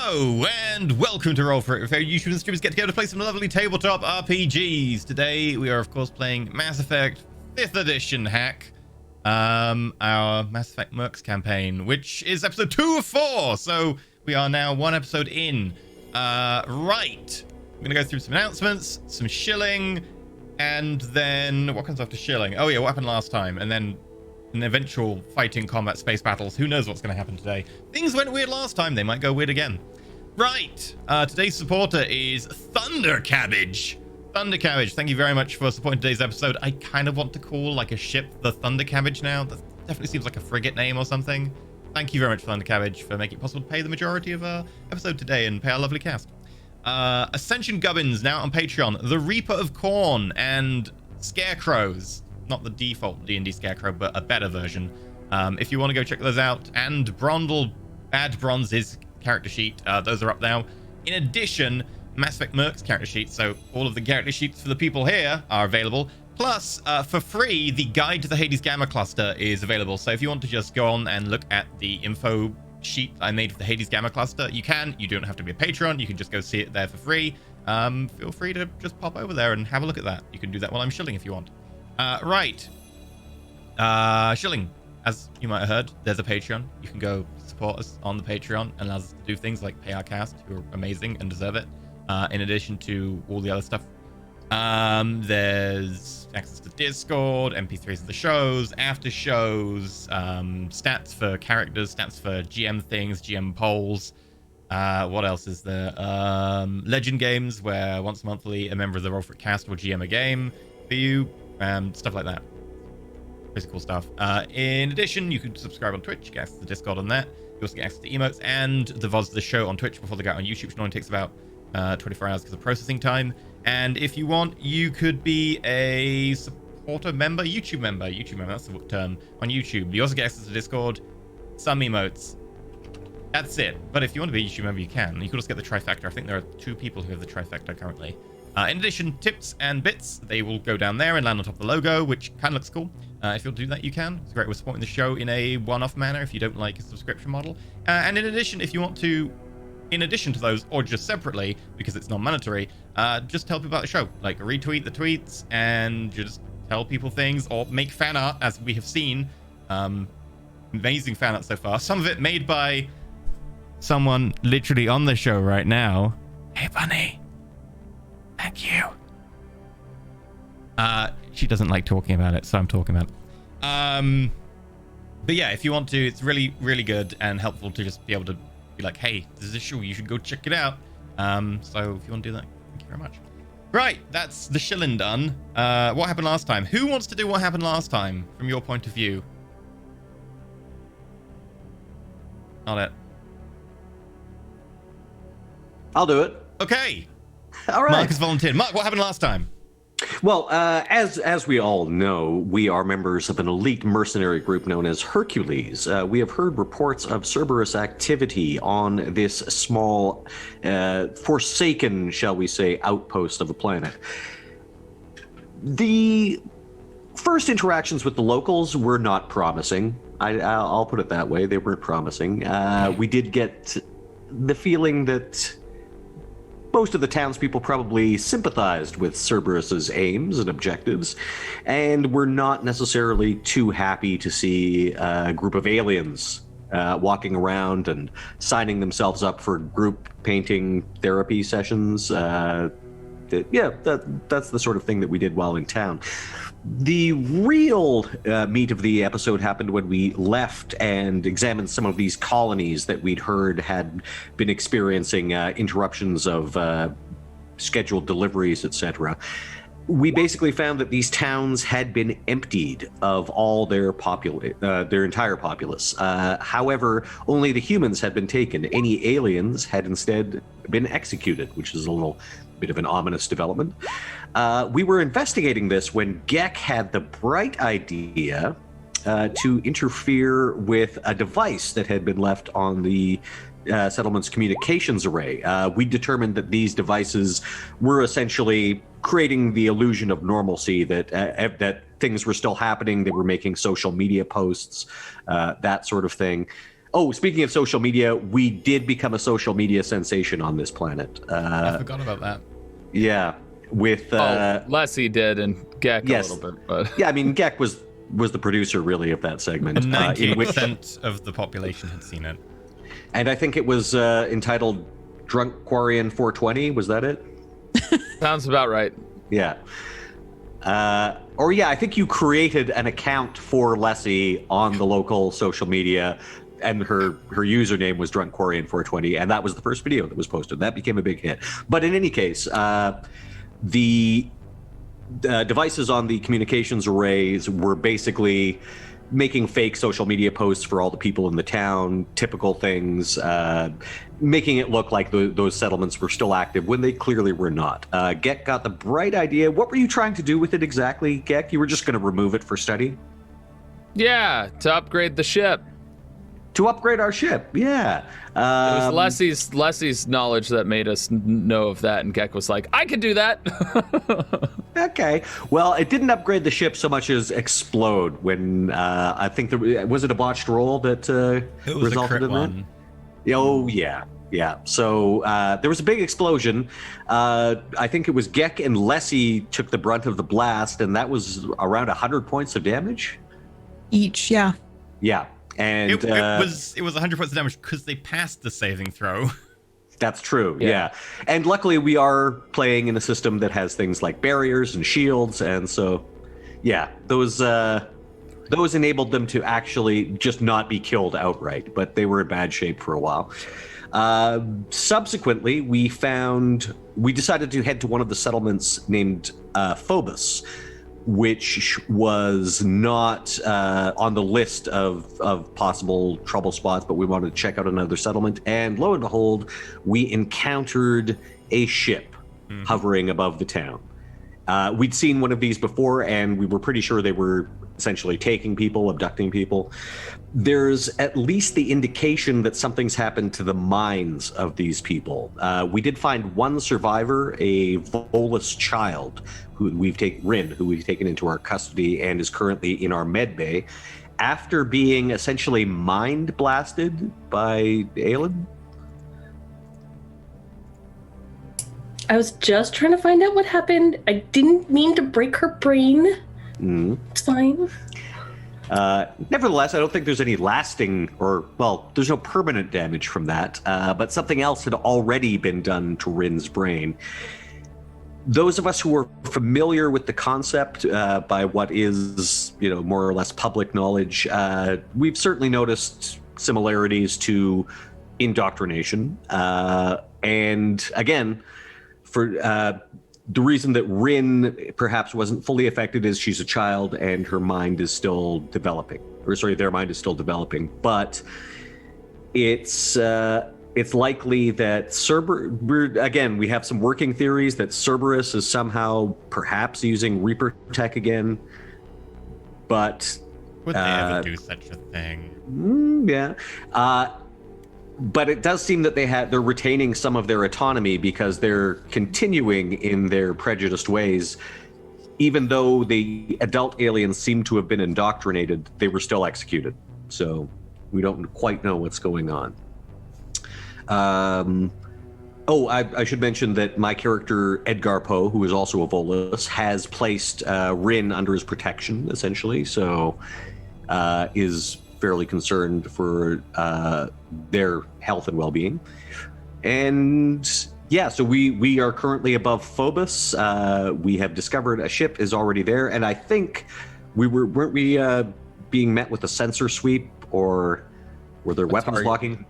Hello and welcome to Roll For It, where YouTube and streamers get together to play some lovely tabletop RPGs. Today we are of course playing Mass Effect 5th edition hack, our Mass Effect MERCs campaign, which is episode 2 of 4, so we are now one episode in. Right, we're gonna go through some announcements, some shilling, and then what comes after shilling? Oh yeah, what happened last time, and then an eventual fighting combat space battles. Who knows what's going to happen today? Things went weird last time. They might go weird again. Right. Today's supporter is Thunder Cabbage. Thunder Cabbage, thank you very much for supporting today's episode. I kind of want to call like a ship the Thunder Cabbage now. That definitely seems like a frigate name or something. Thank you very much, Thunder Cabbage, for making it possible to pay the majority of our episode today and pay our lovely cast. Ascension Gubbins now on Patreon. The Reaper of Corn and Scarecrows. Not the default D&D Scarecrow, but a better version. If you want to go check those out, and Brondle Bad Bronze's character sheet, those are up now. In addition, Mass Effect MERCs character sheets, so all of the character sheets for the people here are available. Plus, for free, the Guide to the Hades Gamma Cluster is available. So if you want to just go on and look at the info sheet I made for the Hades Gamma Cluster, you can. You don't have to be a patron. You can just go see it there for free. Feel free to just pop over there and have a look at that. You can do that while I'm shilling if you want. Right. Shilling, as you might have heard, there's a Patreon. You can go support us on the Patreon and allow us to do things like pay our cast, who are amazing and deserve it. In addition to all the other stuff. There's access to Discord, MP3s of the shows, after shows, stats for characters, stats for GM things, GM polls. What else is there? Legend games, where once monthly a member of the Roll For It cast will GM a game for you. Stuff like that. Pretty cool stuff. In addition, you can subscribe on Twitch, get access to Discord on that. You also get access to emotes and the VODs of the show on Twitch before they go out on YouTube, which normally takes about 24 hours because of processing time. And if you want, you could be a supporter member, YouTube member, that's the term, on YouTube. You also get access to Discord, some emotes. That's it. But if you want to be a YouTube member, you can. You could also get the trifecta. I think there are 2 people who have the trifecta currently. In addition, tips and bits, they will go down there and land on top of the logo, which kind of looks cool. If you'll do that, you can. It's great. We're supporting the show in a one-off manner if you don't like a subscription model. And in addition, if you want to, in addition to those, or just separately, because it's non-monetary, just tell people about the show. Like, retweet the tweets and just tell people things, or make fan art, as we have seen. Amazing fan art so far. Some of it made by someone literally on the show right now. Hey, Bunny. Thank you. She doesn't like talking about it, so I'm talking about it. But yeah, if you want to, it's really, really good and helpful to just be able to be like, hey, this is a show, you should go check it out. So if you want to do that, thank you very much. Right, that's the shilling done. What happened last time? Who wants to do what happened last time from your point of view? Not it. I'll do it. Okay. All right. Mark has volunteered. Mark, what happened last time? Well, as we all know, we are members of an elite mercenary group known as Hercules. We have heard reports of Cerberus activity on this small, forsaken, shall we say, outpost of the planet. The first interactions with the locals were not promising. I'll put it that way. They weren't promising. We did get the feeling that most of the townspeople probably sympathized with Cerberus's aims and objectives, and were not necessarily too happy to see a group of aliens walking around and signing themselves up for group painting therapy sessions. That's the sort of thing that we did while in town. The real meat of the episode happened when we left and examined some of these colonies that we'd heard had been experiencing interruptions of scheduled deliveries, etc. We basically found that these towns had been emptied of all their entire populace. However, only the humans had been taken. Any aliens had instead been executed, which is a little bit of an ominous development. We were investigating this when Gek had the bright idea to interfere with a device that had been left on the settlement's communications array. We determined that these devices were essentially creating the illusion of normalcy, that things were still happening. They were making social media posts, that sort of thing. Oh, speaking of social media, we did become a social media sensation on this planet. I forgot about that. Yeah, with Lessie did and Gek yes. a little bit, but yeah, I mean, Gek was the producer really of that segment. And in which, 98% of the population had seen it. and I think it was entitled "Drunk Quarian 420." Was that it? sounds about right. Yeah. I think you created an account for Lessie on the local social media, and her username was Drunk Quarian 420, and that was the first video that was posted. That became a big hit. But in any case, the devices on the communications arrays were basically making fake social media posts for all the people in the town, typical things, making it look like those settlements were still active when they clearly were not. Gek got the bright idea. What were you trying to do with it exactly, Gek? You were just going to remove it for study? Yeah, to upgrade the ship. To upgrade our ship, yeah. It was Leslie's knowledge that made us know of that, and Gek was like, I could do that. Okay. Well, it didn't upgrade the ship so much as explode when I think was it a botched roll that It was resulted a crit in one. that? Oh, yeah. Yeah. So there was a big explosion. I think it was Gek and Lessie took the brunt of the blast, and that was around 100 points of damage. Each, yeah. Yeah. And It was 100 points of damage because they passed the saving throw. That's true, yeah. And luckily we are playing in a system that has things like barriers and shields, and so, yeah, those enabled them to actually just not be killed outright, but they were in bad shape for a while. Subsequently, we decided to head to one of the settlements named Phobos, which was not on the list of possible trouble spots, but we wanted to check out another settlement. And lo and behold, we encountered a ship hovering above the town. We'd seen one of these before, and we were pretty sure they were essentially taking people, abducting people. There's at least the indication that something's happened to the minds of these people. We did find one survivor, a Volus child, who we've taken into our custody and is currently in our med bay after being essentially mind blasted by Aelin. I was just trying to find out what happened. I didn't mean to break her brain. It's fine. Nevertheless, I don't think there's any lasting there's no permanent damage from that, but something else had already been done to Rin's brain. Those of us who are familiar with the concept by what is, more or less public knowledge, we've certainly noticed similarities to indoctrination. And again, for the reason that Rin perhaps wasn't fully affected is she's a child and her mind is still developing. Their mind is still developing. But it's likely that we have some working theories that Cerberus is somehow perhaps using Reaper tech again. But Would they ever do such a thing? Yeah. But it does seem that they're retaining some of their autonomy because they're continuing in their prejudiced ways. Even though the adult aliens seem to have been indoctrinated, they were still executed. So we don't quite know what's going on. I should mention that my character, Edgar Poe, who is also a Volus, has placed Rin under his protection, essentially. So is fairly concerned for their health and well-being. And yeah, so we are currently above Phobos. We have discovered a ship is already there, and I think weren't we being met with a sensor sweep, or were there weapons locking?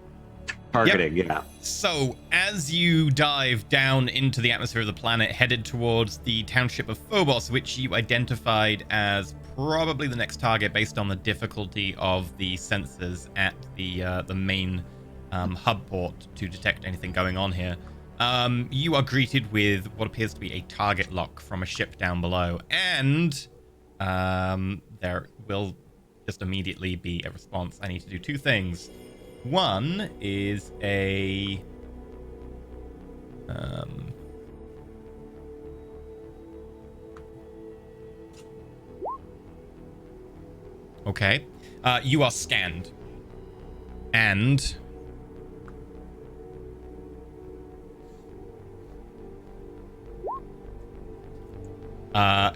Targeting, Yep. yeah. So, as you dive down into the atmosphere of the planet, headed towards the township of Phobos, which you identified as probably the next target based on the difficulty of the sensors at the main hub port to detect anything going on here, you are greeted with what appears to be a target lock from a ship down below, and there will just immediately be a response. I need to do two things. One is a okay. You are scanned. And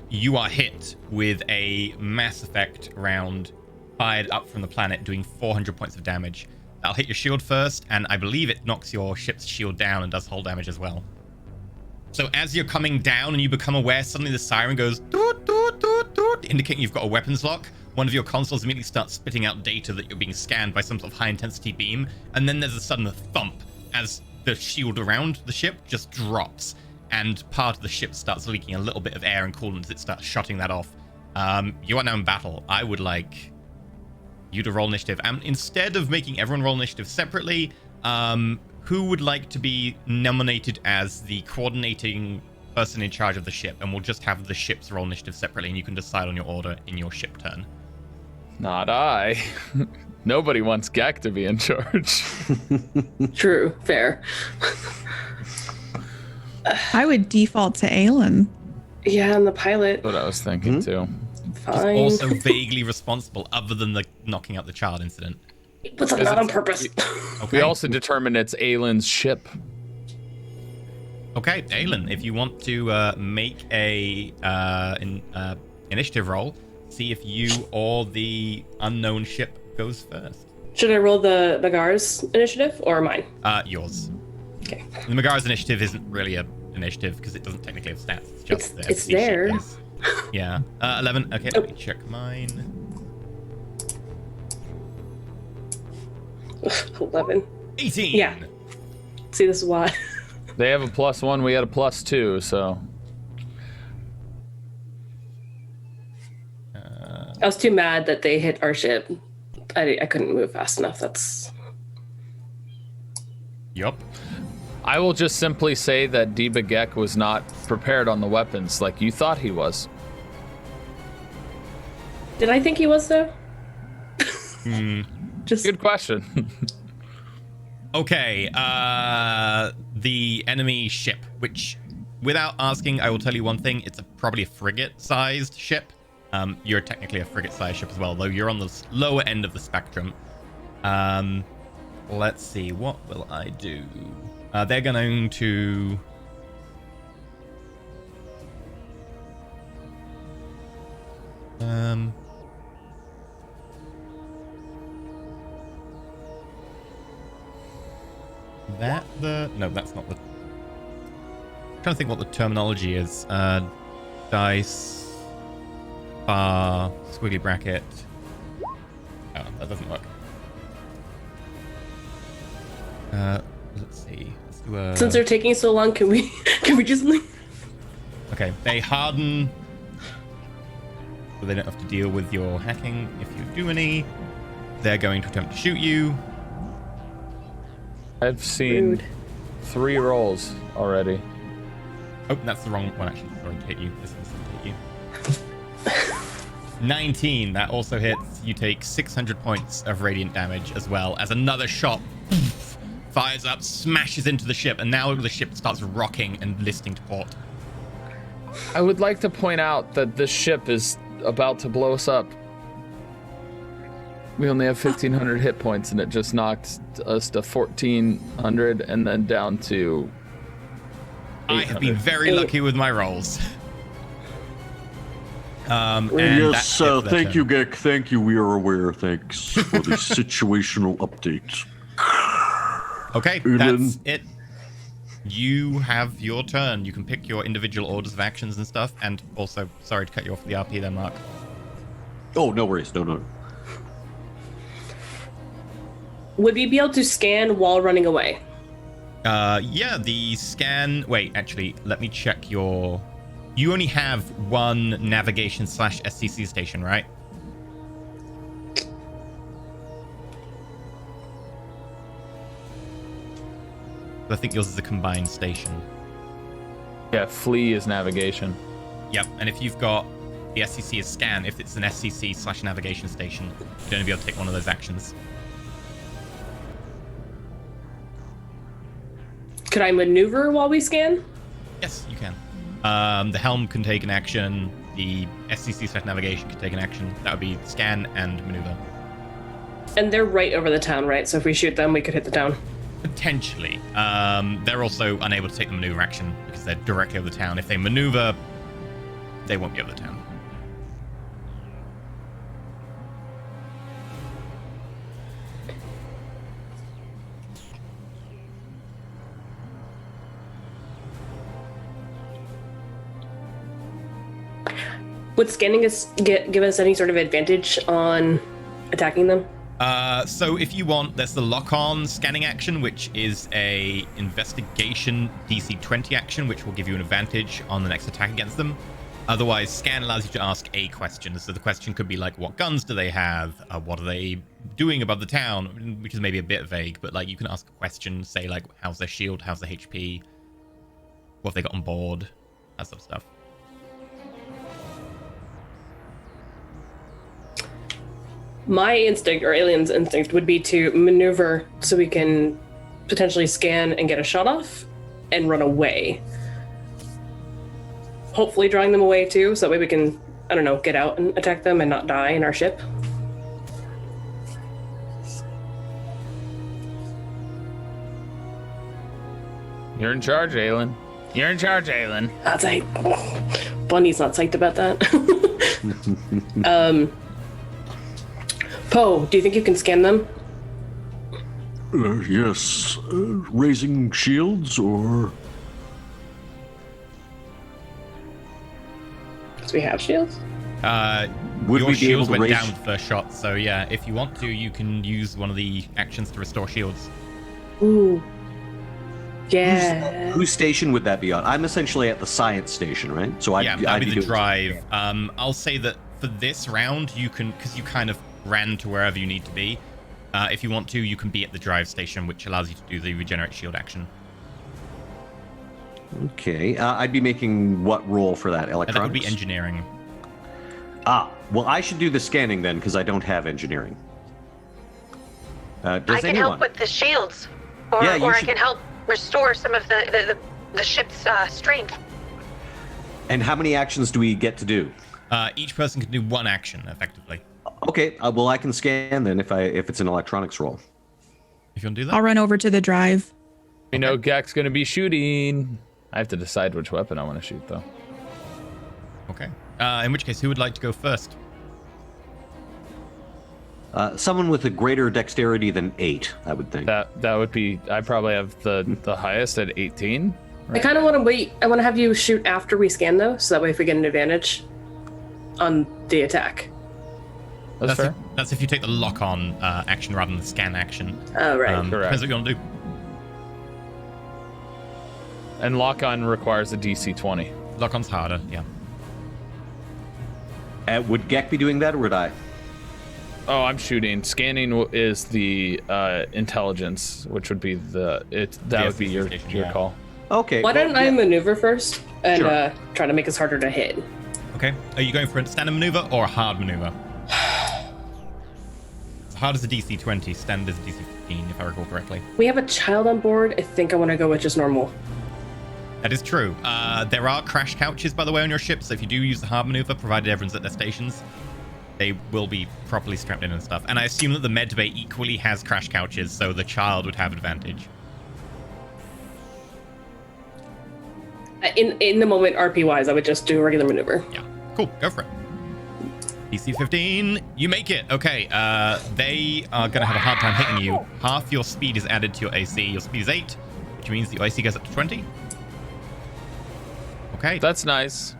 you are hit with a Mass Effect round fired up from the planet, doing 400 points of damage. That'll hit your shield first, and I believe it knocks your ship's shield down and does hull damage as well. So as you're coming down and you become aware, suddenly the siren goes doot, doot, doot, doot, indicating you've got a weapons lock. One of your consoles immediately starts spitting out data that you're being scanned by some sort of high-intensity beam, and then there's a sudden thump as the shield around the ship just drops, and part of the ship starts leaking a little bit of air and coolant as it starts shutting that off. You are now in battle. I would like you to roll initiative. And instead of making everyone roll initiative separately, who would like to be nominated as the coordinating person in charge of the ship? And we'll just have the ships roll initiative separately, and you can decide on your order in your ship turn. Not I. Nobody wants Gek to be in charge. True, fair. I would default to Aelin. Yeah, and the pilot. What I was thinking too. Fine. Also vaguely responsible, other than the knocking out the child incident. But not on purpose. Okay. We also determined it's Aylin's ship. Okay, Aelin, if you want to make a initiative roll, see if you or the unknown ship goes first. Should I roll the Magar's initiative or mine? Yours. Okay. The Magar's initiative isn't really a initiative because it doesn't technically have stats. It's just the It's SC ship there. does. Yeah. 11. Okay, let me check mine. 11. 18. Yeah. See, this is why. They have a +1, we had a +2, so. I was too mad that they hit our ship. I couldn't move fast enough. That's. Yup. I will just simply say that Diba Gek was not prepared on the weapons like you thought he was. Did I think he was though? Just Good question. Okay, the enemy ship, which, without asking, I will tell you one thing, it's probably a frigate-sized ship. You're technically a frigate-sized ship as well, though you're on the lower end of the spectrum. Let's see, what will I do? They're going to... No, that's not the... I'm trying to think what the terminology is. Dice... Bar... Squiggly bracket... Oh, that doesn't work. Let's see. Let's do a... Since they're taking so long, can we just leave? Okay, they harden... So they don't have to deal with your hacking if you do any. They're going to attempt to shoot you. I've seen Rude. 3 rolls already. Oh, that's the wrong one, actually. Sorry to hit you. This one's to hit you. 19. That also hits. You take 600 points of radiant damage as well as another shot fires up, smashes into the ship, and now the ship starts rocking and listing to port. I would like to point out that this ship is about to blow us up. We only have 1,500 hit points, and it just knocked us to 1,400 and then down to 800. I have been very lucky with my rolls. And Yes, that's it for their thank turn. you, Gek. Thank you. We are aware. Thanks for the situational update. Okay, Aelin. that's it. You have your turn. You can pick your individual orders of actions and stuff. And also, sorry to cut you off with the RP there, Mark. Oh, no worries. No. Would we be able to scan while running away? Yeah, the scan... Wait, actually, let me check your... You only have one navigation/SCC station, right? I think yours is a combined station. Yeah, flee is navigation. Yep, and if you've got the SCC is scan, if it's an SCC/navigation station, you'd only be able to take one of those actions. Could I maneuver while we scan? Yes, you can. The helm can take an action. The SCC/navigation can take an action. That would be scan and maneuver. And they're right over the town, right? So if we shoot them, we could hit the town. Potentially. They're also unable to take the maneuver action because they're directly over the town. If they maneuver, they won't be over the town. Would scanning us give us any sort of advantage on attacking them? So if you want, there's the lock-on scanning action, which is a investigation DC 20 action, which will give you an advantage on the next attack against them. Otherwise, scan allows you to ask a question. So the question could be like, what guns do they have? What are they doing above the town? Which is maybe a bit vague, but like you can ask a question, say like, how's their shield? How's their HP? What have they got on board? That sort of stuff. My instinct, or Alien's instinct, would be to maneuver so we can potentially scan and get a shot off and run away. Hopefully drawing them away too, so that way we can, I don't know, get out and attack them and not die in our ship. You're in charge, Aelin. You're in charge, Aelin. That's right. Bunny's not psyched about that. Poe, do you think you can scan them? Yes. Raising shields or... Because we have shields? Would your we be able shields to went raise... down with the first shot, so yeah, if you want to, you can use one of the actions to restore shields. Ooh. Yeah. Whose station would that be on? I'm essentially at the science station, right? So That'd be the doing- drive. I'll say that for this round, you can, because you kind of ran to wherever you need to be. If you want to, you can be at the drive station, which allows you to do the regenerate shield action. Okay. I'd be making what roll for that? And Electronics? that would be engineering. Well, I should do the scanning then, because I don't have engineering. Does I can anyone? help with the shields, or, Yeah, you or I should- can help restore some of the ship's strength. And how many actions do we get to do? Each person can do one action, effectively. Okay. Well, I can scan then if it's an electronics roll. If you want to do that. I'll run over to the drive. We know Gek's gonna be shooting. I have to decide which weapon I want to shoot, though. Okay. In which case, who would like to go first? Someone with a greater dexterity than 8, I would think. That would be. I probably have the highest at 18. I kind of want to wait. I want to have you shoot after we scan, though, so that way if we get an advantage on the attack. That's fair. That's if you take the lock-on action rather than the scan action. Oh, right. Correct. Depends what you want to do. And lock-on requires a DC 20. Lock-on's harder, yeah. Would Gek be doing that, or would I? Oh, I'm shooting. Scanning is the intelligence, which would be that would be your yeah. call. Okay. Why don't I yeah. maneuver first and Sure. try to make us harder to hit? Okay. Are you going for a standard maneuver or a hard maneuver? Hard is a DC 20, standard is a DC 15, if I recall correctly. We have a child on board. I think I want to go with just normal. That is true. There are crash couches, by the way, on your ship, so if you do use the hard maneuver, provided everyone's at their stations, they will be properly strapped in and stuff. And I assume that the med bay equally has crash couches, so the child would have advantage. In the moment, RP-wise, I would just do a regular maneuver. Yeah. Cool. Go for it. DC 15. You make it. Okay. They are going to have a hard time hitting you. Half your speed is added to your AC. Your speed is 8, which means the AC goes up to 20. Okay. That's nice.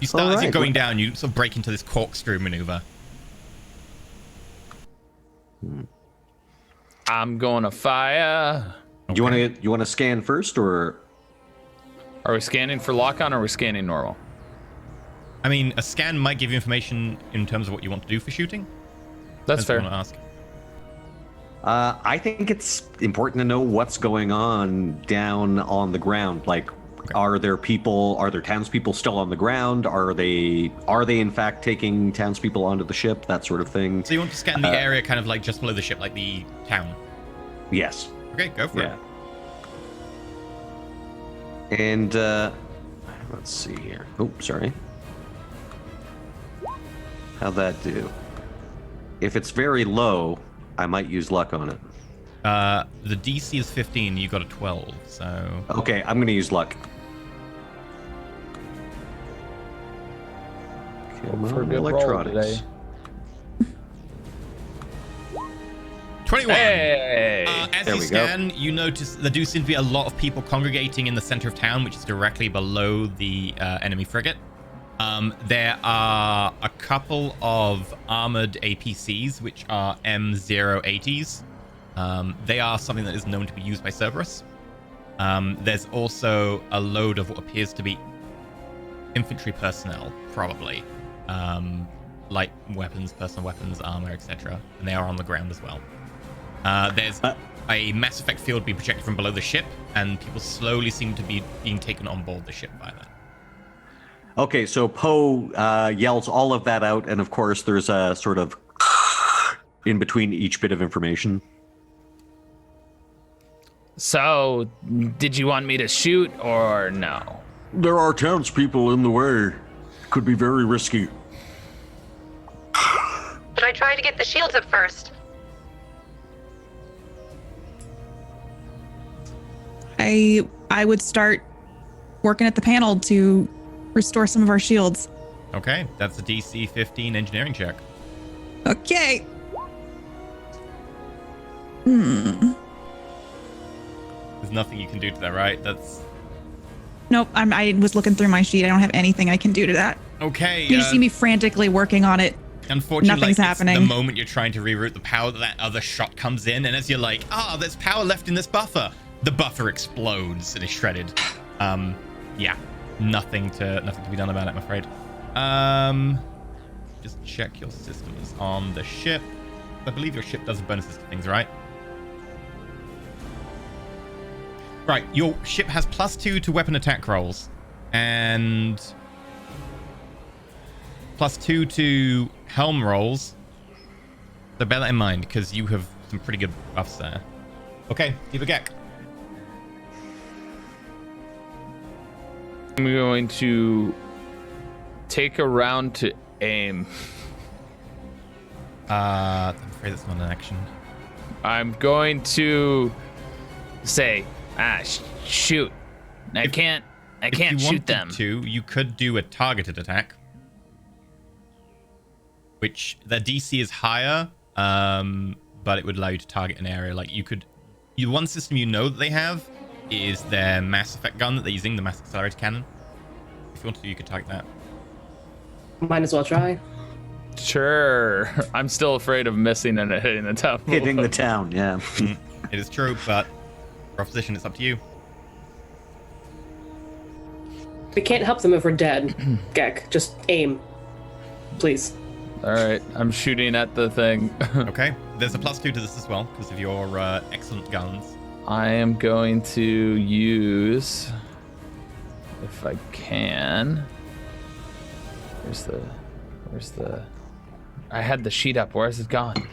You start as you're Alright, going down, you sort of break into this corkscrew maneuver. I'm gonna fire. You want to scan first, or? Are we scanning for lock-on, or are we scanning normal? I mean, a scan might give you information in terms of what you want to do for shooting. That's Depends fair. what you want to ask. I think it's important to know what's going on down on the ground. Like, are there townspeople still on the ground? Are they in fact taking townspeople onto the ship? That sort of thing. So you want to scan the area kind of like just below the ship, like the town. Yes. Okay, go for it. And let's see here. Oh, sorry. How'd that do? If it's very low, I might use luck on it. The DC is 15. You got a 12, so... Okay, I'm going to use luck. Come For a on, good roll electronics. today. 21. Hey! As There you we go. scan, you notice there do seem to be a lot of people congregating in the center of town, which is directly below the enemy frigate. There are a couple of armored APCs, which are M080s. They are something that is known to be used by Cerberus. There's also a load of what appears to be infantry personnel, probably. Light weapons, personal weapons, armor, etc. And they are on the ground as well. There's a Mass Effect field being projected from below the ship, and people slowly seem to be being taken on board the ship by that. Okay, so Poe yells all of that out, and of course there's a sort of in between each bit of information. So, did you want me to shoot or no? There are townspeople in the way. Could be very risky. Should I try to get the shields up first? I would start working at the panel to restore some of our shields. Okay, that's a DC 15 engineering check. Okay. There's nothing you can do to that, right? That's... Nope, I was looking through my sheet. I don't have anything I can do to that. Okay. You just see me frantically working on it. Unfortunately, Nothing's happening. The moment you're trying to reroute the power, that other shot comes in, and as you're like, there's power left in this buffer, the buffer explodes and is shredded. Yeah, nothing to be done about it, I'm afraid. Just check your systems on the ship. I believe your ship does bonuses to things, right? Right, your ship has +2 to weapon attack rolls, and +2 to helm rolls. So bear that in mind, because you have some pretty good buffs there. Okay, Diva Gek. I'm going to take a round to aim. I'm afraid that's not an action. I'm going to say, shoot. I can't shoot them. You could do a targeted attack, which the DC is higher, but it would allow you to target an area. Like one system you know that they have is their Mass Effect gun that they're using, the Mass Accelerator cannon. If you want to, you could target that. Might as well try. Sure. I'm still afraid of missing and hitting the town. Hitting the town, yeah. It is true, but proposition, it's up to you. We can't help them if we're dead. Gek, just aim. Please. All right, I'm shooting at the thing. Okay, there's a +2 to this as well because of your excellent guns. I am going to use, if I can. Where's the? I had the sheet up. Where's it gone?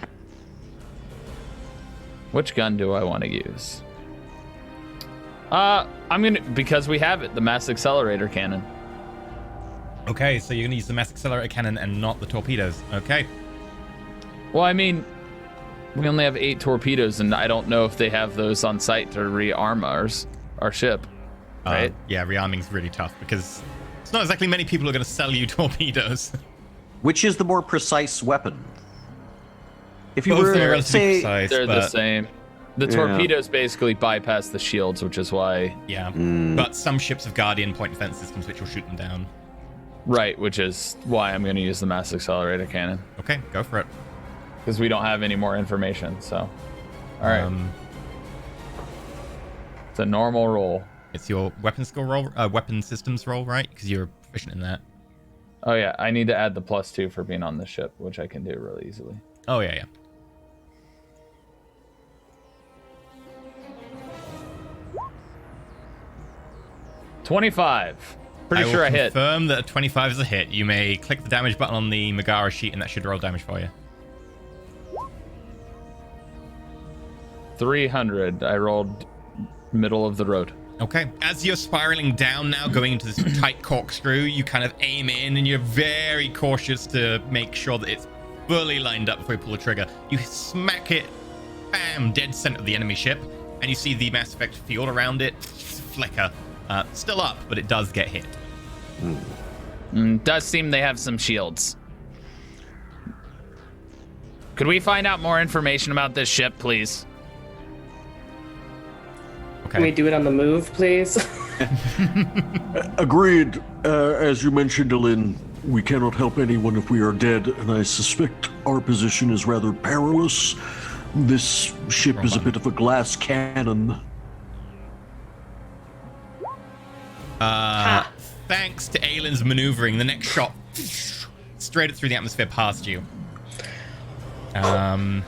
Which gun do I want to use? Because we have it, the Mass Accelerator cannon. Okay, so you're gonna use the Mass Accelerator cannon and not the torpedoes. Okay. Well, I mean, we only have 8 torpedoes, and I don't know if they have those on site to rearm our ship, right? Yeah, rearming's really tough because it's not exactly many people are gonna sell you torpedoes. Which is the more precise weapon? If you Both are were, relatively say, precise, They're but, the same. The torpedoes basically bypass the shields, which is why... Yeah, but some ships have Guardian point defense systems which will shoot them down. Right, which is why I'm going to use the Mass Accelerator cannon. Okay, go for it. Because we don't have any more information, so... Alright. It's a normal roll. It's your weapon skill roll, weapon systems roll, right? Because you're proficient in that. Oh yeah, I need to add the +2 for being on the ship, which I can do really easily. Oh, yeah. 25. Pretty sure I hit. Confirm that a 25 is a hit. You may click the damage button on the Megara sheet, and that should roll damage for you. 300. I rolled middle of the road. Okay. As you're spiraling down now, going into this tight corkscrew, you kind of aim in, and you're very cautious to make sure that it's fully lined up before you pull the trigger. You smack it, bam, dead center of the enemy ship, and you see the Mass Effect field around it flicker. Still up, but it does get hit. Does seem they have some shields. Could we find out more information about this ship, please? Okay. Can we do it on the move, please? Agreed. As you mentioned, Alin, we cannot help anyone if we are dead, and I suspect our position is rather perilous. This ship is a bit of a glass cannon. Thanks to Aylin's maneuvering, the next shot straight through the atmosphere past you. And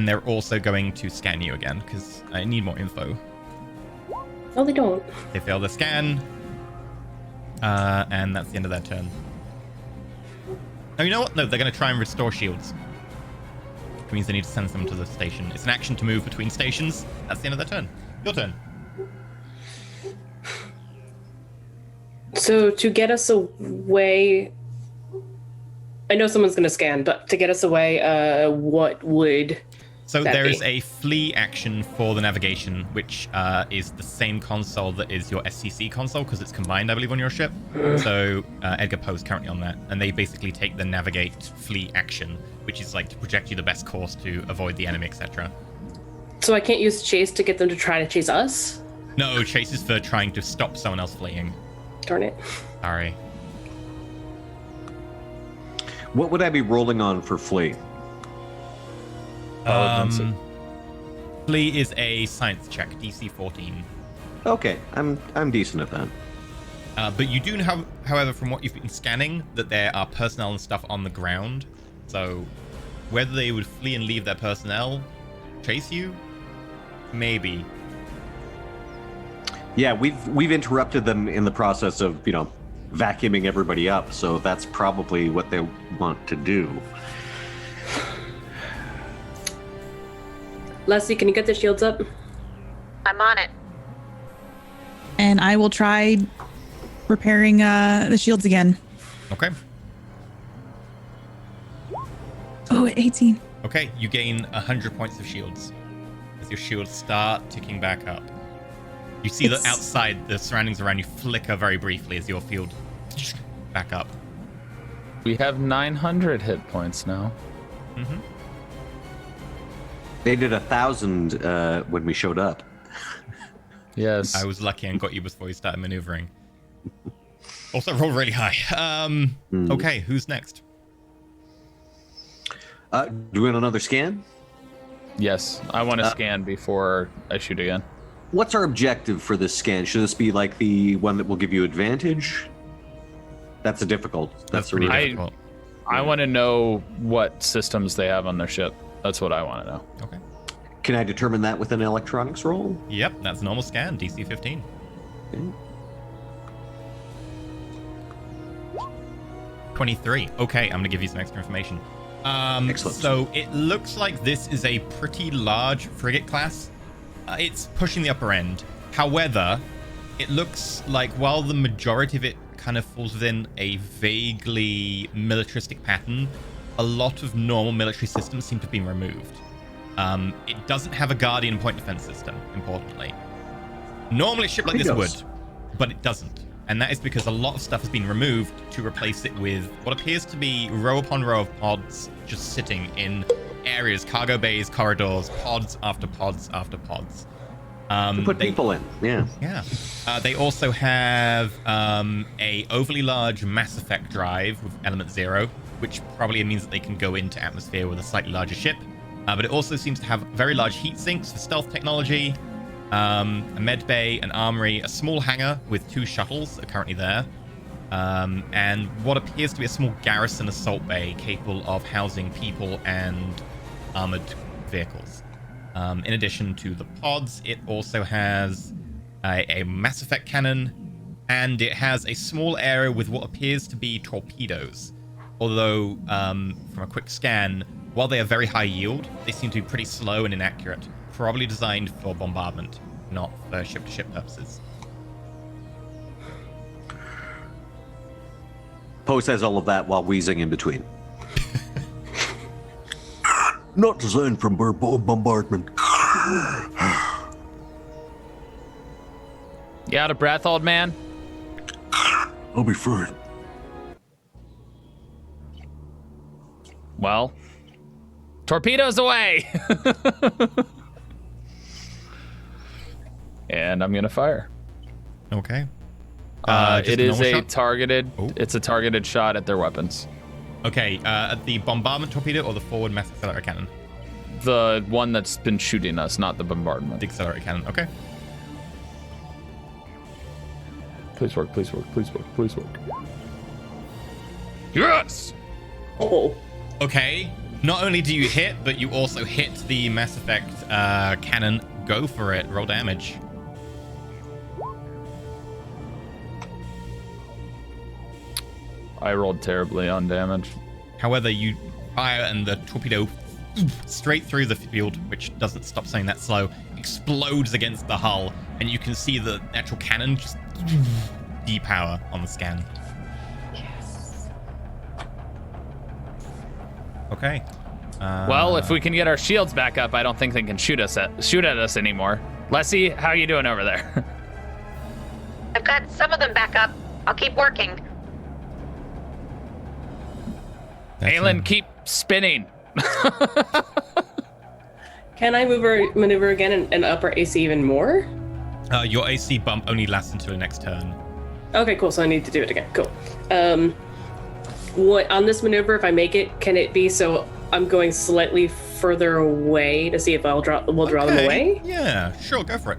they're also going to scan you again, because I need more info. No, they don't. They fail the scan, and that's the end of their turn. Oh, you know what? No, they're going to try and restore shields. Which means they need to send them to the station. It's an action to move between stations. That's the end of their turn. Your turn. So to get us away, I know someone's going to scan, but to get us away, what would So that there be? is a flee action for the navigation, which is the same console that is your SCC console, because it's combined, I believe, on your ship. So Edgar Poe's currently on that, and they basically take the navigate flee action, which is like to project you the best course to avoid the enemy, etc. So I can't use chase to get them to try to chase us? No, chase is for trying to stop someone else fleeing. Darn it. Sorry. What would I be rolling on for flee? Flee is a science check, DC 14. Okay, I'm decent at that. But you do have, however, from what you've been scanning, that there are personnel and stuff on the ground. So whether they would flee and leave their personnel, chase you, maybe. Yeah, we've interrupted them in the process of, vacuuming everybody up, so that's probably what they want to do. Leslie, can you get the shields up? I'm on it. And I will try repairing the shields again. Okay. Oh, 18. Okay, you gain 100 points of shields as your shields start ticking back up. You see that outside, the surroundings around you flicker very briefly as your field back up. We have 900 hit points now. Mm-hmm. They did 1,000 when we showed up. Yes. I was lucky and got you before you started maneuvering. Also, roll really high. Okay, who's next? Doing another scan? Yes. I want to scan before I shoot again. What's our objective for this scan? Should this be like the one that will give you advantage? That's a difficult. That's pretty I- difficult. I want to know what systems they have on their ship. That's what I want to know. Okay. Can I determine that with an electronics roll? Yep, that's a normal scan, DC 15. Okay. 23. Okay, I'm going to give you some extra information. Excellent. So it looks like this is a pretty large frigate class. It's pushing the upper end. However, it looks like while the majority of it kind of falls within a vaguely militaristic pattern, a lot of normal military systems seem to have been removed. It doesn't have a Guardian point defense system, importantly. Normally a ship like It this does. would, but it doesn't. And that is because a lot of stuff has been removed to replace it with what appears to be row upon row of pods just sitting in areas, cargo bays, corridors, pods after pods after pods. To put people in, yeah. Yeah. They also have a overly large Mass Effect drive with Element 0, which probably means that they can go into atmosphere with a slightly larger ship. But it also seems to have very large heat sinks for stealth technology, a med bay, an armory, a small hangar with 2 shuttles that are currently there, and what appears to be a small garrison assault bay capable of housing people and armored vehicles. In addition to the pods, it also has a Mass Effect cannon, and it has a small area with what appears to be torpedoes. Although, from a quick scan, while they are very high yield, they seem to be pretty slow and inaccurate. Probably designed for bombardment, not for ship-to-ship purposes. Poe says all of that while wheezing in between. not designed for bombardment. You out of breath, old man? I'll be fine. Well, torpedoes away! And I'm gonna fire. Okay. It is a normal shot? targeted. Oh. It's a targeted shot at their weapons. Okay, at the bombardment torpedo or the forward mass accelerator cannon? The one that's been shooting us, not the bombardment. The accelerator cannon, okay. Please work, please work, please work, please work. Yes! Oh. Okay, not only do you hit, but you also hit the Mass Effect cannon. Go for it, roll damage. I rolled terribly on damage. However, you fire and the torpedo straight through the field, which doesn't stop saying that slow, explodes against the hull, and you can see the actual cannon just depower on the scan. Yes. Okay. Well, if we can get our shields back up, I don't think they can shoot at us anymore. Leslie, how are you doing over there? I've got some of them back up. I'll keep working. Aelin, keep spinning. Can I maneuver again and up our AC even more? Your AC bump only lasts until the next turn. Okay, cool. So I need to do it again. Cool. What on this maneuver? If I make it, can it be so I'm going slightly further away to see if we'll draw them away? Yeah, sure, go for it.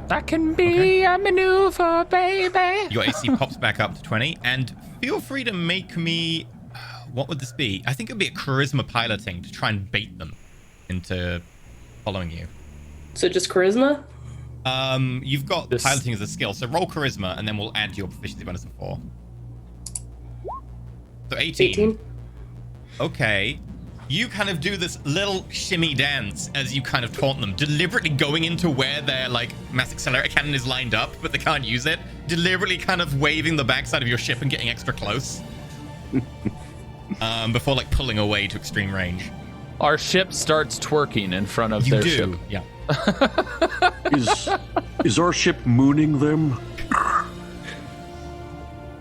That can be a maneuver, baby. Your AC pops back up to 20, and feel free to make me... What would this be? I think it would be a charisma piloting to try and bait them into following you. So just charisma? You've got This- piloting as a skill, so roll charisma, and then we'll add your proficiency bonus of 4. So 18. 18. Okay. You kind of do this little shimmy dance as you kind of taunt them, deliberately going into where their, like, mass accelerator cannon is lined up, but they can't use it. Deliberately kind of waving the backside of your ship and getting extra close. Before, like, pulling away to extreme range. Our ship starts twerking in front of You their do, ship. yeah. Is our ship mooning them?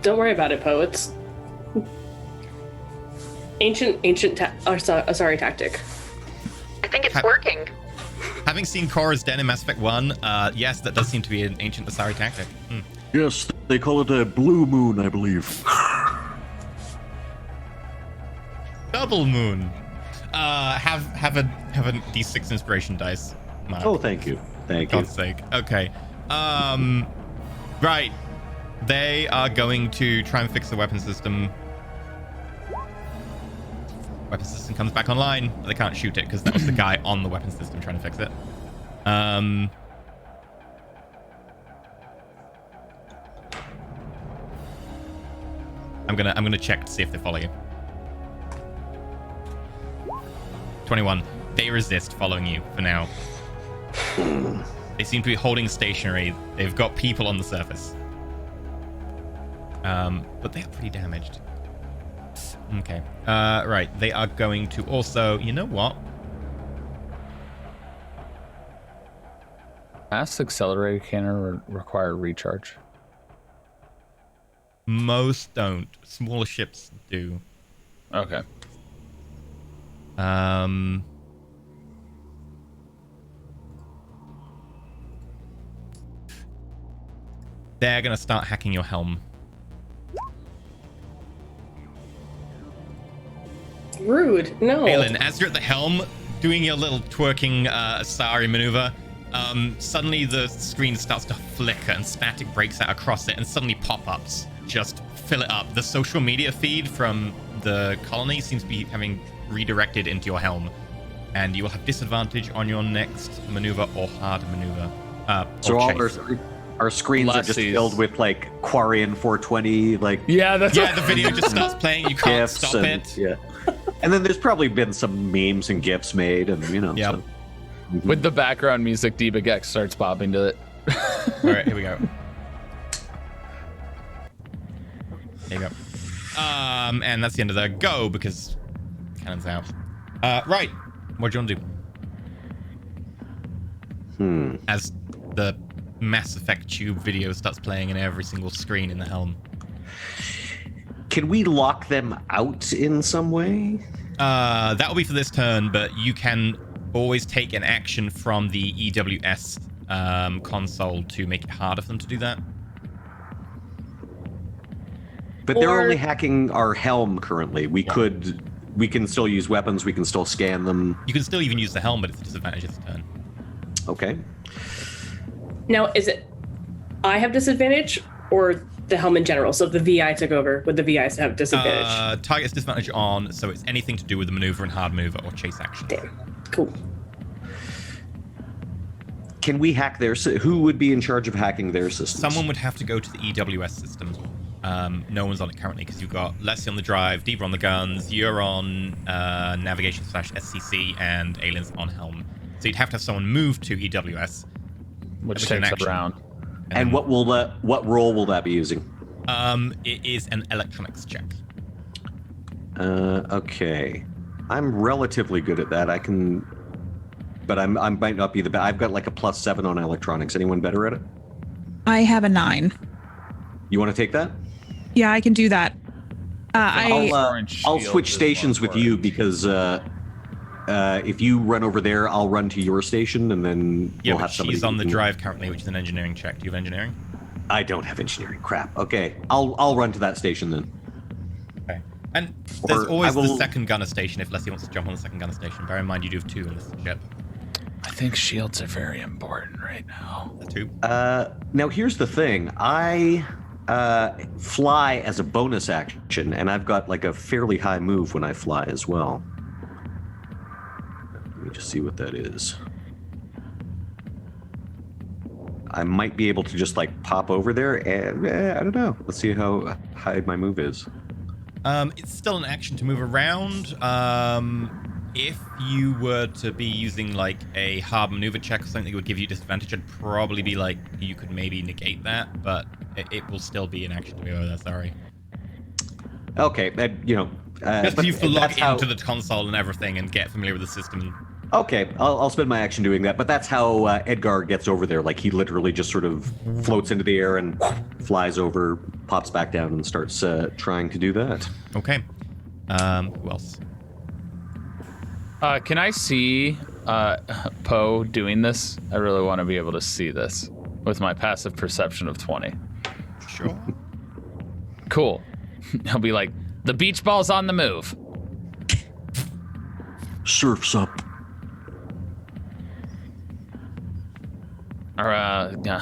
Don't worry about it, poets. Ancient tactic. I think it's working. Having seen Korra's Den in Mass Effect 1, yes, that does seem to be an ancient Asari tactic. Yes, they call it a blue moon, I believe. Double moon. Have a D6 inspiration dice, Mark. Oh, thank you. Thank you. God's sake. Okay. Right. They are going to try and fix the weapon system. Weapon system comes back online. They can't shoot it because that was the guy on the weapon system trying to fix it. I'm gonna check to see if they follow you. 21. They resist following you for now. They seem to be holding stationary. They've got people on the surface. But they are pretty damaged. Okay. Right. They are going to also... You know what? Mass accelerator cannon require recharge. Most don't. Smaller ships do. Okay. They're going to start hacking your helm. Rude. No. Aelin, as you're at the helm, doing your little twerking Asari maneuver, suddenly the screen starts to flicker and static breaks out across it, and suddenly pop-ups just fill it up. The social media feed from the colony seems to be having redirected into your helm, and you will have disadvantage on your next maneuver or hard maneuver. So or all chase. our screens are just Lessees. filled with like Quarian 420, like Yeah, that's Yeah, the video just starts playing. You can't GIFs stop and it. yeah. And then there's probably been some memes and GIFs made, and you know. Yep. So. With the background music, D-Bag starts popping to it. All right, here we go. There you go. And that's the end of their go because cannon's out. Right. What do you want to do? As the Mass Effect tube video starts playing in every single screen in the helm. Can we lock them out in some way? That will be for this turn, but you can always take an action from the EWS console to make it harder for them to do that. But they're only hacking our helm currently. We can still use weapons. We can still scan them. You can still even use the helm, but it's a disadvantage this turn. Okay. Now, is it I have disadvantage or the helm in general? So if the VI took over, would the VIs have disadvantage? Target's disadvantage on, so it's anything to do with the maneuver and hard maneuver or chase action. Damn. Cool. Can we hack their... Who would be in charge of hacking their systems? Someone would have to go to the EWS system. No one's on it currently because you've got Leslie on the drive, Deeper on the guns, you're on navigation / SCC, and Aliens on helm. So you'd have to have someone move to EWS, which takes a round. And what role will that be using? It is an electronics check. Okay. I'm relatively good at that. I can, but I might not be the best. I've got like a +7 on electronics. Anyone better at it? I have a 9. You want to take that? Yeah, I can do that. I'll switch stations with you because if you run over there, I'll run to your station, and then we'll have somebody. She's on the drive currently, which is an engineering check. Do you have engineering? I don't have engineering. Crap. Okay, I'll run to that station then. Okay. And there's always the second gunner station if Leslie wants to jump on the second gunner station. Bear in mind you do have 2 in this ship. I think shields are very important right now. The 2. Now here's the thing. I fly as a bonus action, and I've got like a fairly high move when I fly as well. Let me just see what that is. I might be able to just like pop over there, and I don't know. Let's see how high my move is. It's still an action to move around. If you were to be using like a hard maneuver check or something that would give you disadvantage, I'd probably be like, you could maybe negate that, but it will still be an action to move over there, sorry. Okay, just for you to log into the console and everything and get familiar with the system. Okay, I'll spend my action doing that, but that's how Edgar gets over there. Like, he literally just sort of floats into the air and flies over, pops back down, and starts trying to do that. Okay. Who else? Can I see Poe doing this? I really want to be able to see this with my passive perception of 20. Sure. Cool. He'll be like, the beach ball's on the move. Surf's up. Or, yeah.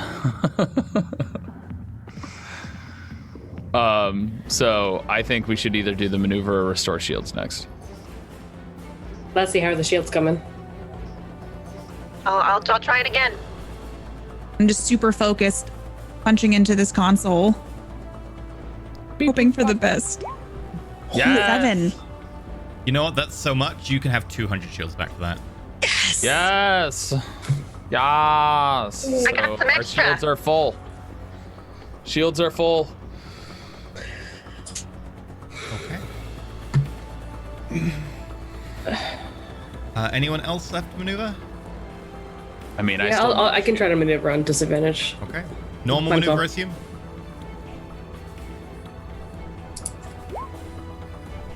So I think we should either do the maneuver or restore shields next. Let's see how are the shields coming. I'll try it again. I'm just super focused, punching into this console, hoping for the best. Yeah. 7. You know what? That's so much. You can have 200 shields back for that. Yes. Yes. Yes. I got some Our extra. shields are full. Shields are full. Okay. Anyone else left to maneuver? I mean, Yeah, I can try to maneuver on disadvantage. Okay. Normal Fine, maneuver, Paul. I assume?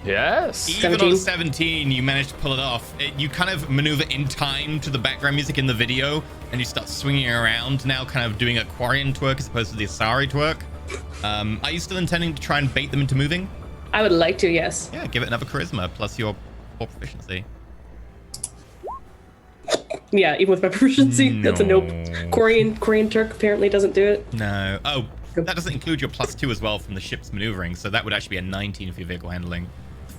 Yes. Even 17. on 17, you managed to pull it off. You kind of maneuver in time to the background music in the video, and you start swinging around now, kind of doing a Quarian twerk as opposed to the Asari twerk. Are you still intending to try and bait them into moving? I would like to, yes. Yeah, give it another charisma plus your proficiency. Yeah, even with my proficiency, that's a nope. No. Korean Turk apparently doesn't do it. No. Oh, that doesn't include your +2 as well from the ship's maneuvering, so that would actually be a 19 for your vehicle handling.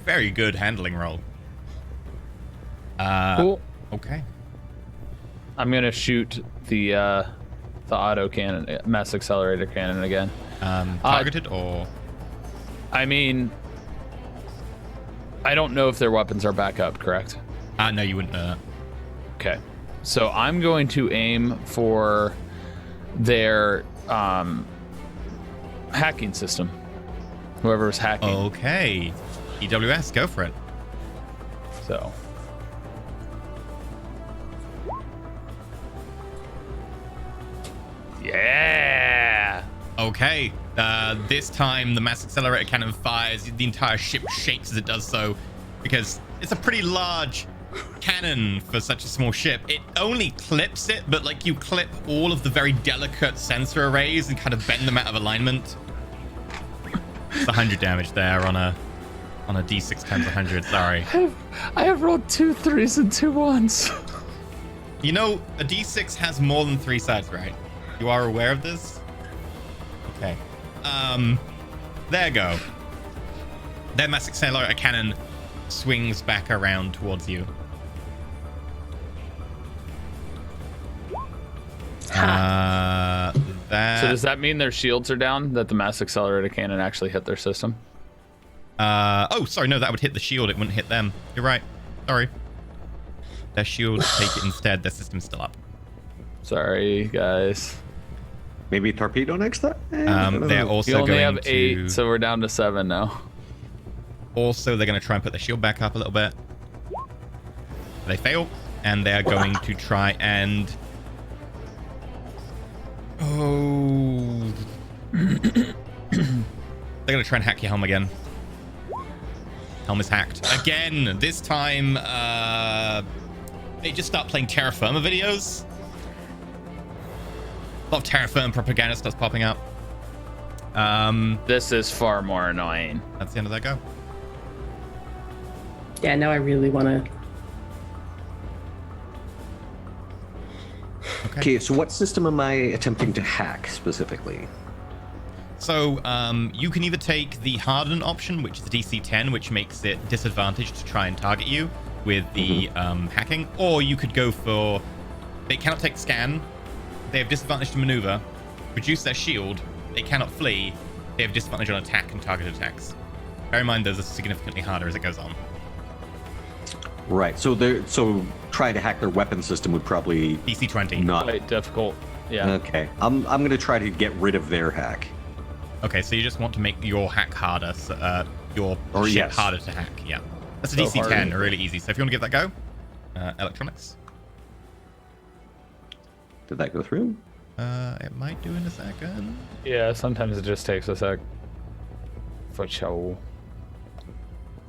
Very good handling roll. Cool. Okay. I'm gonna shoot the auto cannon, mass accelerator cannon again. Targeted or? I mean, I don't know if their weapons are back up, correct? No, you wouldn't know that. Okay. So I'm going to aim for their hacking system. Whoever's hacking. Okay. EWS, go for it. So. Yeah. Okay. This time the mass accelerator cannon fires. The entire ship shakes as it does so, because it's a pretty large cannon for such a small ship. It only clips it, but like you clip all of the very delicate sensor arrays and kind of bend them out of alignment. It's 100 damage there on a d6 times 100. Sorry. I have rolled 2 3s and 2 1s. You know, a d6 has more than 3 sides, right? You are aware of this? Okay. There you go. That mass accelerator cannon swings back around towards you. So does that mean their shields are down? That the mass accelerator cannon actually hit their system? Oh, sorry, no, that would hit the shield. It wouldn't hit them. You're right. Sorry. Their shields take it instead. Their system's still up. Sorry, guys. Maybe torpedo next time? They're We also only going have 8, to... so we're down to 7 now. Also, they're going to try and put the shield back up a little bit. They fail, and they're going to try and... Oh... they're going to try and hack your helm again. Helm is hacked. Again, this time, they just start playing Terra Firma videos. A lot of Terra Firma propaganda starts popping up. This is far more annoying. That's the end of that go. Yeah, now I really want to. Okay, so what system am I attempting to hack specifically? So you can either take the harden option, which is the DC 10, which makes it disadvantaged to try and target you with the hacking, or you could go for, they cannot take scan, they have disadvantage to maneuver, reduce their shield, they cannot flee, they have disadvantage on attack and target attacks. Bear in mind those are significantly harder as it goes on. Right, so trying to hack their weapon system would probably DC 20. not. Quite difficult. Yeah. Okay, I'm gonna try to get rid of their hack. Okay, so you just want to make your hack harder, so, your ship yes. harder to hack, yeah. That's a So DC harder. 10, really easy. So if you want to give that a go, electronics. Did that go through? It might do in a second. Yeah, sometimes it just takes a sec. For show.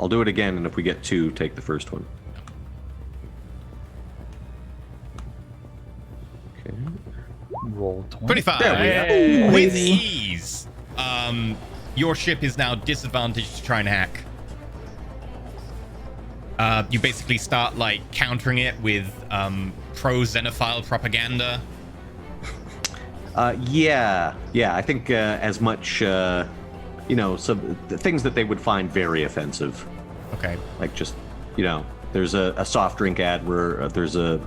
I'll do it again, and if we get 2, take the first one. Okay. Roll 20. 25. There we Hey. go. With ease. Your ship is now disadvantaged to try and hack. You basically start like countering it with pro-xenophile propaganda. Yeah. I think as much, some the things that they would find very offensive, Okay. like just, there's a soft drink ad where there's a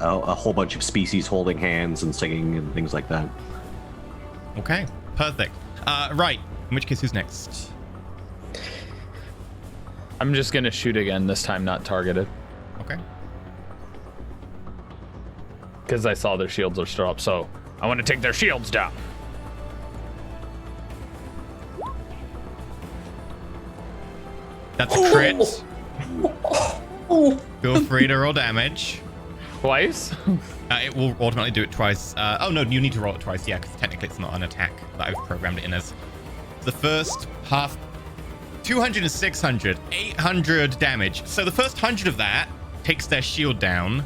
whole bunch of species holding hands and singing and things like that. Okay. Perfect. Right. In which case, who's next? I'm just gonna shoot again, this time not targeted. Okay. Because I saw their shields are still up, so I want to take their shields down. That's a crit. Feel free to roll damage. Twice? It will automatically do it twice. Oh no, you need to roll it twice, yeah, because technically it's not an attack that I've programmed it in as. The first half, 200 and 600, 800 damage. So the first 100 of that takes their shield down.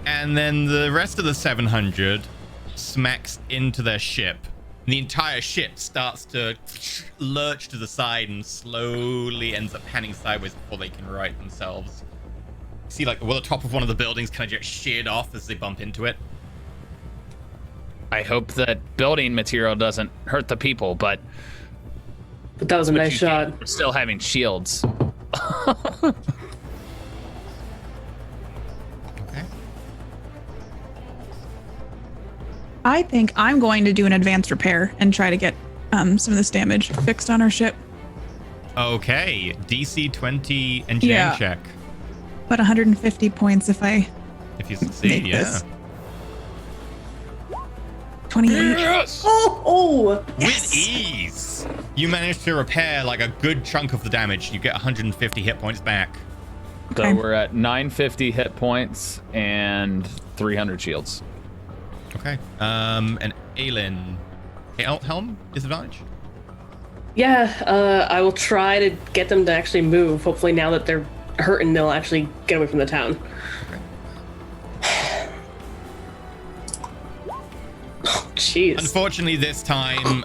And then the rest of the 700 smacks into their ship. And the entire ship starts to lurch to the side and slowly ends up panning sideways before they can right themselves. See, like, the top of one of the buildings kind of just sheared off as they bump into it. I hope that building material doesn't hurt the people, but But that was a nice shot. we're still having shields. Okay. I think I'm going to do an advanced repair and try to get some of this damage fixed on our ship. Okay. DC 20 engineering Yeah. check. But 150 points if I If you succeed, make yeah. this. 28. Yes! Oh! With ease. You managed to repair like a good chunk of the damage. You get 150 hit points back. So Okay. we're at 950 hit points and 300 shields. Okay. And Aelin. Helm? Disadvantage? Yeah, I will try to get them to actually move. Hopefully now that they're hurting, they'll actually get away from the town. Oh, jeez. Unfortunately, this time,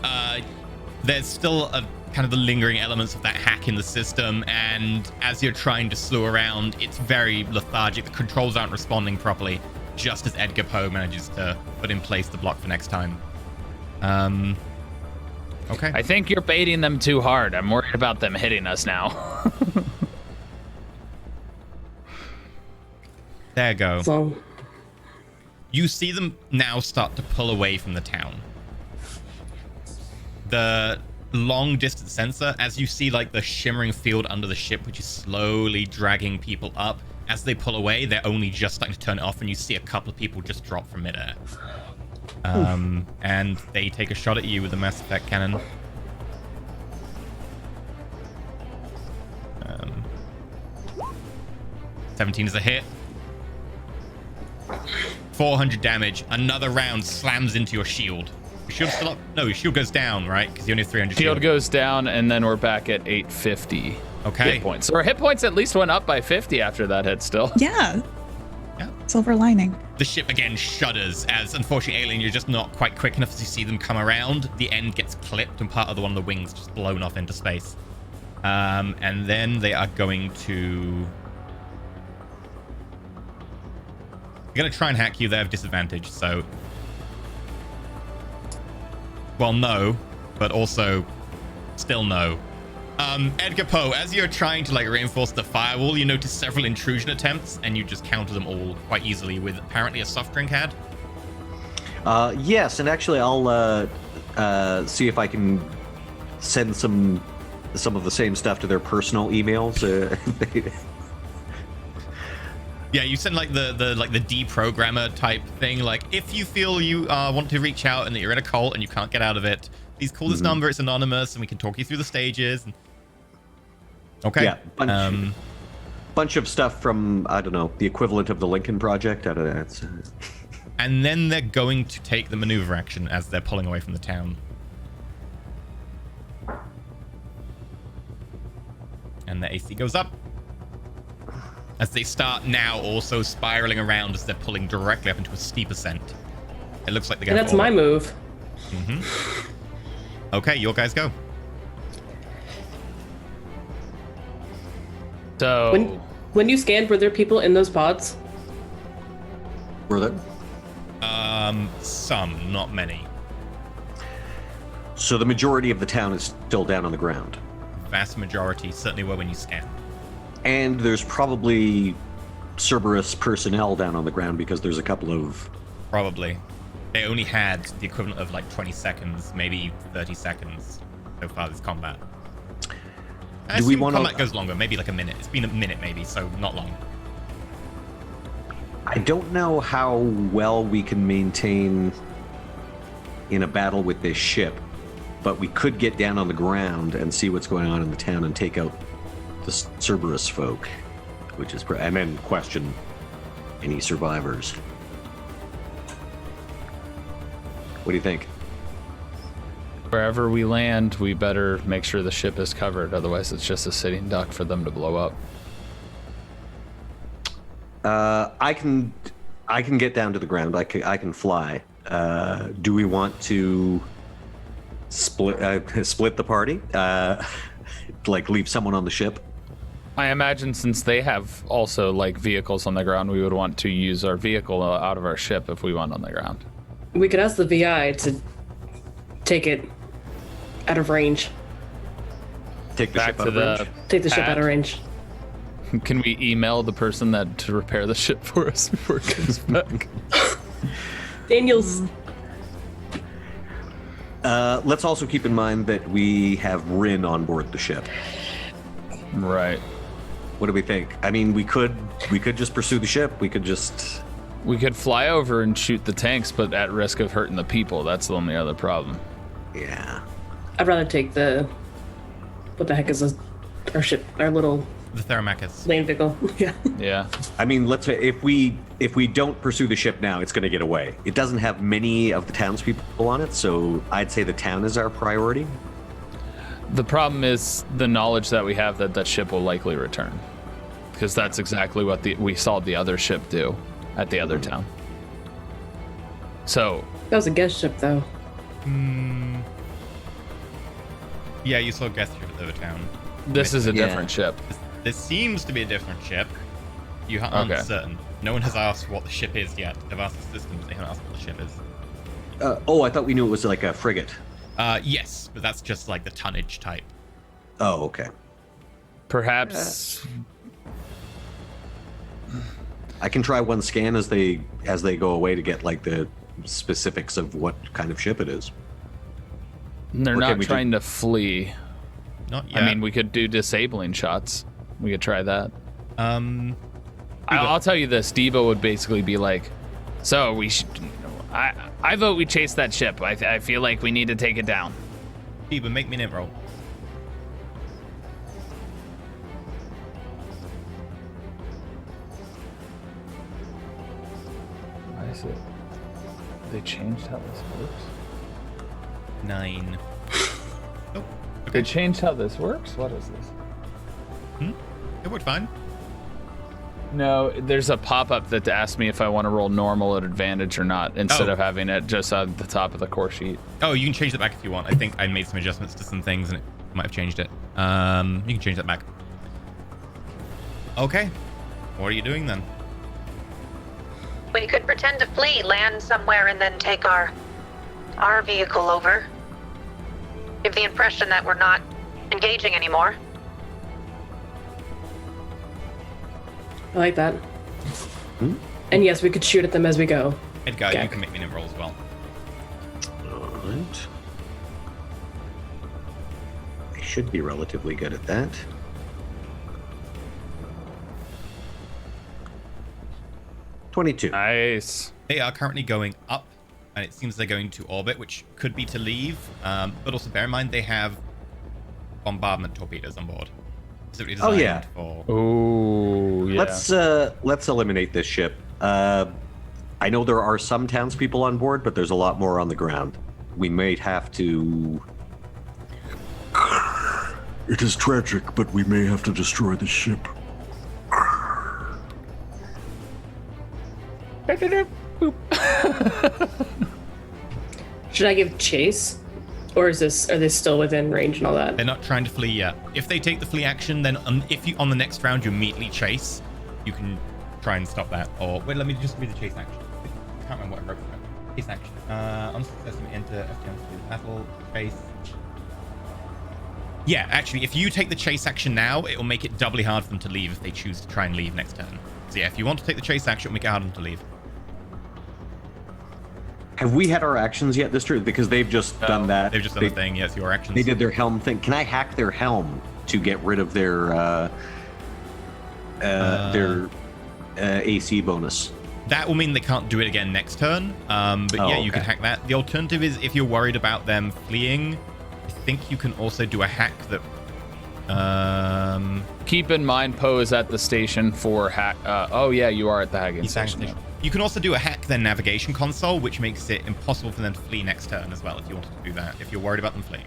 there's still a kind of the lingering elements of that hack in the system, and as you're trying to slew around, it's very lethargic. The controls aren't responding properly, just as Edgar Poe manages to put in place the block for next time. Okay. I think you're baiting them too hard. I'm worried about them hitting us now. There you go. So, You see them now start to pull away from the town. The long distance sensor, as you see like the shimmering field under the ship, which is slowly dragging people up, as they pull away, they're only just starting to turn it off, and you see a couple of people just drop from midair. And they take a shot at you with the Mass Effect cannon. 17 is a hit. 400 damage. Another round slams into your shield. Your shield's still up? No, your shield goes down, right? Because you only have 300 Shield goes down, and then we're back at 850 Okay. hit points. So our hit points at least went up by 50 after that hit still. Yeah. Yeah. Silver lining. The ship again shudders as, unfortunately, Alien, you're just not quite quick enough as you see them come around. The end gets clipped and part of one of the wings just blown off into space. And then they are going to... They're going to try and hack you. They have disadvantage, so... Well, no, but also still no. Edgar Poe, as you're trying to like reinforce the firewall, you notice several intrusion attempts, and you just counter them all quite easily with apparently a soft drink ad. Yes, and actually I'll see if I can send some of the same stuff to their personal emails. Yeah, you send like the deprogrammer type thing. Like, if you feel you want to reach out and that you're in a cult and you can't get out of it, please call this number. It's anonymous, and we can talk you through the stages. Okay. Yeah. Bunch of stuff from, I don't know, the equivalent of the Lincoln Project. I don't know. It's, And then they're going to take the maneuver action as they're pulling away from the town. And the AC goes up. As they start now also spiraling around as they're pulling directly up into a steep ascent. It looks like they're going and that's my move. Okay, your guys go. So When you scanned, were there people in those pods? were there? Some, not many. So the majority of the town is still down on the ground. Vast majority certainly were when you scanned. And there's probably Cerberus personnel down on the ground because there's a couple of... Probably. They only had the equivalent of like 20 seconds, maybe 30 seconds so far this combat. I Do we assume wanna- combat goes longer, maybe like a minute. It's been a minute maybe, so not long. I don't know how well we can maintain in a battle with this ship, but we could get down on the ground and see what's going on in the town and take out the Cerberus folk, which is... and then question any survivors. What do you think? wherever we land, we better make sure the ship is covered. Otherwise, it's just a sitting duck for them to blow up. I can get down to the ground. I can fly. Do we want to split the party? Like leave someone on the ship? I imagine since they have also like vehicles on the ground, we would want to use our vehicle out of our ship if we went on the ground. We could ask the VI to take it out of range. Take the Back ship out to of the range? Take the ship pad. out of range. Can we email the person that to repair the ship for us before it comes back? Daniels. Let's also keep in mind that we have Rin on board the ship. Right. What do we think? I mean, we could just pursue the ship. We could just We could fly over and shoot the tanks, but at risk of hurting the people. That's the only other problem. Yeah. I'd rather take the. What the heck is this? Our ship, our little The Thermachus. lane vehicle. Yeah. Yeah. I mean, let's say if we don't pursue the ship now, it's going to get away. It doesn't have many of the townspeople on it, so I'd say the town is our priority. The problem is the knowledge that we have that ship will likely return, because that's exactly what we saw the other ship do at the other town. So That was a guest ship, though. Yeah, you saw guest ship at the other town. this is a Yeah. different ship. This seems to be a different ship. You aren't Okay. certain. No one has asked what the ship is yet. They've asked the system, but they haven't asked what the ship is. I thought we knew it was like a frigate. Yes, but that's just like the tonnage type. Oh, okay. Perhaps I can try one scan as they go away to get like the specifics of what kind of ship it is. they're What can not we do? trying to flee. Not yet. I mean, we could do disabling shots. We could try that. I'll tell you this. Devo would basically be like, so we should, I vote we chase that ship. I feel like we need to take it down. Eva, make me an int roll. Why is it? They changed how this works? 9. Oh, They changed how this works? What is this? it worked fine. No, there's a pop-up that asks me if I want to roll normal at advantage or not, instead Oh. of having it just at the top of the core sheet. Oh, you can change that back if you want. I think I made some adjustments to some things and it might have changed it. You can change that back. Okay. What are you doing then? We could pretend to flee, land somewhere, and then take our vehicle over. Give the impression that we're not engaging anymore. I like that. And yes, we could shoot at them as we go. Edgar, Okay. you can make me an int roll as well. Alright. I should be relatively good at that. $22. Nice. They are currently going up, and it seems they're going to orbit, which could be to leave. But also bear in mind they have bombardment torpedoes on board. Specifically Oh, designed yeah. for. Ooh, yeah. Let's eliminate this ship. I know there are some townspeople on board, but there's a lot more on the ground. We may have to. It is tragic, but we may have to destroy the ship. Should I give chase? Or are they still within range and all that? They're not trying to flee yet. If they take the flee action, then if you on the next round you immediately chase, you can try and stop that. Or wait, let me just read the chase action. I can't remember what I wrote for it. Chase action. Unsuccessfully enter FTM to the battle. Chase. Yeah, actually, if you take the chase action now, it will make it doubly hard for them to leave if they choose to try and leave next turn. So yeah, if you want to take the chase action, it'll make it hard for them to leave. Have we had our actions yet this turn? Because they've just done that. They've just done the thing. Yes, your actions. They did their helm thing. Can I hack their helm to get rid of their AC bonus? That will mean they can't do it again next turn. But Oh, yeah, you okay. can hack that. The alternative is if you're worried about them fleeing, I think you can also do a hack that. Keep in mind, Poe is at the station for hack. Oh yeah, you are at the hacking He's station. actually- You can also do a hack their navigation console, which makes it impossible for them to flee next turn as well. If you wanted to do that, if you're worried about them fleeing.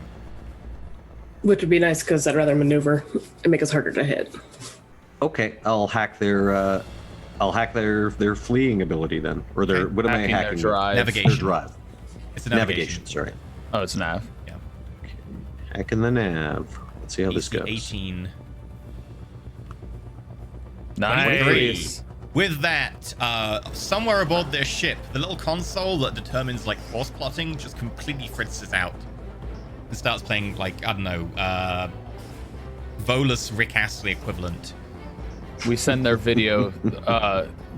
Which would be nice because I'd rather maneuver and make us harder to hit. Okay, I'll hack their fleeing ability then, or their Okay, what am I Hacking their hacking? drive. Navigation. Their drive. It's a Navigation. Sorry, Oh, it's nav. Yeah. hacking the nav. Let's see how this AC goes. 18. Nice. With that, somewhere aboard their ship, the little console that determines like force plotting just completely fritzes out and starts playing like, I don't know, Volus Rick Astley equivalent. We send their video,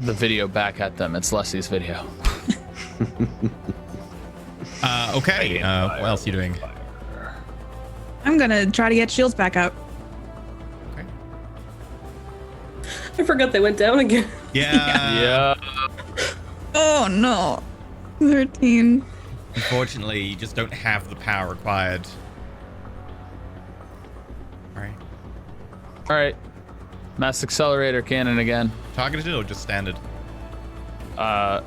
the video back at them. It's Leslie's video. Okay, what else are you doing? I'm gonna try to get shields back out. Okay. I forgot they went down again. Yeah. Yeah. Oh no. 13. Unfortunately, you just don't have the power required. All right. All right. Mass accelerator cannon again. Targeted or just standard? Can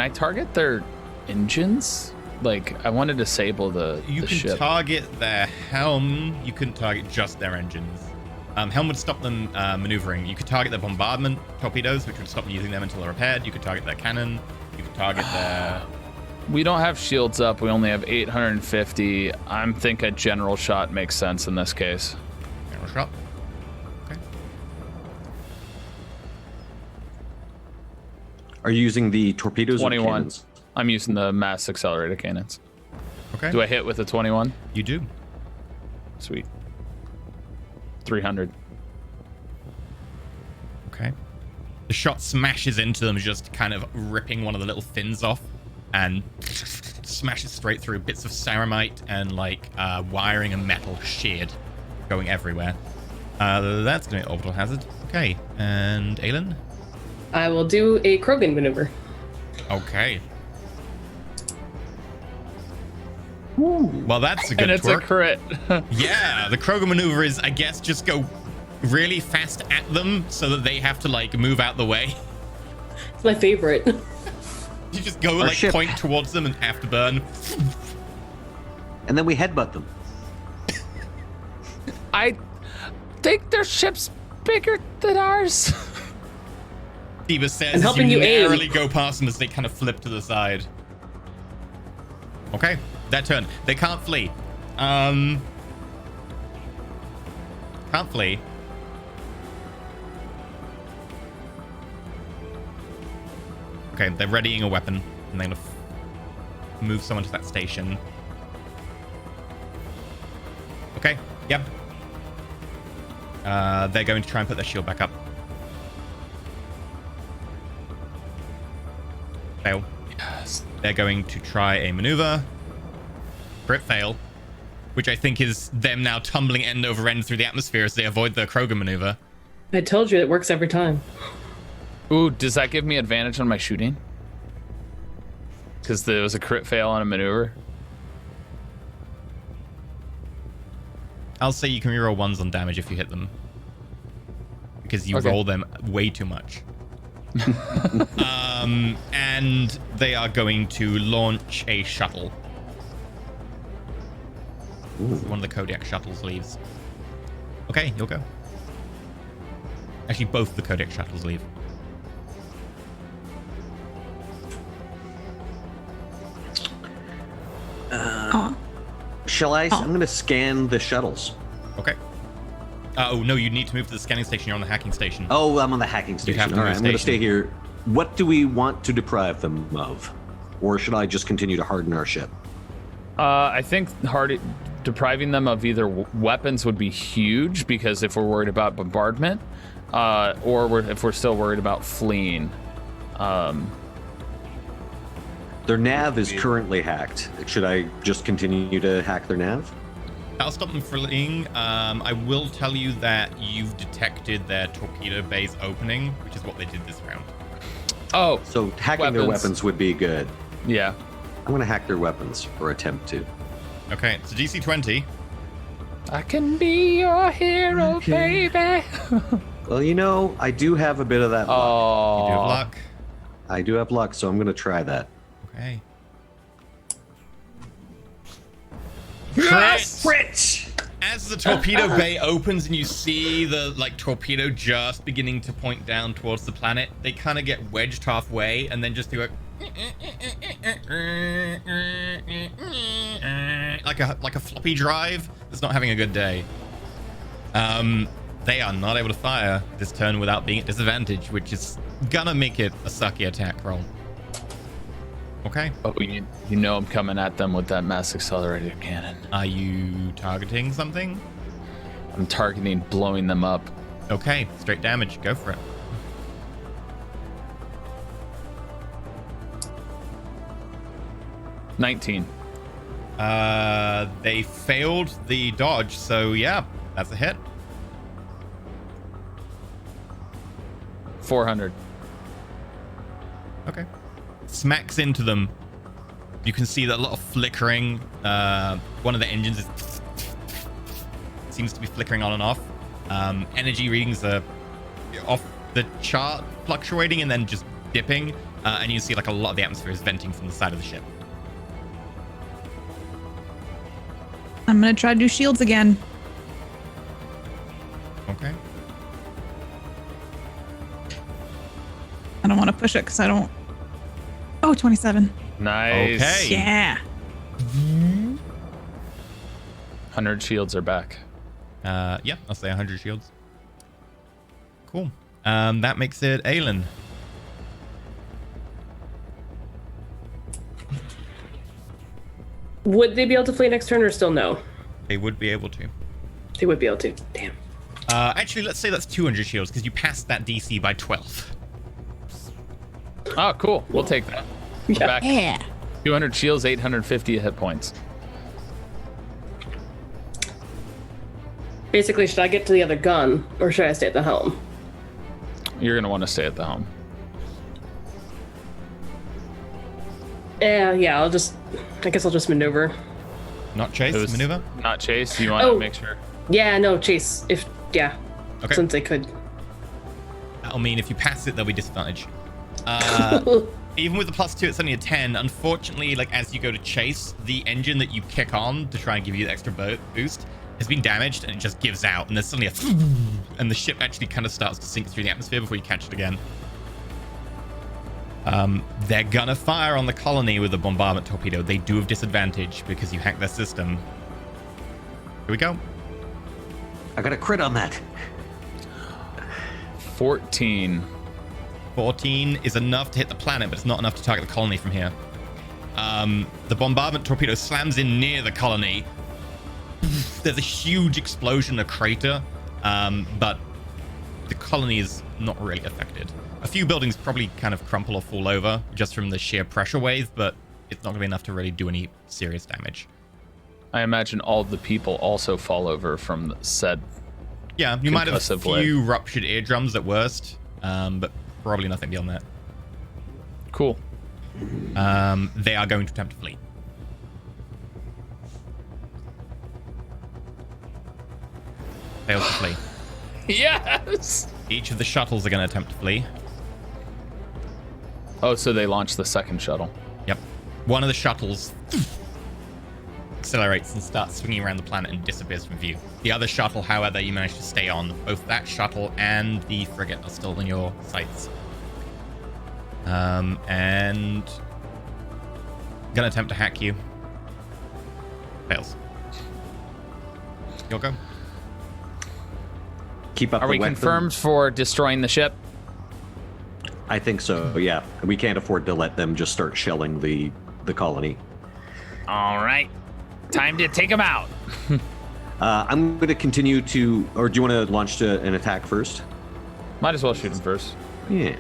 I target their engines? Like, I want to disable the You can ship. target their helm. You couldn't target just their engines. Helm would stop them maneuvering. You could target their bombardment torpedoes, which would stop them using them until they're repaired. You could target their cannon. You could target their... We don't have shields up. We only have 850. I think a general shot makes sense in this case. General shot. Okay. Are you using the torpedoes or 21. cannons? I'm using the mass accelerator cannons. Okay. Do I hit with a 21? You do. Sweet. 300. Okay. The shot smashes into them, just kind of ripping one of the little fins off and smashes straight through. Bits of ceramite and like wiring and metal sheared, going everywhere. That's going to be orbital hazard. Okay. And Aelin? I will do a Krogan maneuver. Okay. Well, that's a good And it's twerk. a crit. Yeah, the Kroger maneuver is, I guess, just go really fast at them so that they have to like move out the way. It's my favorite. You just go Our like ship. point towards them and afterburn. And then we headbutt them. I think their ship's bigger than ours. Diva says I'm as helping you you aim. narrowly go past them as they kind of flip to the side. Okay, that turn. They can't flee. Can't flee. Okay, they're readying a weapon, and they're gonna move someone to that station. Okay, yep. They're going to try and put their shield back up. Fail. Yes. They're going to try a maneuver. Crit fail, which I think is them now tumbling end over end through the atmosphere as they avoid the Kroger maneuver. I told you it works every time. Ooh, does that give me advantage on my shooting? Because there was a crit fail on a maneuver. I'll say you can reroll ones on damage if you hit them. Because you Okay. roll them way too much. And they are going to launch a shuttle. One of the Kodiak shuttles leaves. Okay, you'll go. Actually, both of the Kodiak shuttles leave. Oh. Shall I? I'm going to scan the shuttles. Okay. Oh, no, you need to move to the scanning station. You're on the hacking station. Oh, I'm on the hacking station. have to All move right, I'm going to station. stay here. What do we want to deprive them of? Or should I just continue to harden our ship? I think depriving them of either weapons would be huge, because if we're worried about bombardment, or if we're still worried about fleeing. Their nav is currently hacked. Should I just continue to hack their nav? That'll stop them fleeing. I will tell you that you've detected their torpedo bay's opening, which is what they did this round. Oh, So hacking their weapons would be good. yeah. I'm going to hack their weapons, or attempt to. Okay, so DC 20. I can be your hero, baby. Well, you know, I do have a bit of that luck. Oh, You do have luck. I do have luck, so I'm going to try that. Okay. yes! Crit! As the torpedo bay opens and you see the torpedo just beginning to point down towards the planet, they kind of get wedged halfway and then just do a like a floppy drive that's not having a good day. They are not able to fire this turn without being at disadvantage, which is gonna make it a sucky attack roll. Okay. Oh, you know I'm coming at them with that mass accelerator cannon. Are you targeting something? I'm targeting blowing them up. Okay, straight damage. Go for it. $19. They failed the dodge, so yeah, that's a hit. 400. Okay. Smacks into them. You can see that a lot of flickering. One of the engines seems to be flickering on and off. Energy readings are off the chart, fluctuating and then just dipping. And you see like a lot of the atmosphere is venting from the side of the ship. I'm gonna try to do shields again. Okay. I don't want to push it because I don't. Oh, 27. Nice. Okay. Yeah. 100 shields are back. Yeah, I'll say 100 shields. Cool. That makes it Aelin. Would they be able to flee next turn or still no? They would be able to. They would be able to. Damn. Actually, let's say that's 200 shields because you passed that DC by 12. Oh, cool. We'll take that. We're Yeah. back. Yeah. 200 shields, 850 hit points. Basically, should I get to the other gun or should I stay at the helm? You're going to want to stay at the home. Yeah, I guess I'll just maneuver. Not chase, It was maneuver? not chase. You want Oh. to make sure. Yeah, no, chase. Yeah. Okay. Since they could. That'll mean if you pass it, there'll be disadvantage. Even with the +2, it's only a 10. Unfortunately, like as you go to chase, the engine that you kick on to try and give you the extra boost has been damaged and it just gives out. And there's suddenly and the ship actually kind of starts to sink through the atmosphere before you catch it again. They're gonna fire on the colony with a bombardment torpedo. They do have disadvantage because you hacked their system. Here we go. I got a crit on that. 14. 14 is enough to hit the planet, but it's not enough to target the colony from here. The bombardment torpedo slams in near the colony. There's a huge explosion, a crater, but the colony is not really affected. A few buildings probably kind of crumple or fall over just from the sheer pressure wave, but it's not going to be enough to really do any serious damage. I imagine all the people also fall over from the said. Yeah, you might have a Concussive wave. few ruptured eardrums at worst, but probably nothing beyond that. Cool. They are going to attempt to flee. Fails to flee. Yes! Each of the shuttles are going to attempt to flee. Oh, so they launched the second shuttle. Yep. One of the shuttles accelerates and starts swinging around the planet and disappears from view. The other shuttle, however, you manage to stay on. Both that shuttle and the frigate are still in your sights. And gonna attempt to hack you. Fails. You'll go. Keep up Are the we weapon. confirmed for destroying the ship? I think so, yeah. We can't afford to let them just start shelling the colony. All right. Time to take them out. I'm going to continue to... Or do you want to launch an attack first? Might as well shoot them first. Yeah.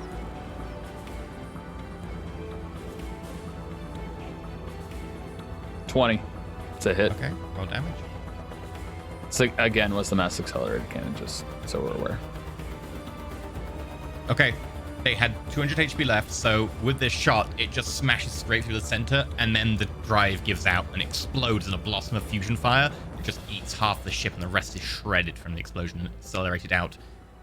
$20. It's a hit. Okay, roll damage. It's like, again, was the mass accelerator cannon, just so we're aware. Okay, they had 200 HP left, so with this shot, it just smashes straight through the center, and then the drive gives out and explodes in a blossom of fusion fire. It just eats half the ship, and the rest is shredded from the explosion and accelerated out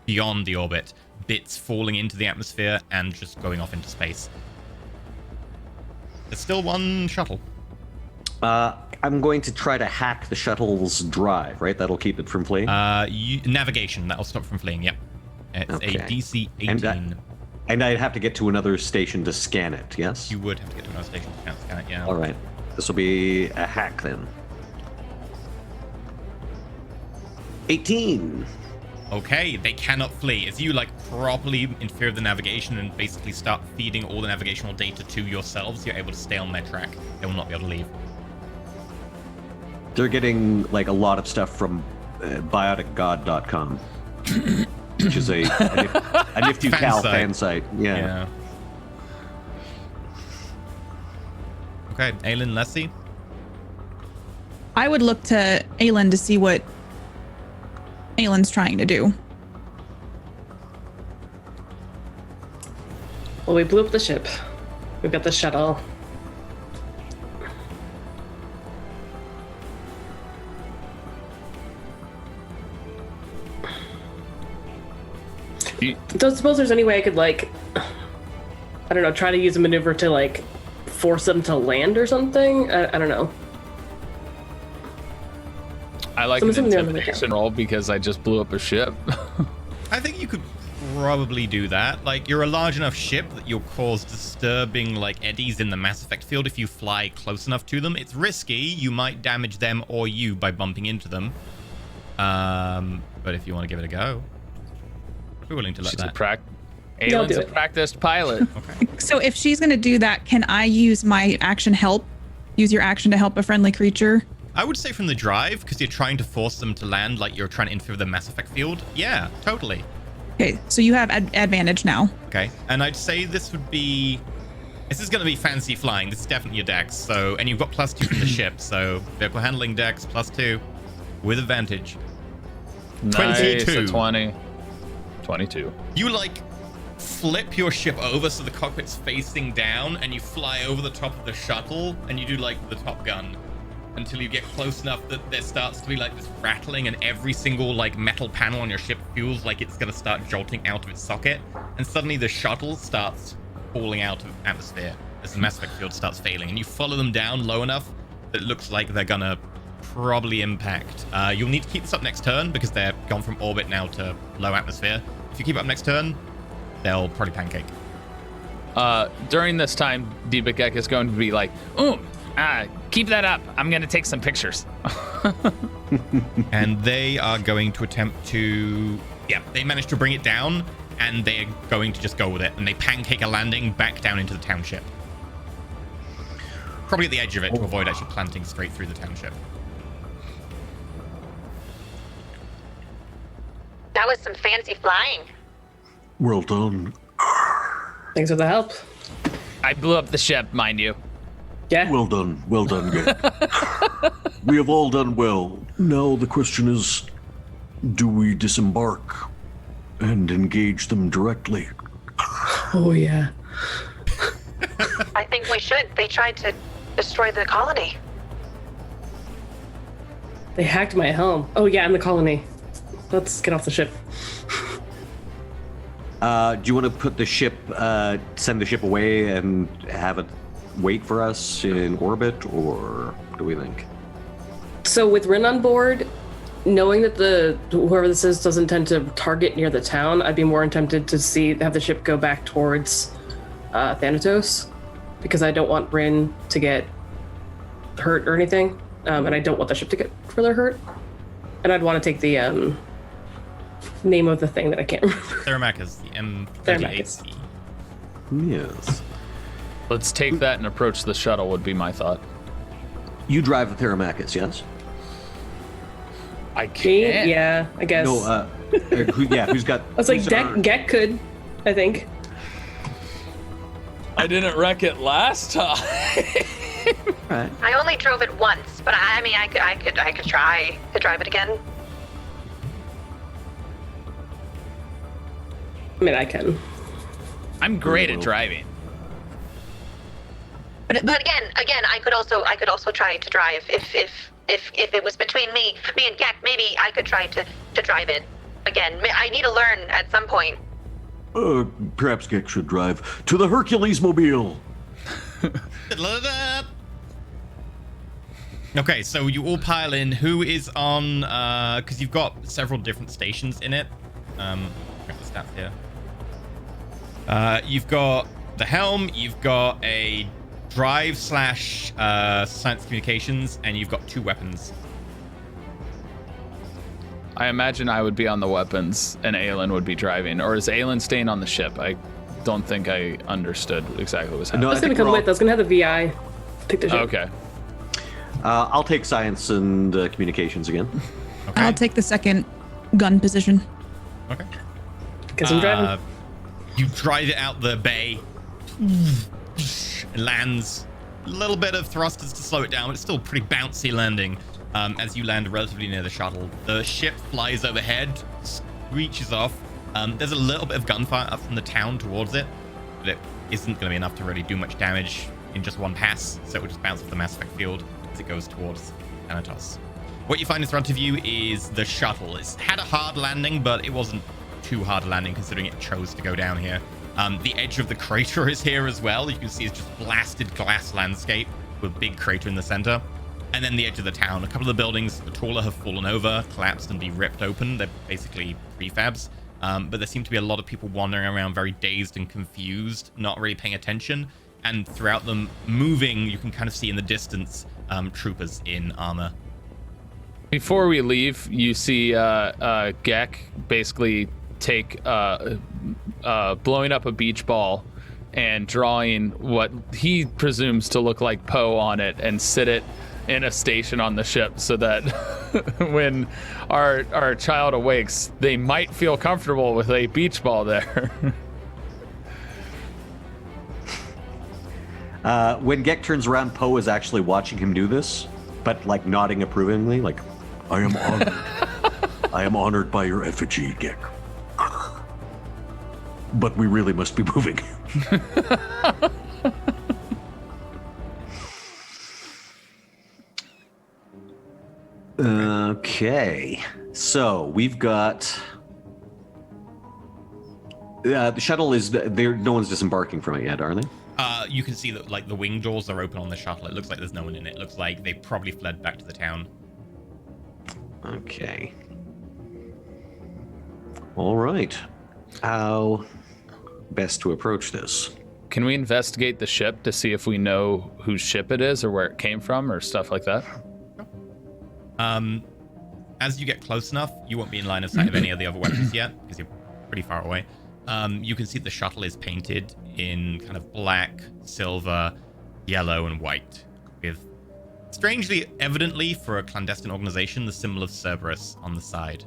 beyond the orbit, bits falling into the atmosphere and just going off into space. There's still one shuttle. I'm going to try to hack the shuttle's drive, right? That'll keep it from fleeing? Navigation, that'll stop from fleeing, yep. It's Okay. a DC 18. And I'd have to get to another station to scan it, yes? You would have to get to another station to scan it, yeah. All right. This will be a hack then. 18. Okay, they cannot flee. If you like properly interfere with the navigation and basically start feeding all the navigational data to yourselves, you're able to stay on their track. They will not be able to leave. They're getting like a lot of stuff from bioticgod.com, which is a nifty Fan Cal site. fan site. Yeah. Okay, Aelin, Leslie. I would look to Aelin to see what Aelin's trying to do. Well, we blew up the ship. We've got the shuttle. Don't suppose there's any way I could, like, I don't know, try to use a maneuver to, like, force them to land or something? I don't know. I like an intimidation roll because I just blew up a ship. I think you could probably do that. Like, you're a large enough ship that you'll cause disturbing, like, eddies in the Mass Effect field if you fly close enough to them. It's risky. You might damage them or you by bumping into them. But if you want to give it a go, we're willing to let that. Aylin's a practiced pilot. Okay. So if she's going to do that, can I use my action help? Use your action to help a friendly creature? I would say from the drive, because you're trying to force them to land like you're trying to interfere with the Mass Effect field. Yeah, totally. Okay, so you have advantage now. Okay, and I'd say this would be... This is going to be fancy flying. This is definitely your dex. So, and you've got +2 from the ship. So vehicle handling dex +2 with advantage. Nice, 22. a 20. 22. You like flip your ship over so the cockpit's facing down and you fly over the top of the shuttle and you do like the Top Gun until you get close enough that there starts to be like this rattling and every single like metal panel on your ship feels like it's going to start jolting out of its socket, and suddenly the shuttle starts falling out of atmosphere as the Mass Effect field starts failing, and you follow them down low enough that it looks like they're gonna probably impact. You'll need to keep this up next turn because they're gone from orbit now to low atmosphere. If you keep it up next turn, they'll probably pancake. During this time, Debakek is going to be like, keep that up. I'm going to take some pictures. And they are going to attempt to... Yeah, they managed to bring it down, and they're going to just go with it. And they pancake a landing back down into the township. Probably at the edge of it to avoid actually planting straight through the township. That was some fancy flying. Well done. Thanks for the help. I blew up the ship, mind you. Yeah. Well done, Gek. We have all done well. Now the question is, do we disembark and engage them directly? Oh, yeah. I think we should. They tried to destroy the colony. They hacked my helm. Oh, yeah, in the colony. Let's get off the ship. Do you want to put the ship, send the ship away and have it wait for us in orbit, or what do we think? So with Rin on board, knowing that whoever this is doesn't tend to target near the town, I'd be more tempted to have the ship go back towards Thanatos, because I don't want Rin to get hurt or anything, and I don't want the ship to get further hurt. And I'd want to take the name of the thing that I can't remember. Thermachus, the M38C. Yes. Let's take that and approach the shuttle would be my thought. You drive the Thermachus, yes? I can't. Yeah, I guess. No, who's got... I was like, Gek could, I think. I didn't wreck it last time. Right. I only drove it once, but I mean, I could try to drive it again. I mean, I can. I'm great at driving. But again, I could also try to drive if it was between me and Gek. Maybe I could try to drive it again. I need to learn at some point. Perhaps Gek should drive to the Hercules Mobile. Okay, so you all pile in. Who is on, because you've got several different stations in it. Got the stats here. You've got the helm, you've got a drive / science communications, and you've got 2 weapons. I imagine I would be on the weapons and Aelin would be driving. Or is Aelin staying on the ship? I don't think I understood exactly what was happening. I was going to come with. I was going to have the VI take the ship. Okay. I'll take science and communications again. Okay. I'll take the second gun position. Okay. Because I'm driving. You drive it out the bay. It lands. A little bit of thrusters to slow it down, but it's still pretty bouncy landing. As you land relatively near the shuttle, the ship flies overhead, screeches off. There's a little bit of gunfire up from the town towards it, but it isn't going to be enough to really do much damage in just one pass, so it will just bounce off the Mass Effect field as it goes towards Thanatos. What you find in front of you is the shuttle. It's had a hard landing, but it wasn't too hard a landing considering it chose to go down here. The edge of the crater is here as well. You can see it's just blasted glass landscape with a big crater in the center. And then the edge of the town. A couple of the buildings, the taller, have fallen over, collapsed, and be ripped open. They're basically prefabs. But there seem to be a lot of people wandering around very dazed and confused, not really paying attention. And throughout them moving, you can kind of see in the distance troopers in armor. Before we leave, you see Gek basically take blowing up a beach ball and drawing what he presumes to look like Poe on it and sit it in a station on the ship so that when our child awakes, they might feel comfortable with a beach ball there. When Gek turns around, Poe is actually watching him do this, but like nodding approvingly, like, I am honored. I am honored by your effigy, Gek. But we really must be moving. Okay, so we've got the shuttle is there. No one's disembarking from it yet, are they? You can see that like the wing doors are open on the shuttle. It looks like there's no one in it. It looks like they probably fled back to the town. Okay. All right. How best to approach this? Can we investigate the ship to see if we know whose ship it is or where it came from or stuff like that? As you get close enough, you won't be in line of sight of any of the other weapons yet because you're pretty far away. You can see the shuttle is painted in kind of black, silver, yellow, and white, with strangely, evidently for a clandestine organization, the symbol of Cerberus on the side.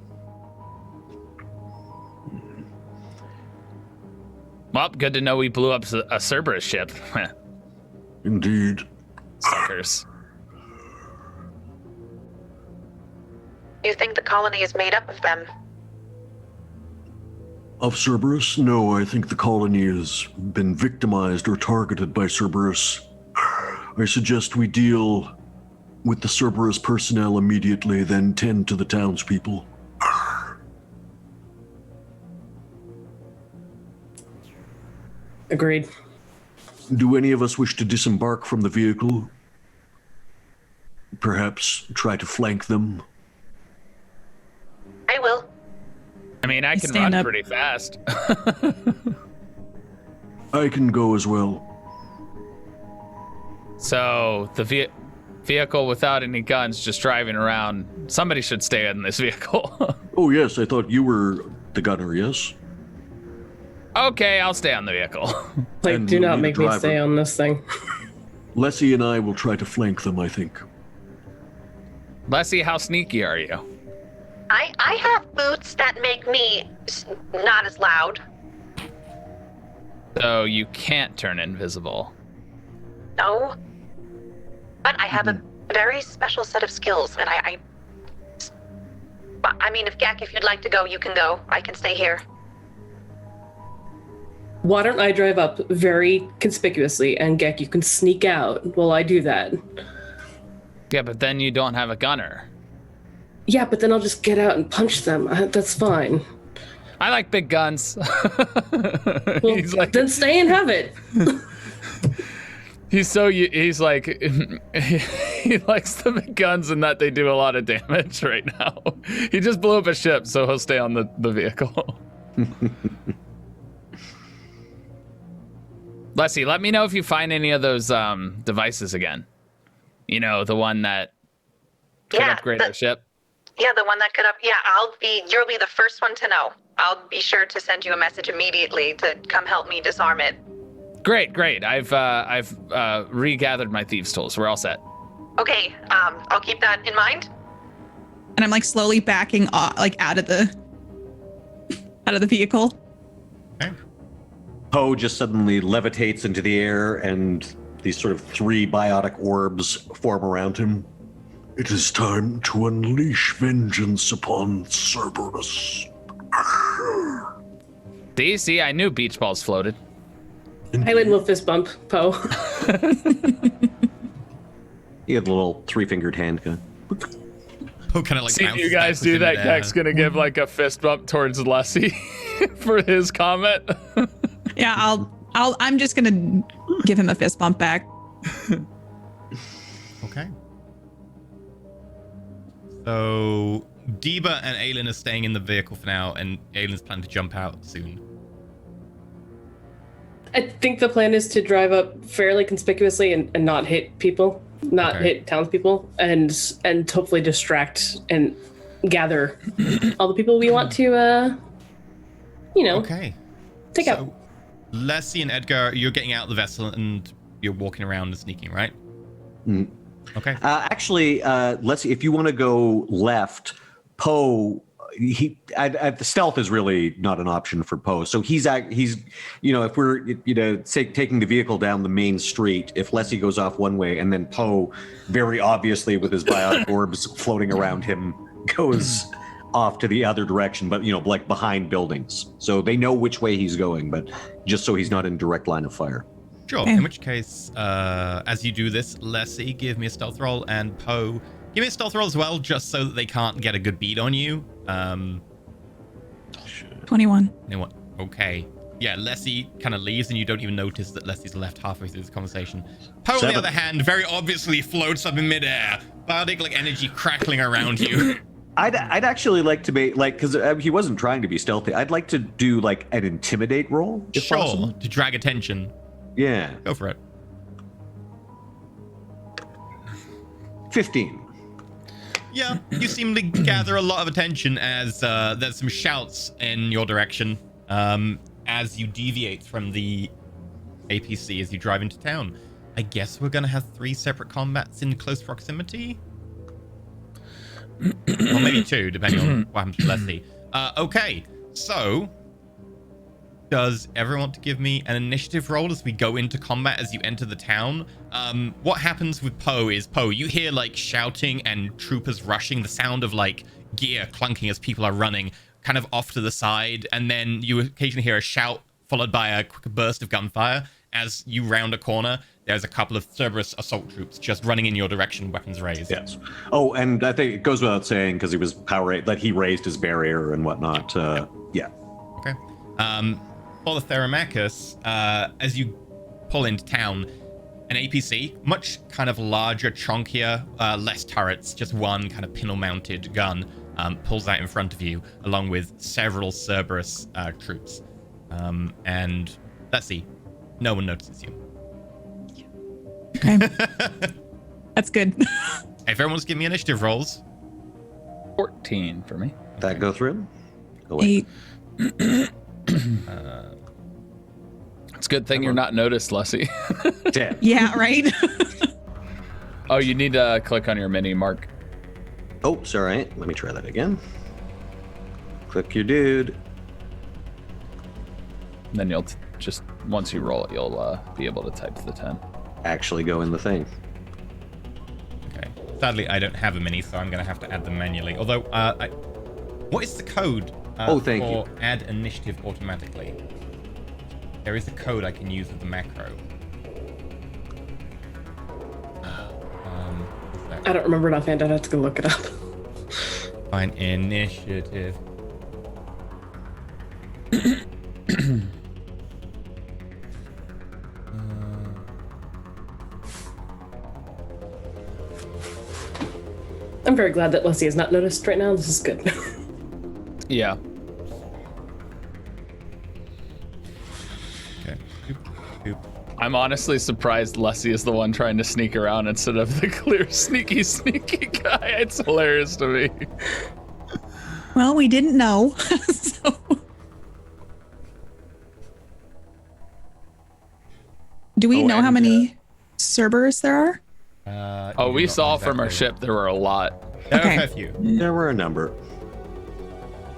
Well, good to know we blew up a Cerberus ship. Indeed. Suckers. You think the colony is made up of them? Of Cerberus? No, I think the colony has been victimized or targeted by Cerberus. I suggest we deal with the Cerberus personnel immediately, then tend to the townspeople. Agreed. Do any of us wish to disembark from the vehicle? Perhaps try to flank them? I will. I mean, I can stand run up. pretty fast. I can go as well. So the vehicle without any guns just driving around, somebody should stay in this vehicle. Oh yes, I thought you were the gunner, yes? Okay, I'll stay on the vehicle. Like, And do we'll not need a make me driver. stay on this thing. Leslie and I will try to flank them, I think. Leslie, how sneaky are you? I have boots that make me not as loud. So you can't turn invisible. No. But I have a very special set of skills, and I mean, if Gak, if you'd like to go, you can go. I can stay here. Why don't I drive up very conspicuously, and Gek, you can sneak out while I do that. Yeah, but then you don't have a gunner. Yeah, but then I'll just get out and punch them. That's fine. I like big guns. Well, He's like, then stay and have it. he's like, he likes the big guns and that they do a lot of damage right now. He just blew up a ship, so he'll stay on the vehicle. Leslie, let me know if you find any of those devices again. You know, the one that could upgrade the ship. Yeah, the one that could up. Yeah, you'll be the first one to know. I'll be sure to send you a message immediately to come help me disarm it. Great. I've regathered my thieves' tools. We're all set. Okay, I'll keep that in mind. And I'm like slowly backing off, like out of the vehicle. Okay. Poe just suddenly levitates into the air, and these sort of 3 biotic orbs form around him. It is time to unleash vengeance upon Cerberus. See, I knew beach balls floated. Hyland will fist bump Poe. He had a little three-fingered hand gun. Poe kind of like Seeing you bounces guys backwards do in that, midair. Gek's gonna give like a fist bump towards Lessie for his comment. Yeah, I'm just gonna give him a fist bump back. Okay. So Deba and Aelin are staying in the vehicle for now, and Aelin's planning to jump out soon. I think the plan is to drive up fairly conspicuously and not hit people, not Okay. hit townspeople, and hopefully distract and gather all the people we want to, Okay. take out. So Leslie and Edgar, you're getting out of the vessel and you're walking around and sneaking, right? Mm. Okay. Actually, let's see. If you want to go left, Poe, the stealth is really not an option for Poe. So he's, if we're, say, taking the vehicle down the main street, if Leslie goes off one way and then Poe, very obviously with his biotic orbs floating around him, goes off to the other direction, but like behind buildings. So they know which way he's going, but just so he's not in direct line of fire. Sure. Okay. In which case, as you do this, Leslie, give me a stealth roll, and Poe, give me a stealth roll as well, just so that they can't get a good beat on you. 21. You know what? Okay. Yeah, Leslie kind of leaves, and you don't even notice that Leslie's left halfway through this conversation. Poe, on the 7. other hand, very obviously floats up in midair, biotic like energy crackling around you. I'd actually like to be because he wasn't trying to be stealthy. I'd like to do like an intimidate roll, if Sure, possible. to drag attention. Yeah, Go for it. 15. Yeah, you seem to gather a lot of attention as there's some shouts in your direction as you deviate from the APC as you drive into town. I guess we're going to have 3 separate combats in close proximity? Or maybe 2, depending on what happens to Leslie. Okay, so does everyone want to give me an initiative roll as we go into combat as you enter the town? What happens with Poe is, Poe, you hear like shouting and troopers rushing, the sound of like gear clunking as people are running kind of off to the side, and then you occasionally hear a shout followed by a quick burst of gunfire. As you round a corner, there's a couple of Cerberus assault troops just running in your direction, weapons raised. Yes. Oh, and I think it goes without saying, because he was that he raised his barrier and whatnot. Yeah. Okay. For the Thermachus, as you pull into town, an APC, much kind of larger, chunkier, less turrets, just one kind of pintle-mounted gun, pulls out in front of you, along with several Cerberus troops. And let's see, no one notices you. Okay. That's good. If everyone wants to give me initiative rolls. 14 for me. That go through? Go away. 8. It's a good thing you're not noticed, Leslie. 10. Yeah, right? Oh, you need to click on your mini, Mark. Oh, sorry. Let me try that again. Click your dude. Then you'll just, once you roll it, you'll be able to type the 10. Actually go in the thing. Okay. Sadly, I don't have a mini, so I'm going to have to add them manually. Although, what is the code Thank for you. add initiative automatically? There is a code I can use with the macro. I don't remember it offhand. I'd have to go look it up. Find initiative. I'm very glad that Leslie is not noticed right now. This is good. Yeah. Okay. Boop, boop. I'm honestly surprised Leslie is the one trying to sneak around instead of the clear sneaky guy. It's hilarious to me. Well, we didn't know. So. Do we know how many Cerberus there are? Oh, You we do not saw know from our exactly. ship there were a lot. There are Okay. a few. There were a number.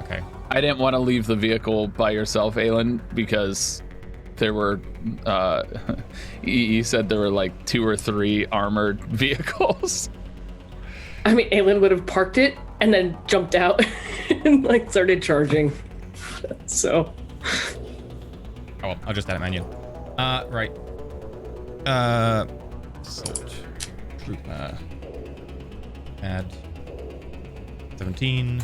Okay. I didn't want to leave the vehicle by yourself, Aelin, because there were, he said there were like 2 or 3 armored vehicles. I mean, Aelin would have parked it and then jumped out and like started charging. So Oh, well, I'll just add it manual. Right. Assault Trooper. Add 17.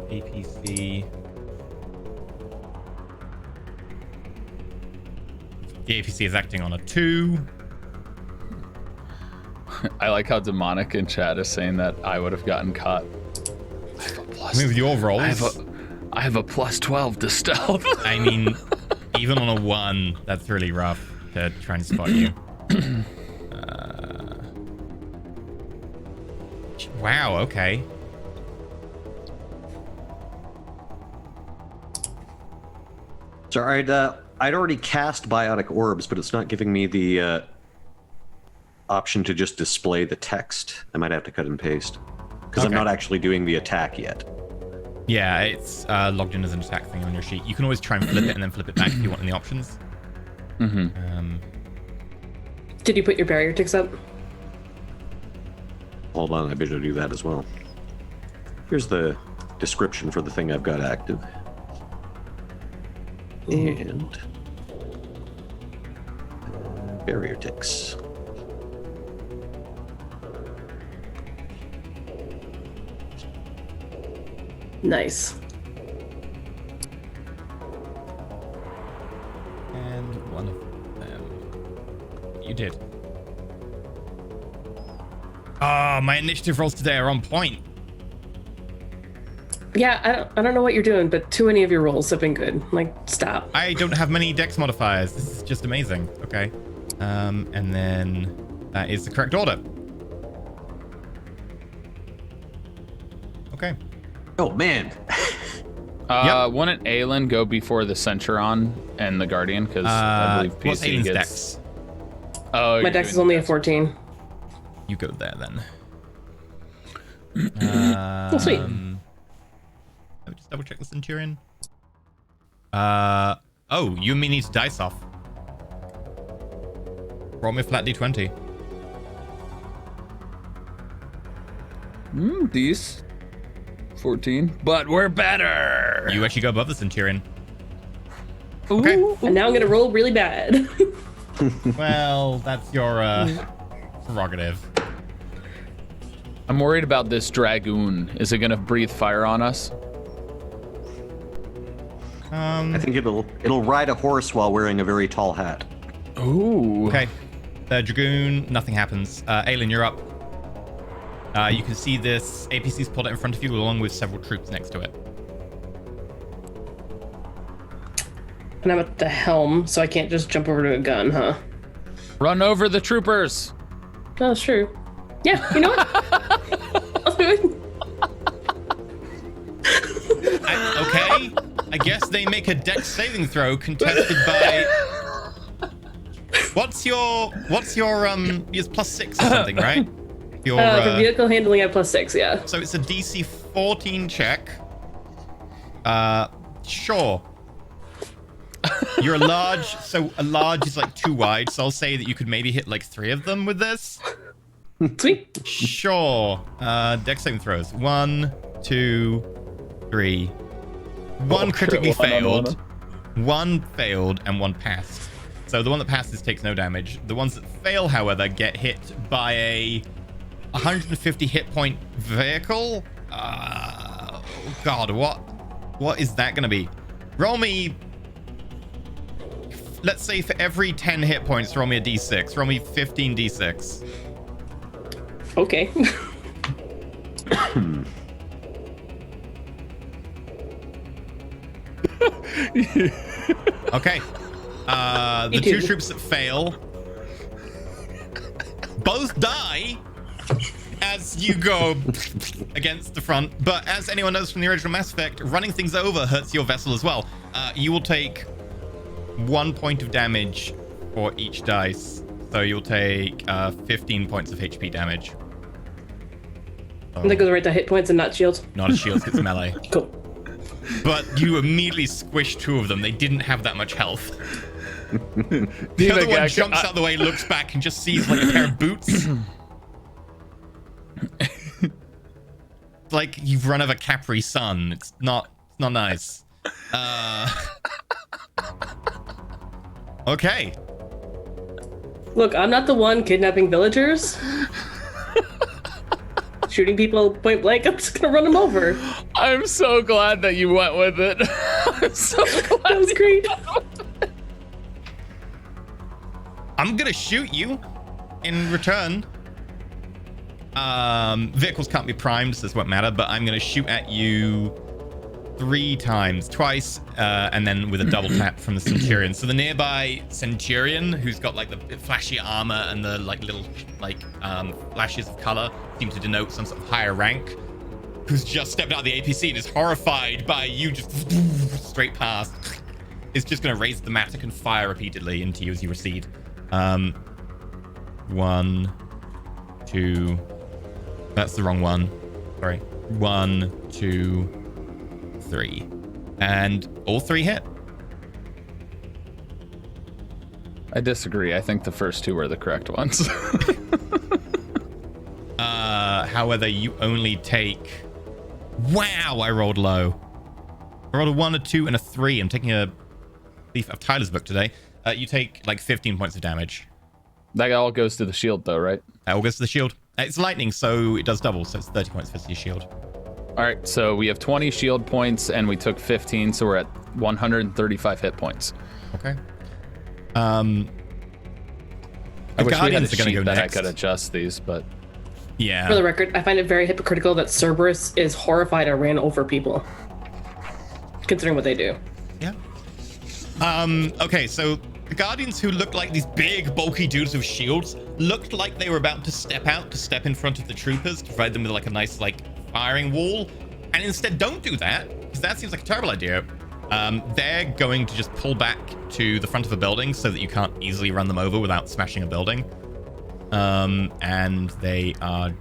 APC. The APC is acting on a 2. I like how demonic in chat is saying that I would have gotten caught. I have a plus. I mean, with your rolls, I have a plus 12 to stealth. I mean, even on a 1, that's really rough to try and spot you. Wow, okay. So I'd already cast biotic orbs, but it's not giving me the option to just display the text. I might have to cut and paste because I'm Okay. not actually doing the attack yet. Yeah, it's logged in as an attack thing on your sheet. You can always try and flip it and then flip it back if you want in the options. Did you put your barrier ticks up? Hold on, I better do that as well. Here's the description for the thing I've got active. And barrier ticks. Nice. And one of them. You did. Oh, my initiative rolls today are on point. Yeah, I don't know what you're doing, but too many of your rolls have been good. Like, stop. I don't have many dex modifiers. This is just amazing. Okay. And then that is the correct order. Okay. Oh man. Wouldn't Aelin go before the Centuron and the Guardian? Because I believe what's PC Aiden's gets. dex? Oh, My you're dex is doing only a dex. 14. You go there then. Oh, sweet. Let me just double check the Centurion. Oh, you and me need to dice off. Roll me a flat d20. These 14, but we're better. You actually go above the Centurion. Ooh, Okay. And now I'm gonna roll really bad. Well, that's your prerogative. I'm worried about this Dragoon. Is it gonna breathe fire on us? I think it'll ride a horse while wearing a very tall hat. Ooh. Okay. The Dragoon, nothing happens. Aelin, you're up. You can see this APC's pulled out in front of you along with several troops next to it. And I'm at the helm, so I can't just jump over to a gun, huh? Run over the troopers. No, that's true. Yeah, you know what? I'll do it. Okay. I guess they make a dex saving throw contested by... What's your it's +6 or something, right? Your For vehicle handling, I have +6, yeah. so it's a DC 14 check. Sure. You're a large, so a large is like too wide, so I'll say that you could maybe hit like 3 of them with this. Sweet. Sure. Dex saving throws. 1, 2, 3. One critically failed. 1 failed and 1 passed. So the one that passes takes no damage. The ones that fail, however, get hit by a 150 hit point vehicle. Oh God, what is that gonna be? Roll me. Let's say for every 10 hit points, roll me a d6. Roll me 15 d6. Okay. Okay. The 2 troops that fail both die as you go against the front. But as anyone knows from the original Mass Effect, running things over hurts your vessel as well. You will take 1 point of damage for each dice. So you'll take 15 points of HP damage. And that goes right to hit points and not shields. Not a shield, it's melee. Cool. But you immediately squished 2 of them. They didn't have that much health. The Diva other one Gak, jumps out of the way, looks back, and just sees like a pair of boots. It's like you've run over Capri Sun. It's not nice. Okay. Look, I'm not the one kidnapping villagers. Shooting people point blank. I'm just gonna run them over. I'm so glad that you went with it. I'm so glad. That was great. I'm gonna shoot you in return. Vehicles can't be primed, so this won't matter, but I'm gonna shoot at you 3 times, twice, and then with a double tap from the Centurion. So the nearby Centurion, who's got like the flashy armor and the like little like flashes of color, seem to denote some sort of higher rank, who's just stepped out of the APC and is horrified by you just straight past, is just gonna raise the mattock and fire repeatedly into you as you recede. 1, 2. That's the wrong one. Sorry. 1, 2, 3. And all 3 hit. I disagree. I think the first 2 are the correct ones. However, you only take... Wow, I rolled low. I rolled a 1, a 2, and a 3. I'm taking a leaf of Tyler's book today. You take like 15 points of damage. That all goes to the shield though, right? That all goes to the shield. It's lightning, so it does double, so it's 30 points for your shield. All right, so we have 20 shield points and we took 15, so we're at 135 hit points. Okay. I wish we had a Guardians are gonna sheet go that next. I could adjust these, but Yeah. For the record, I find it very hypocritical that Cerberus is horrified I ran over people, considering what they do. Yeah. Okay, so the Guardians, who looked like these big, bulky dudes with shields, looked like they were about to step in front of the troopers to provide them with like a nice like firing wall, and instead don't do that, because that seems like a terrible idea. They're going to just pull back to the front of a building so that you can't easily run them over without smashing a building. And they are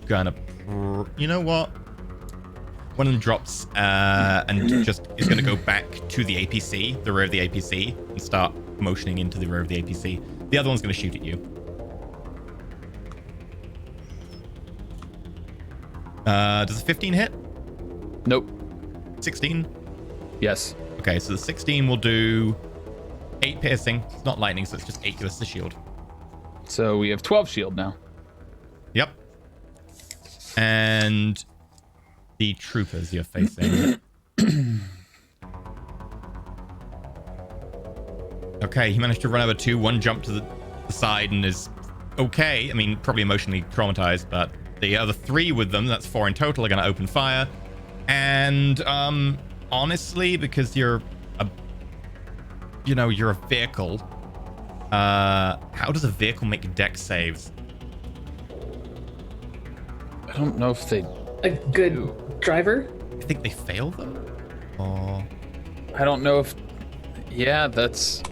gonna... You know what? One of them drops and just is going to go back to the APC, the rear of the APC, and start motioning into the rear of the APC. The other one's going to shoot at you. Does a 15 hit? nope. 16? Yes. Okay, so the 16 will do 8 piercing. It's not lightning, so it's just 8 against the shield. So we have 12 shield now. Yep. And the troopers you're facing. Okay, he managed to run over 2. 1 jumped to the side and is okay. I mean, probably emotionally traumatized, but the other 3 with them, that's 4 in total, are going to open fire. And honestly, because you're a vehicle, how does a vehicle make dex saves? I don't know if they... A good driver? I think they fail them? Or... I don't know if... Yeah, that's...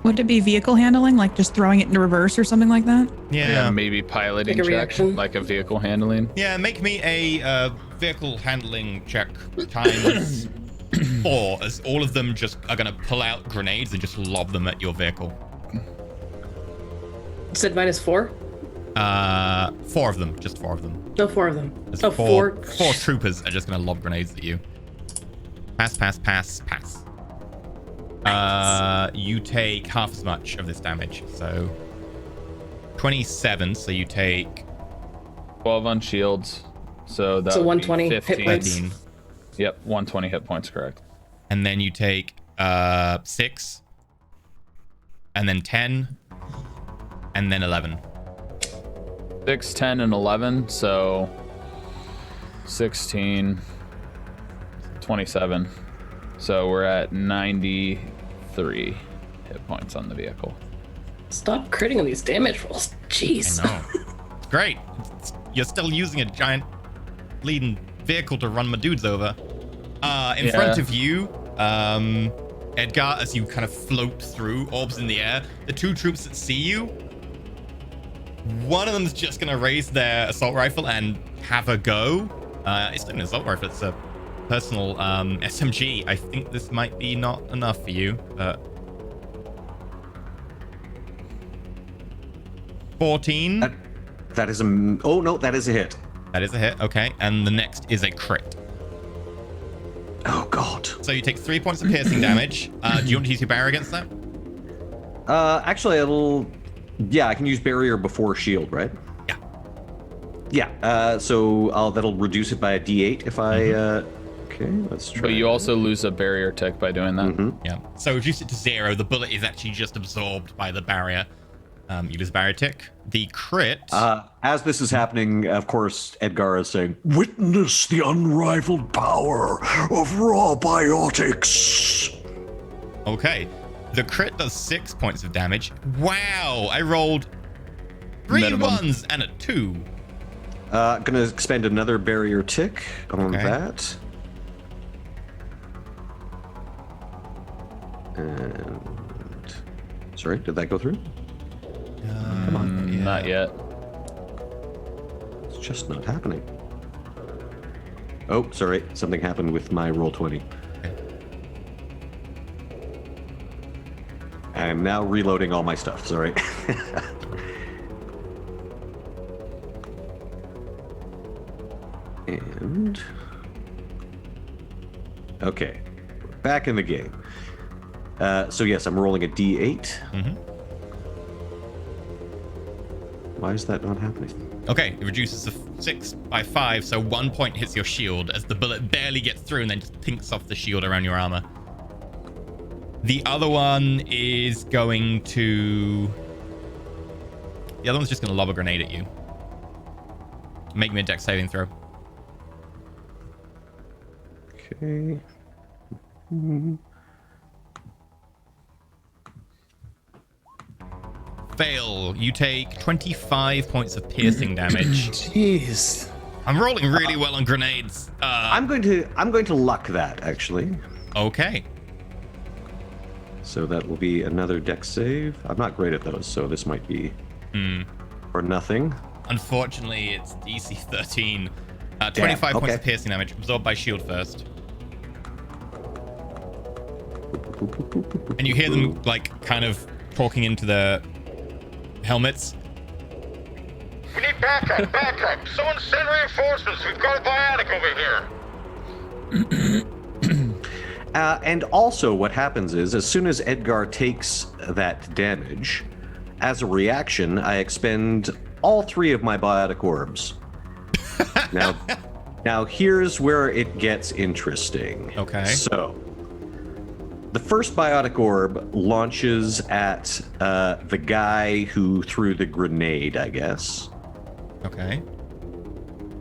Would it be vehicle handling, like just throwing it into reverse or something like that? Yeah. maybe piloting Like a check, reaction? like a vehicle handling. Yeah, make me a vehicle handling check times 4, as all of them just are going to pull out grenades and just lob them at your vehicle. You said -4? 4 of them, just 4 of them. No, 4 of them. There's Oh, 4 4. troopers are just going to lob grenades at you. Pass, pass, pass, pass. You take half as much of this damage, so 27. So you take 12 on shields. So that So would 120 be hit 15. points. 13, Yep, 120 hit points, correct. and then you take 6, and then 10, and then 11. 6, 10, and 11. So 16, 27. So we're at 93 hit points on the vehicle. Stop critting on these damage rolls. Jeez. I know. It's great. You're still using a giant leading vehicle to run my dudes over. In front of you, Edgar, as you kind of float through, orbs in the air, the 2 troops that see you, one of them's just going to raise their assault rifle and have a go. It's not an assault rifle, it's a personal SMG. I think this might be not enough for you, but 14. That is a... Oh, no, that is a hit. That is a hit. Okay. And the next is a crit. Oh, God. So you take 3 points of piercing damage. Do you want to use your barrier against that? Actually, it'll... Yeah, I can use barrier before shield, right? Yeah. Yeah, so that'll reduce it by a d8 if I... Okay, let's try. But you also lose a barrier tech by doing that. Yeah. So reduce it to 0. The bullet is actually just absorbed by the barrier. You lose barrier tick. The crit. As this is happening, of course, Edgar is saying, Witness the unrivaled power of raw biotics. Okay. The crit does 6 points of damage. Wow. I rolled 3 Minimum. 1s and a 2. gonna expend another barrier tick on that. And... Sorry, did that go through? Come on. Yeah. Not yet. It's just not happening. Oh, sorry. Something happened with my roll 20. I'm now reloading all my stuff. Sorry. And... Okay. We're back in the game. So yes, I'm rolling a d8. Mm-hmm. Why is that not happening? Okay, it reduces the 6 by 5, so 1 point hits your shield as the bullet barely gets through and then just pinks off the shield around your armor. The other one is going to... The other one's just going to lob a grenade at you. Make me a dex saving throw. Okay. Fail. You take 25 points of piercing damage. Jeez. I'm rolling really well on grenades. I'm going to luck that actually. Okay. So that will be another dex save. I'm not great at those, so this might be or nothing. Unfortunately, it's DC 13. 25 points okay. of piercing damage, absorbed by shield first. And you hear them, like, kind of talking into the helmets. We need backup, backup. Someone send reinforcements. We've got a biotic over here. And also what happens is, as soon as Edgar takes that damage, as a reaction, I expend all 3 of my biotic orbs. Now here's where it gets interesting. Okay. So, the first biotic orb launches at the guy who threw the grenade, I guess. Okay.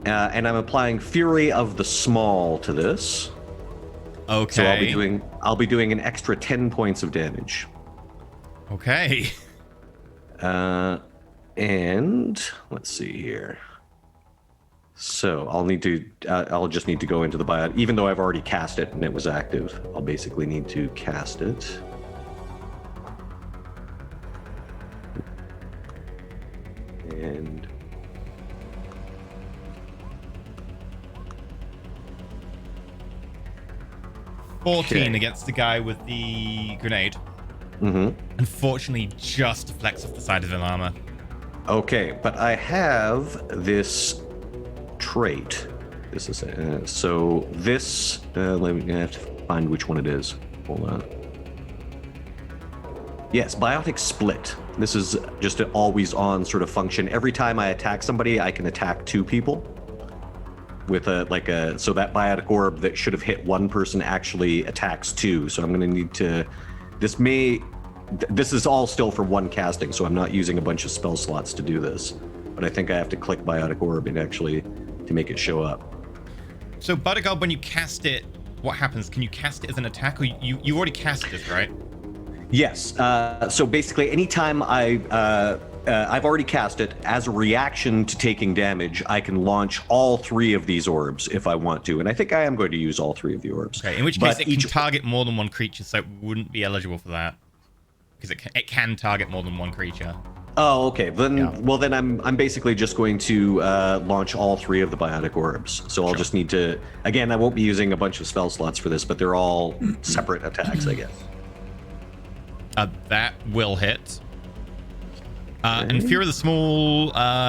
And I'm applying Fury of the Small to this. Okay. So I'll be doing an extra 10 points of damage. Okay. And let's see here. So I'll just need to go into the biotic, even though I've already cast it and it was active. I'll basically need to cast it. And 14 Okay. against the guy with the grenade. Unfortunately, just deflects off the side of his armor. Okay, but I have this trait. This is so this. Let me I have to find which one it is. Hold on. Yes, biotic split. This is just an always-on sort of function. Every time I attack somebody, I can attack 2 people with so that biotic orb that should have hit 1 person actually attacks 2. So I'm going to need to. This is all still for 1 casting, so I'm not using a bunch of spell slots to do this. But I think I have to click Biotic Orb and actually to make it show up. So, Butterguard, when you cast it, what happens? Can you cast it as an attack, or you already cast this, right? Yes. So basically, anytime I've already cast it, as a reaction to taking damage, I can launch all 3 of these orbs if I want to. And I think I am going to use all 3 of the orbs. Okay, in which case it can target more than 1 creature, so it wouldn't be eligible for that. Because it can target more than 1 creature. Oh, okay. Then I'm basically just going to launch all 3 of the biotic orbs. So I'll just need to. Again, I won't be using a bunch of spell slots for this, but they're all separate attacks, I guess. That will hit. And Fear of the Small,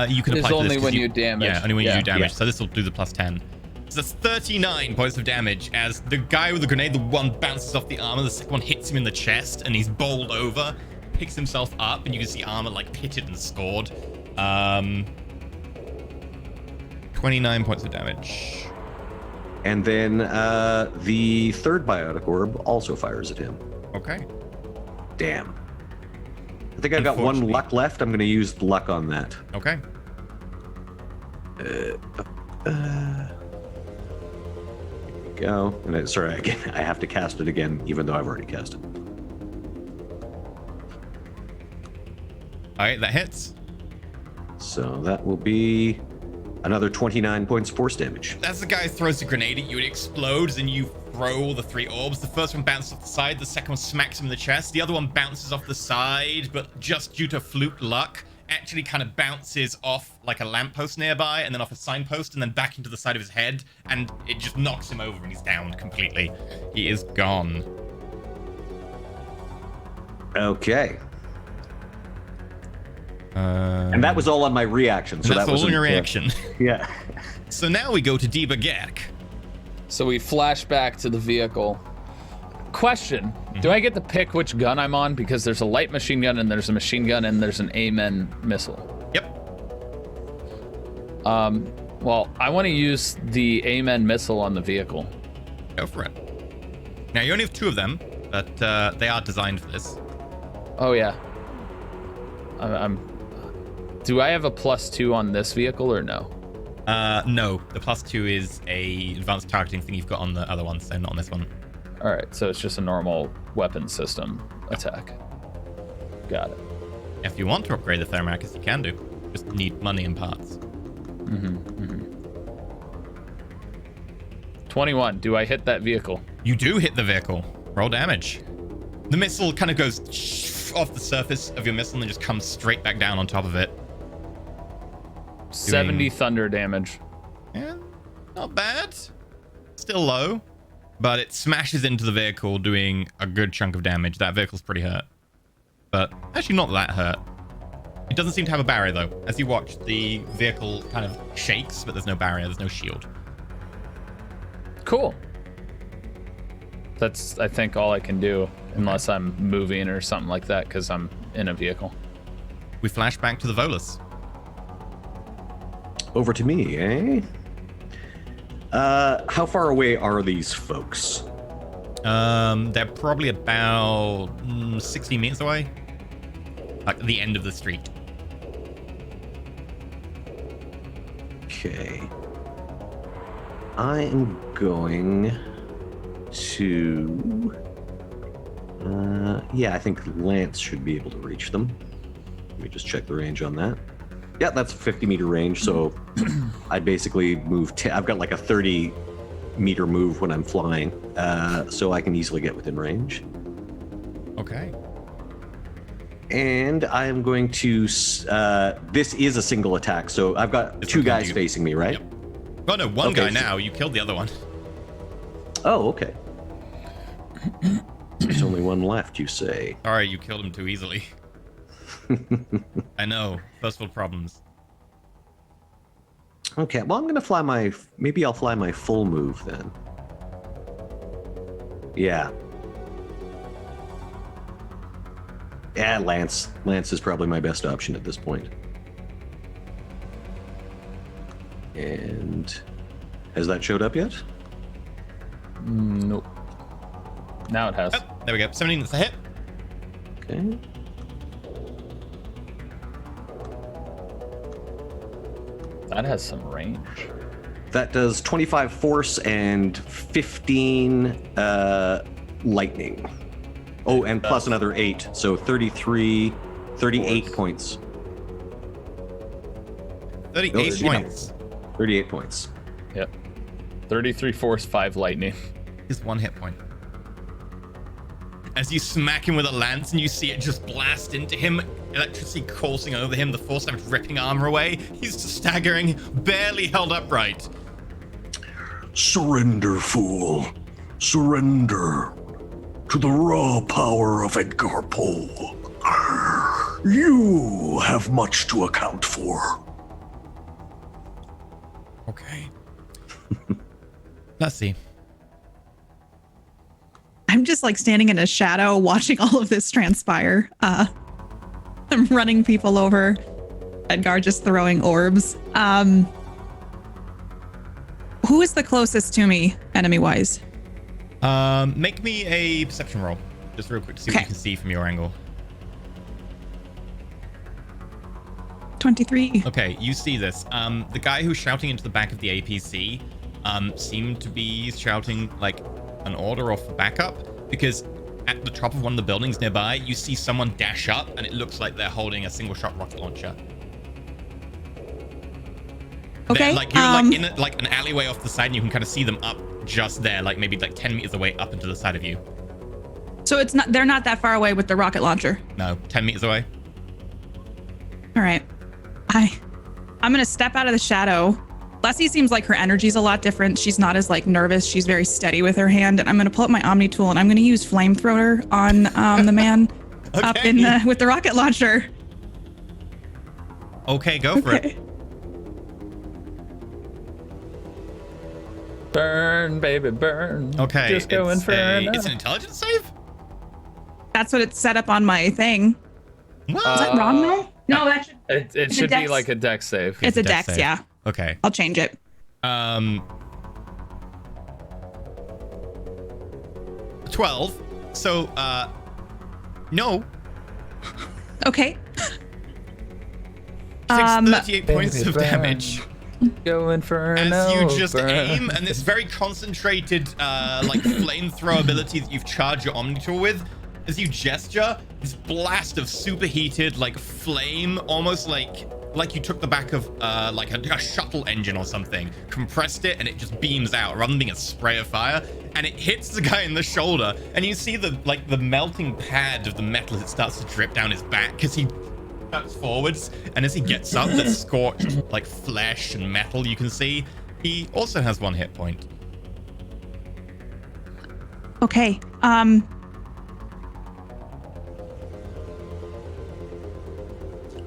you can It's apply to only this 'cause when you damage. Yeah, only when you Yeah. do damage. Yeah. So this will do the plus 10. So that's 39 points of damage as the guy with the grenade, the one bounces off the armor, the second one hits him in the chest, and he's bowled over, picks himself up, and you can see armor like pitted and scored. 29 points of damage. And then the third biotic orb also fires at him. Okay. Damn. I think I've got one Unfortunately. luck left. I'm going to use luck on that. Okay. Go. And sorry, again, I have to cast it again, even though I've already cast it. All right, that hits. So that will be another 29 points of force damage. As the guy throws the grenade at you, it explodes and you throw the 3 orbs. The first one bounces off the side, the second one smacks him in the chest. The other one bounces off the side, but just due to fluke luck, actually kind of bounces off like a lamppost nearby and then off a signpost and then back into the side of his head, and it just knocks him over and he's downed completely. He is gone. Okay. And that was all on my reaction. So That's that all was in your reaction. Yeah. So now we go to Debagak. So we flash back to the vehicle. Question: Do I get to pick which gun I'm on? Because there's a light machine gun, and there's a machine gun, and there's an Amen missile. Yep. Well, I want to use the Amen missile on the vehicle. Go for it. Now you only have 2 of them, but they are designed for this. Oh yeah. Do I have a +2 on this vehicle or no? No, the +2 is a advanced targeting thing you've got on the other one, so not on this one. All right, so it's just a normal weapon system attack. Got it. If you want to upgrade the Thermacus, you can do. Just need money and parts. 21. Do I hit that vehicle? You do hit the vehicle. Roll damage. The missile kind of goes off the surface of your missile and then just comes straight back down on top of it. 70 thunder damage. Yeah, not bad. Still low, but it smashes into the vehicle, doing a good chunk of damage. That vehicle's pretty hurt, but actually not that hurt. It doesn't seem to have a barrier though. As you watch, the vehicle kind of shakes, but there's no barrier, there's no shield. Cool. That's, I think, all I can do, unless I'm moving or something like that, because I'm in a vehicle. We flash back to the Volus. Over to me, eh? How far away are these folks? They're probably about 60 meters away. Like the end of the street. Okay. I am going to... yeah, I think Lance should be able to reach them. Let me just check the range on that. Yeah, that's a 50-meter range, so I'd basically move... I've got like a 30-meter move when I'm flying, so I can easily get within range. Okay. And I am going to... this is a single attack, so I've got It's 2 okay, guys you- facing me, right? Yep. Oh no, one Okay, guy so- now. You killed the other one. Oh, okay. There's only one left, you say? Sorry, you killed him too easily. I know. First world problems. Okay, well, I'm gonna fly my... Maybe I'll fly my full move then. Yeah. Yeah, Lance. Lance is probably my best option at this point. And... Has that showed up yet? Nope. Now it has. Oh, there we go. 17, that's a hit. Okay. That has some range. That does 25 force and 15 lightning. Oh, and plus another 8, so 38 points. 38 Yeah. points. 38 points. Yep. 33 force, 5 lightning. Just 1 hit point. As you smack him with a lance and you see it just blast into him, electricity coursing over him, the force damage ripping armor away, he's just staggering, barely held upright. Surrender, fool. Surrender to the raw power of Edgar Poe. You have much to account for. Okay. Let's see. I'm just like standing in a shadow watching all of this transpire. I'm running people over. Edgar just throwing orbs. Who is the closest to me, enemy-wise? Make me a perception roll. Just real quick to see what you can see from your angle. 23. Okay, you see this. The guy who's shouting into the back of the APC seemed to be shouting like an order off for backup, because at the top of one of the buildings nearby, you see someone dash up and it looks like they're holding a single shot rocket launcher. Okay. Like you're like in like an alleyway off the side, and you can kind of see them up just there, like maybe like 10 meters away up into the side of you. So they're not that far away with the rocket launcher. No, 10 meters away. All right. I'm going to step out of the shadow. Leslie seems like her energy's a lot different. She's not as like nervous. She's very steady with her hand. And I'm going to pull up my Omni tool and I'm going to use flamethrower on the man up in with the rocket launcher. Okay, go for it. Burn, baby, burn. Okay, Just go inferno. it's an intelligence save? That's what it's set up on my thing. What? Is that wrong though? No, that should. It should be like a dex save. It's a dex dex, save. yeah. Okay. I'll change it. 12. So, no. Okay. Takes 38 points of burn. damage. Go inferno. As you just burn. aim, and this very concentrated, like flamethrower ability that you've charged your Omnitor with, as you gesture, this blast of superheated, like flame, almost like you took the back of like a shuttle engine or something, compressed it, and it just beams out rather than being a spray of fire, and it hits the guy in the shoulder, and you see the melting pad of the metal as it starts to drip down his back because he cuts forwards, and as he gets up, that's scorched like flesh and metal. You can see he also has 1 hit point. Okay.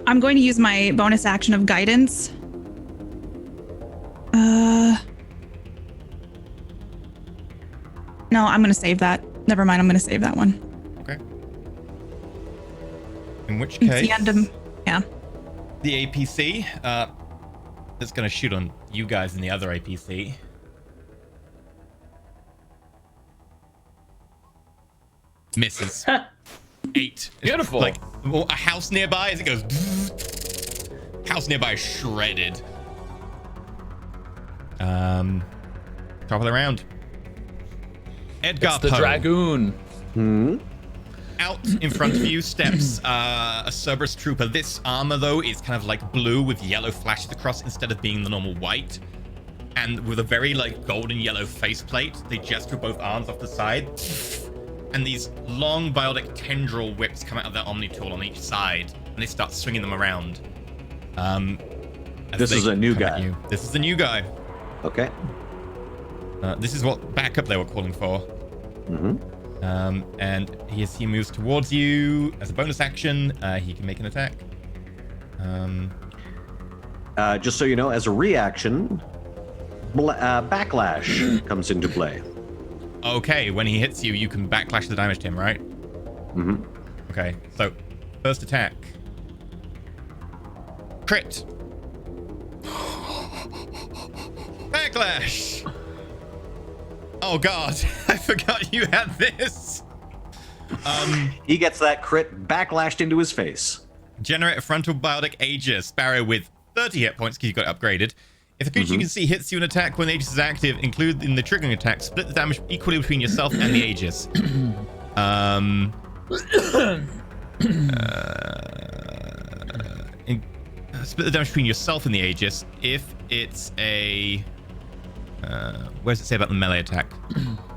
I'm going to use my bonus action of guidance. No, I'm going to save that. Never mind, I'm going to save that one. Okay. In which It's case, the end of, yeah. the APC is going to shoot on you guys in the other APC. Misses. 8. Beautiful. Like a house nearby as it goes. House nearby is shredded. Top of the round. Edgar It's the Poe. Dragoon. Out in front of you steps a Cerberus Trooper. This armor, though, is kind of like blue with yellow flashes across instead of being the normal white. And with a very like golden yellow faceplate, they gesture both arms off the side. And these long biotic tendril whips come out of their Omni tool on each side, and they start swinging them around. This is a new guy. This is the new guy. Okay. This is what backup they were calling for. And he moves towards you as a bonus action. He can make an attack. Just so you know, as a reaction, backlash comes into play. Okay, when he hits you, you can backlash the damage to him, right? Okay, so first attack. Crit. Backlash. Oh god, I forgot you had this. He gets that crit backlashed into his face. Generate a frontal biotic Aegis Barrier with 30 hit points because you got it upgraded. If a creature you can see hits you an attack when the Aegis is active, including the triggering attack, split the damage equally between yourself and the Aegis. Split the damage between yourself and the Aegis if it's a... what does it say about the melee attack?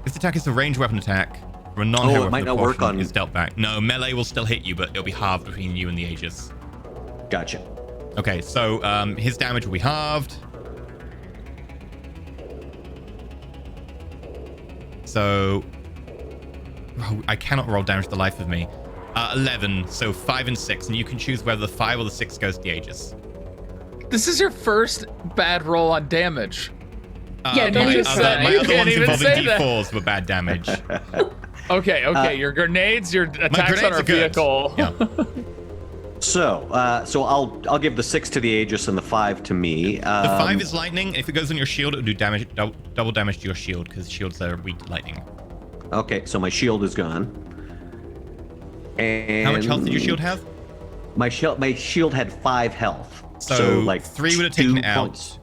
If the attack is a ranged weapon attack, or a non-hero it might not work on... is dealt back. No, melee will still hit you, but it'll be halved between you and the Aegis. Gotcha. Okay, so his damage will be halved. So I cannot roll damage to the life of me. 11. So 5 and 6, and you can choose whether the 5 or the 6 goes to the Aegis. This is your first bad roll on damage. Yeah, don't my just other, say- my you other can't ones even involving say that. D4s were bad damage. Okay, your grenades, your attacks grenades on are our good. vehicle. Yeah. So I'll give the 6 to the Aegis and the 5 to me. The 5 is lightning. If it goes on your shield, it'll do damage, double damage to your shield, because shields are weak to lightning. Okay, so my shield is gone. And How much health did your shield have? My shield had 5 health. So like 3 would have taken 2 it out. points.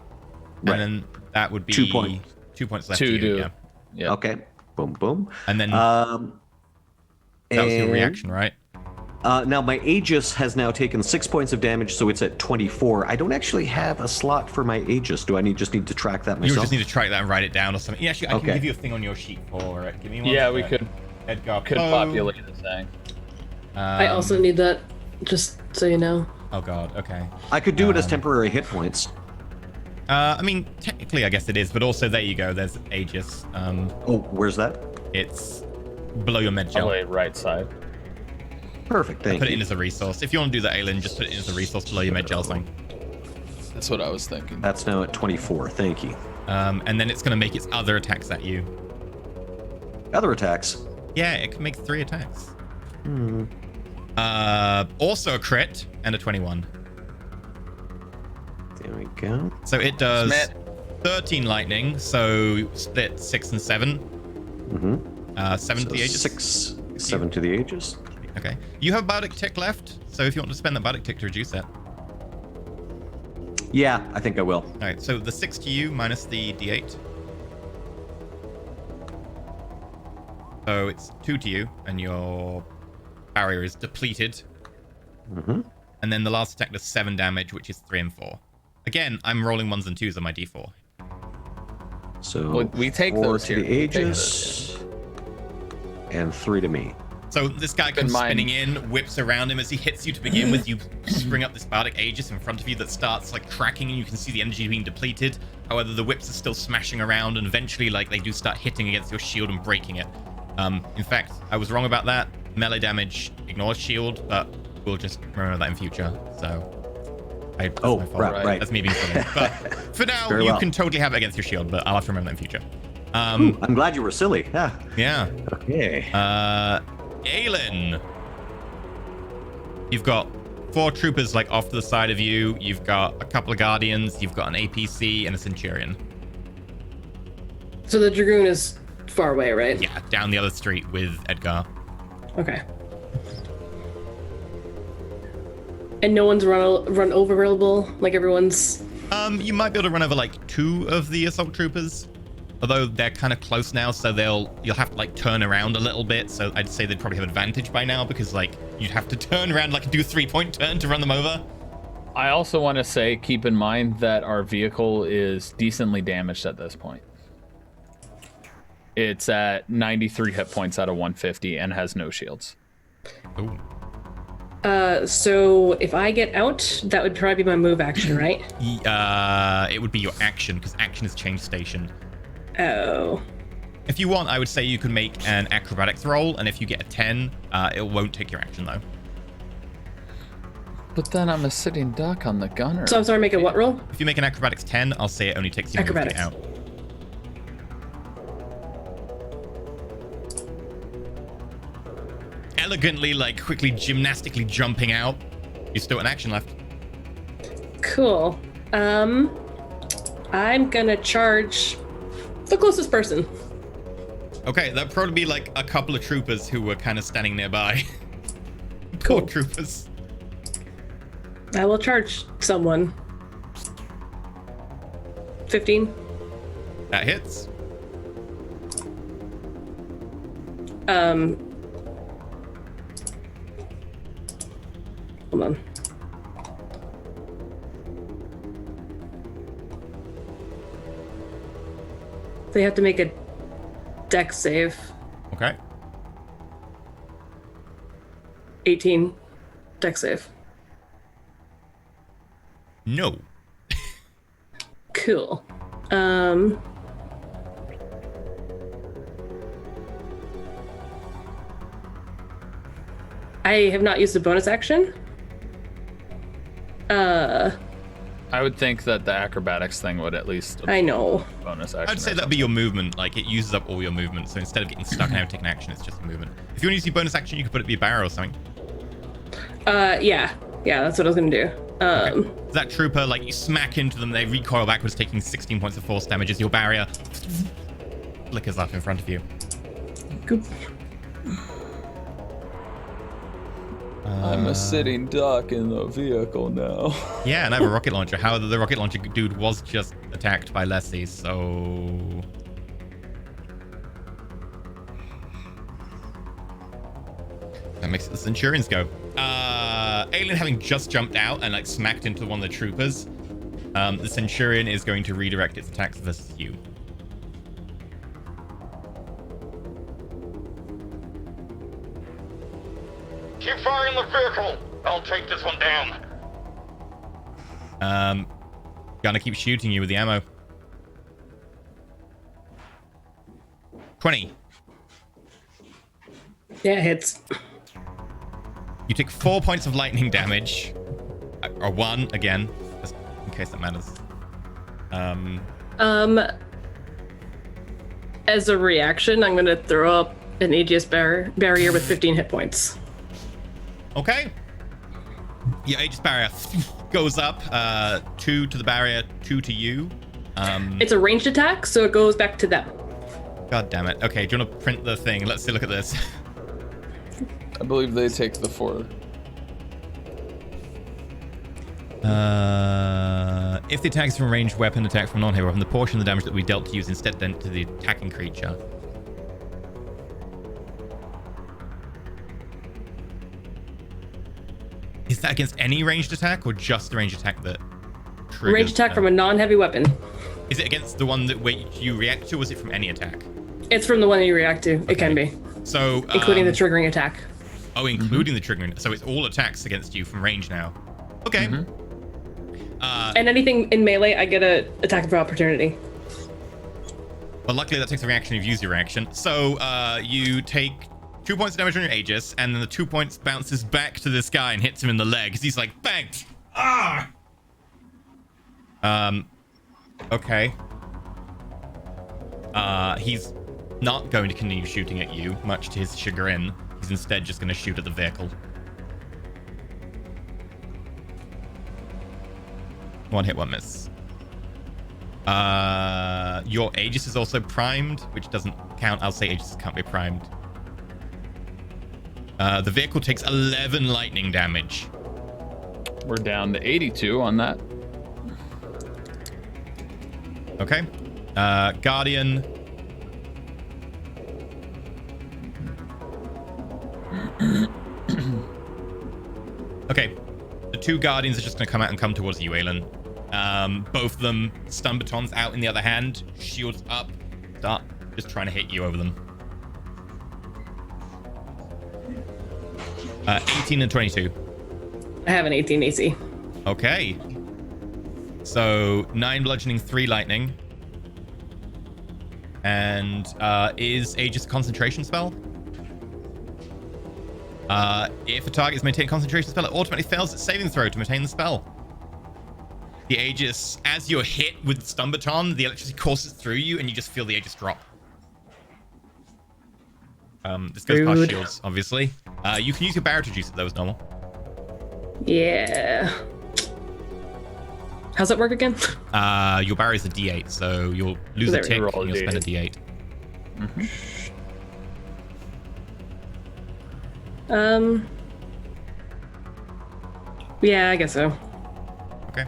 Right. And then that would be 2 points. 2 points left 2 to you. do. Yeah. Yeah. Okay. Boom, boom. And then That was your reaction, right? Now my Aegis has now taken 6 points of damage, so it's at 24. I don't actually have a slot for my Aegis. Do I just need to track that You myself? just need to track that and write it down or something. Yeah, actually, I can Okay. give you a thing on your sheet for it. Give me one. Yeah, we sec. could Edgar populate the thing. I also need that, just so you know. Oh god. Okay. I could do it as temporary hit points. I mean, technically, I guess it is, but also there you go. There's Aegis. Oh, where's that? It's below your med gel. Right side. Perfect, thank Put it you. in as a resource. If you want to do that, Aelin, just put it in as a resource below your med gel thing. That's what I was thinking. That's now at 24, thank you. And then it's going to make its other attacks at you. Other attacks? Yeah, it can make 3 attacks. Also a crit and a 21. There we go. So it does Smith. 13 lightning, so split 6 and 7. Mm-hmm. 7 to the Aegis. 6, 7 to the Aegis. Okay. You have a bardic tick left, so if you want to spend that bardic tick to reduce that. Yeah, I think I will. All right, so the 6 to you minus the d8. So it's 2 to you, and your barrier is depleted. Mm-hmm. And then the last attack does 7 damage, which is 3 and 4. Again, I'm rolling 1s and 2s on my d4. So Well, we take 4 those to here. the We take Aegis, and 3 to me. So this guy Keep in comes mind- spinning in, whips around him as he hits you to begin with. You spring up this bardic Aegis in front of you that starts like cracking, and you can see the energy being depleted. However, the whips are still smashing around, and eventually, like, they do start hitting against your shield and breaking it. In fact, I was wrong about that. Melee damage ignores shield, but we'll just remember that in future. So, that's Oh, my fault. right. That's me being silly. But for now, Very you well. can totally have it against your shield, but I'll have to remember that in future. I'm glad you were silly. Yeah. Yeah. Okay. Aelin, you've got 4 troopers like off to the side of you. You've got a couple of guardians. You've got an APC and a centurion. So the Dragoon is far away, right? Yeah, down the other street with Edgar. Okay. And no one's run overable, like everyone's. You might be able to run over like 2 of the assault troopers, although they're kind of close now, so you'll have to like turn around a little bit. So I'd say they'd probably have advantage by now, because like you'd have to turn around, like do a 3-point turn to run them over. I also want to say, keep in mind that our vehicle is decently damaged at this point. It's at 93 hit points out of 150 and has no shields. Ooh. So if I get out, that would probably be my move action, right? It would be your action, because action is change station. Oh. If you want, I would say you can make an acrobatics roll, and if you get a 10, it won't take your action though. But then I'm a sitting duck on the gunner. So I'm sorry, make a what roll? If you make an acrobatics 10, I'll say it only takes you a move to get Acrobatics. out. Elegantly, like quickly gymnastically jumping out. You still got an action left. Cool. I'm gonna charge the closest person. Okay, that'd probably be like a couple of troopers who were kind of standing nearby. Poor Cool. troopers. I will charge someone. 15. That hits. Hold on. They have to make a deck save. Okay. 18 deck save. No. Cool. I have not used a bonus action. I would think that the acrobatics thing would at least I know. bonus action. I'd say that'd be your movement. Like, it uses up all your movement. So instead of getting stuck and having to take an action, it's just a movement. If you want to use your bonus action, you could put it in your barrel or something. Yeah, that's what I was gonna do. Okay. That trooper, like, you smack into them, they recoil backwards, taking 16 points of force damage as your barrier flickers up in front of you. Goop. I'm a sitting duck in the vehicle now. Yeah, and I have a rocket launcher. However, the rocket launcher dude was just attacked by Leslie, so... That makes it the Centurions go. Alien having just jumped out and, like, smacked into one of the troopers, the Centurion is going to redirect its attacks versus you. Keep firing the vehicle. I'll take this one down. Gonna keep shooting you with the ammo. 20. Yeah, it hits. You take 4 points of lightning damage. Or 1, again, just in case that matters. As a reaction, I'm gonna throw up an Aegis barrier with 15 hit points. Okay. Your Aegis Barrier goes up. 2 to the barrier, 2 to you. It's a ranged attack, so it goes back to them. God damn it. Okay, do you want to print the thing? Let's see, look at this. I believe they take the 4. If the attack is from a ranged weapon attack from a non-hero, from the portion of the damage that we dealt to you is instead then to the attacking creature. Is that against any ranged attack or just the ranged attack that triggers? Ranged attack from a non-heavy weapon. Is it against the one that you react to, or is it from any attack? It's from the one that you react to. Okay. It can be. So Including the triggering attack. Oh, including the triggering. So it's all attacks against you from range now. Okay. And anything in melee, I get a attack of opportunity. Well, luckily that takes a reaction. You've used your reaction. So you take 2 points of damage on your Aegis, and then the 2 points bounces back to this guy and hits him in the leg. He's like, bang! Ah! Okay. He's not going to continue shooting at you, much to his chagrin. He's instead just going to shoot at the vehicle. One hit, one miss. Your Aegis is also primed, which doesn't count. I'll say Aegis can't be primed. The vehicle takes 11 lightning damage. We're down to 82 on that. Okay. Guardian. Okay. The 2 Guardians are just going to come out and come towards you, Aelin. Both of them, stun batons out in the other hand, shields up, start just trying to hit you over them. 18 and 22. I have an 18 AC. Okay. So 9 bludgeoning, 3 lightning. And is Aegis a concentration spell? If a target is maintained concentration spell, it automatically fails its saving throw to maintain the spell. The Aegis, as you're hit with the stun baton, the electricity courses through you, and you just feel the Aegis drop. This goes past shields, obviously. You can use your barrier to reduce it, though, as normal. Yeah. How's that work again? Your barrier is a D8, so you'll lose a tick, and you'll spend a D8. Yeah, I guess so. Okay.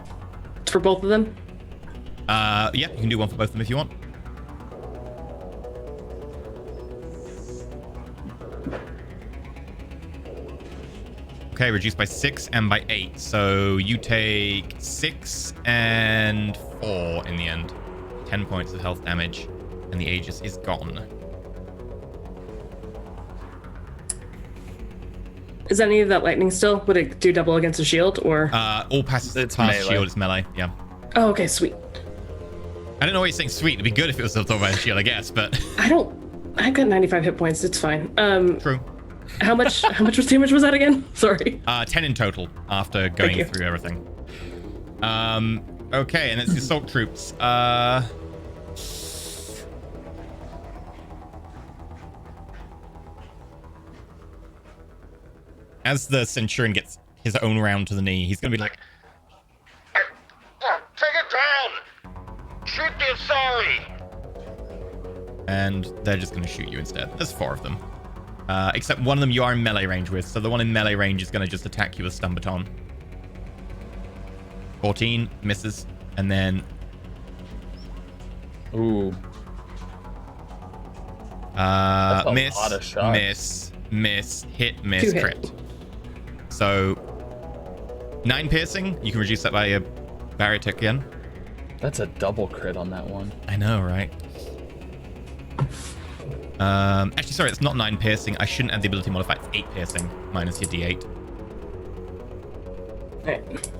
It's for both of them? Yeah, you can do one for both of them if you want. Okay, reduced by 6 and by 8. So you take 6 and 4 in the end. 10 points of health damage, and the Aegis is gone. Is any of that lightning still? Would it do double against a shield, or? All passes It's past melee. shield is melee, yeah. Oh, okay, sweet. I don't know why you're saying sweet. It'd be good if it was still by the shield, I guess, but... I've got 95 hit points. It's fine. True. How much damage was that again? Sorry. 10 in total after going you. through everything. Okay, and it's the assault troops. As the Centurion gets his own round to the knee, he's gonna be like, Take it down! Shoot the Asari! and they're just gonna shoot you instead. There's 4 of them. Except one of them you are in melee range with, so the one in melee range is gonna just attack you with stun baton. 14 misses, and then Ooh. a miss, lot of shots. miss, hit, miss, Two hit. crit. So 9 piercing. You can reduce that by a barrier tick again. That's a double crit on that one. I know, right? Actually, sorry, it's not 9 piercing. I shouldn't add the ability modifier. It's 8 piercing minus your D8. Alright.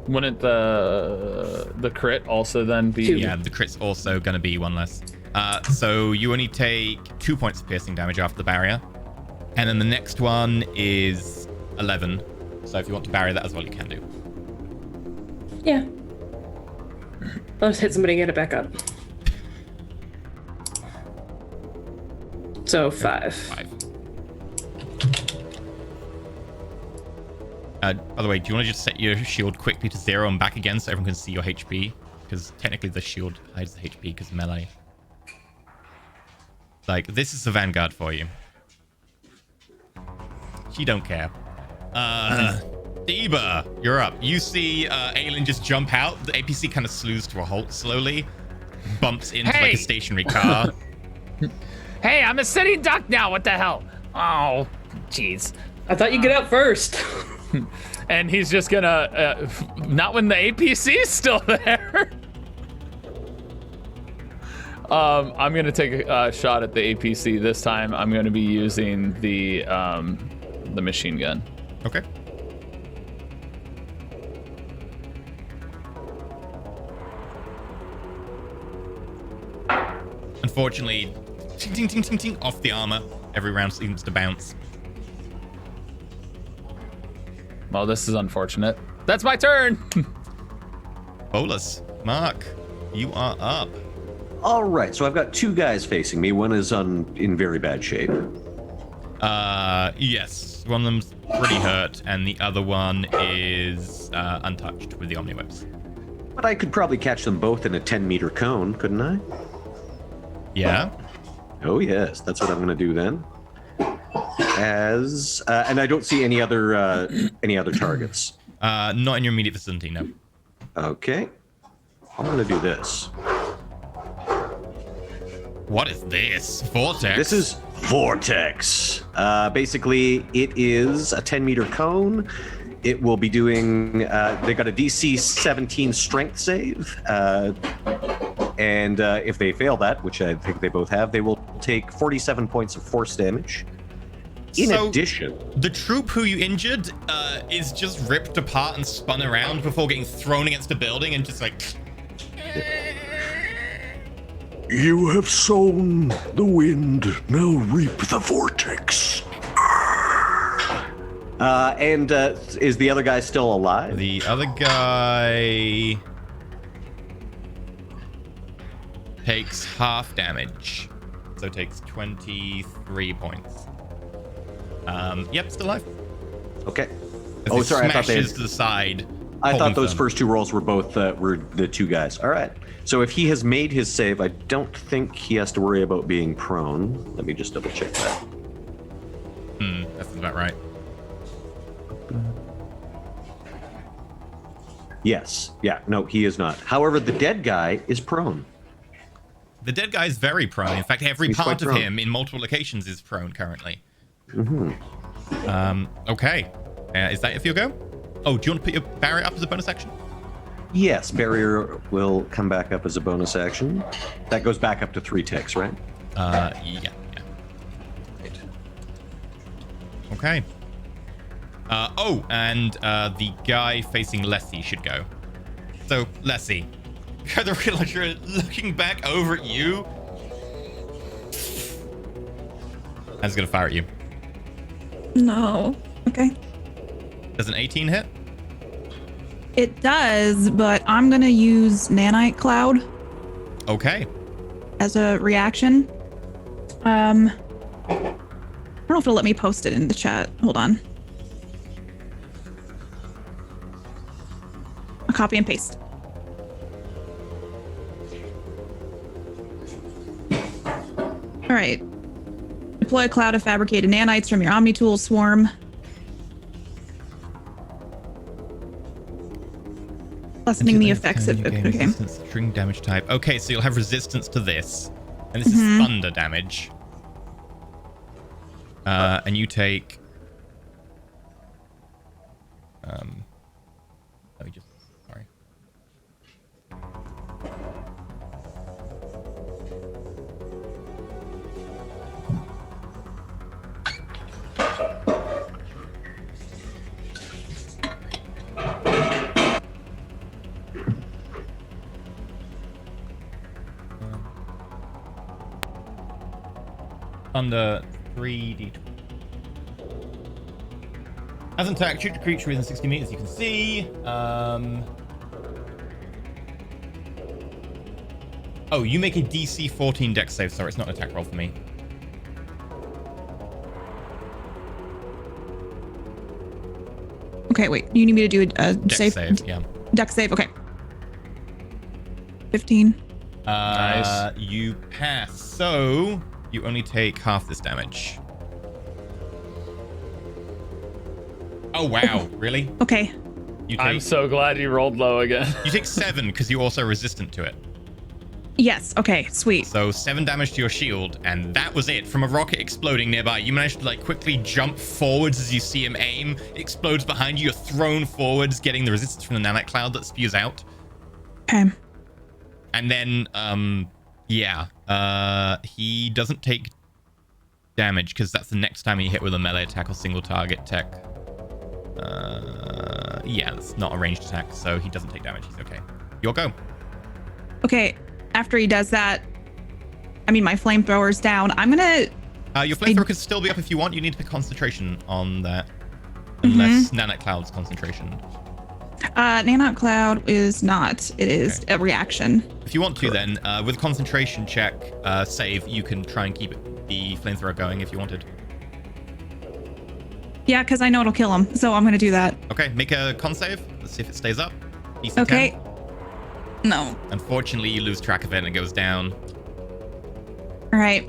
Wouldn't the crit also then be? Two. Yeah, the crit's also going to be 1 less. So you only take 2 points of piercing damage after the barrier. And then the next one is 11. So if you want to barrier that as well, you can do. Yeah. I'll just hit somebody and get it back up. So 5. 5. By the way, do you want to just set your shield quickly to 0 and back again so everyone can see your HP? Because technically the shield hides the HP because melee. Like, this is the Vanguard for you. She don't care. Deba, you're up. You see Aelin just jump out. The APC kind of slews to a halt slowly. Bumps into like a Hey! stationary car. Hey, I'm a sitting duck now. What the hell? Oh, jeez. I thought you'd get out first. And he's just gonna not when the APC is still there. I'm gonna take a shot at the APC this time. I'm gonna be using the machine gun. Okay. Unfortunately, ting, ting, ting, ting, ting, off the armor. Every round seems to bounce. Well, this is unfortunate. That's my turn. Bolus, Mark, you are up. All right, so I've got 2 guys facing me. One is in very bad shape. Yes. One of them's pretty hurt, and the other one is untouched with the Omniwebs. But I could probably catch them both in a 10-meter cone, couldn't I? Yeah. Oh yes, that's what I'm going to do then. And I don't see any other targets. Not in your immediate vicinity, no. Okay, I'm going to do this. What is this? Vortex? This is Vortex. Basically, it is a 10-meter cone. It will be doing. They got a DC 17 Strength save, and if they fail that, which I think they both have, they will take 47 points of force damage. In addition, the troop who you injured is just ripped apart and spun around before getting thrown against a building and just like. You have sown the wind, now reap the vortex. And is the other guy still alive? The other guy takes half damage, so takes 23 points. Yep, still alive. Okay. As Oh, he sorry, I thought they. smashes to the side. I thought holding those firm. first 2 rolls were both were the 2 guys. All right. So if he has made his save, I don't think he has to worry about being prone. Let me just double check that. That sounds about right. Yes. Yeah. No, he is not. However, the dead guy is prone. The dead guy is very prone. In fact, every He's part quite of prone. him in multiple locations is prone currently. Okay. Is that it for your go? Oh, do you want to put your barrier up as a bonus action? Yes. Barrier will come back up as a bonus action. That goes back up to 3 ticks, right? Yeah. Okay. And the guy facing Lessie should go. So, Lessie, the villager looking back over at you. I'm just gonna fire at you. No. Okay. Does an 18 hit? It does, but I'm gonna use Nanite Cloud Okay. as a reaction. I don't know if it'll let me post it in the chat. Hold on. I'll copy and paste. All right. Deploy a cloud of fabricated nanites from your Omnitool swarm. Lessening the effects of... Okay. Resistance to string damage type. Okay, so you'll have resistance to this. And this is thunder damage. And you take... let me just... Sorry. Under 3d20. As an attack, shoot a creature within 60 meters, you can see. Oh, you make a DC 14 dex save. Sorry, it's not an attack roll for me. Okay, wait. You need me to do a Dex save, yeah. Dex save, okay. 15. Nice. You pass, so you only take half this damage. Oh, wow. Really? Okay. You I'm so glad you rolled low again. You take 7 because you're also resistant to it. Yes, okay, sweet. So 7 damage to your shield, and that was it. From a rocket exploding nearby, you managed to like quickly jump forwards as you see him aim. It explodes behind you. You're thrown forwards, getting the resistance from the nanite cloud that spews out. Okay. And then, he doesn't take damage because that's the next time he hit with a melee attack or single target tech. That's not a ranged attack, so he doesn't take damage. He's okay. Your go. Okay, after he does that, I mean, my flamethrower's down. I'm gonna... Your flamethrower could still be up if you want. You need to pick concentration on that. Unless Nanite Cloud's concentration. Nanite Cloud is not. It is a reaction. If you want to, then, with a concentration check save, you can try and keep the flamethrower going if you wanted. Yeah, because I know it'll kill him, so I'm gonna do that. Okay, make a con save. Let's see if it stays up. DC 10. Okay. No. Unfortunately, you lose track of it and it goes down. All right.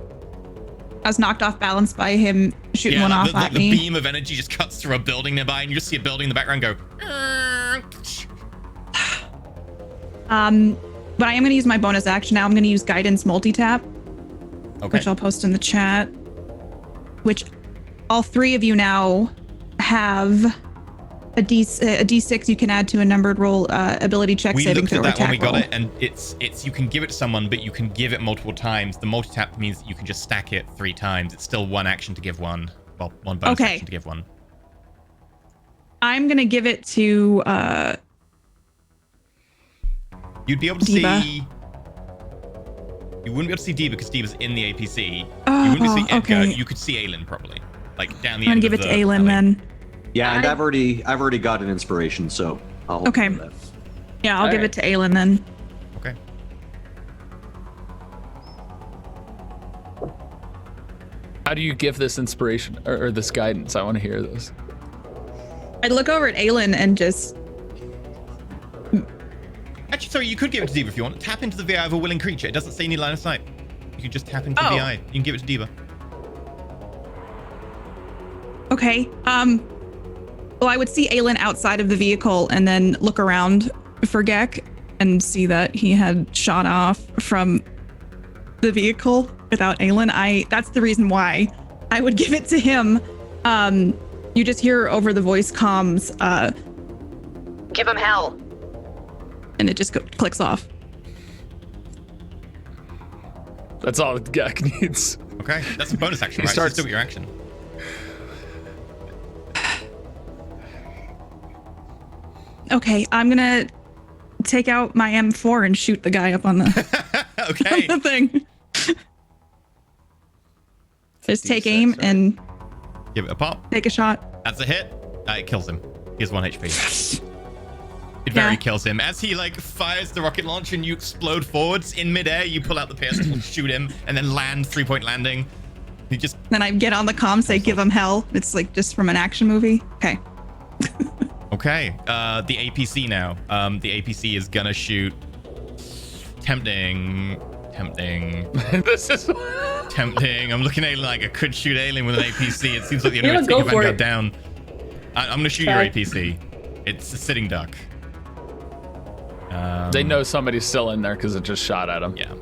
I was knocked off balance by him shooting one off at me. The beam of energy just cuts through a building nearby, and you just see a building in the background go. But I am going to use my bonus action now. I'm going to use guidance multi-tap, which I'll post in the chat. Which all 3 of you now have a D6 you can add to a numbered roll ability check, saving throw, or attack roll. We got it, and it's you can give it to someone, but you can give it multiple times. The multi-tap means that you can just stack it 3 times. It's still one action to give one. Well, one bonus action to give one. I'm going to give it to... You'd be able to Diva. see... You wouldn't be able to see Diva because Diva's in the APC. Oh, you wouldn't be able to see Edgar. okay. You could see Aelin probably. Like down the I'm end going to give of it to the Aelin alley. then. Yeah, and I've already got an inspiration, so I'll Okay. do that. Yeah, I'll give it to Aelin then. Okay. How do you give this inspiration or this guidance? I want to hear this. I'd look over at Aelin and just... Actually, sorry, you could give it to Diva if you want. Tap into the VI of a willing creature. It doesn't say any line of sight. You can just tap into the VI. You can give it to Diva. Okay. Well, I would see Aelin outside of the vehicle and then look around for Gek and see that he had shot off from the vehicle without Aelin. That's the reason why I would give it to him. You just hear over the voice comms, Give him hell. and it just clicks off. That's all Gek needs. Okay, that's a bonus action, right? starts- So still your action. Okay, I'm gonna take out my M4 and shoot the guy up on the, Okay. the thing. Just take aim and Give it a pop. Take a shot. That's a hit. It kills him. He has 1 HP. It very kills him. As he like fires the rocket launcher and you explode forwards in midair, you pull out the pistol, shoot him, and then land 3-point landing. He just. Then I get on the comm, say, give him hell. It's like just from an action movie. Okay. Okay. The APC now. The APC is gonna shoot. Tempting. This is Tempting. I'm looking at like I could shoot alien with an APC. It seems like the only way to Go take a for Vanguard it. down. I'm gonna shoot your APC. It's a sitting duck. they know somebody's still in there because it just shot at them. Yeah.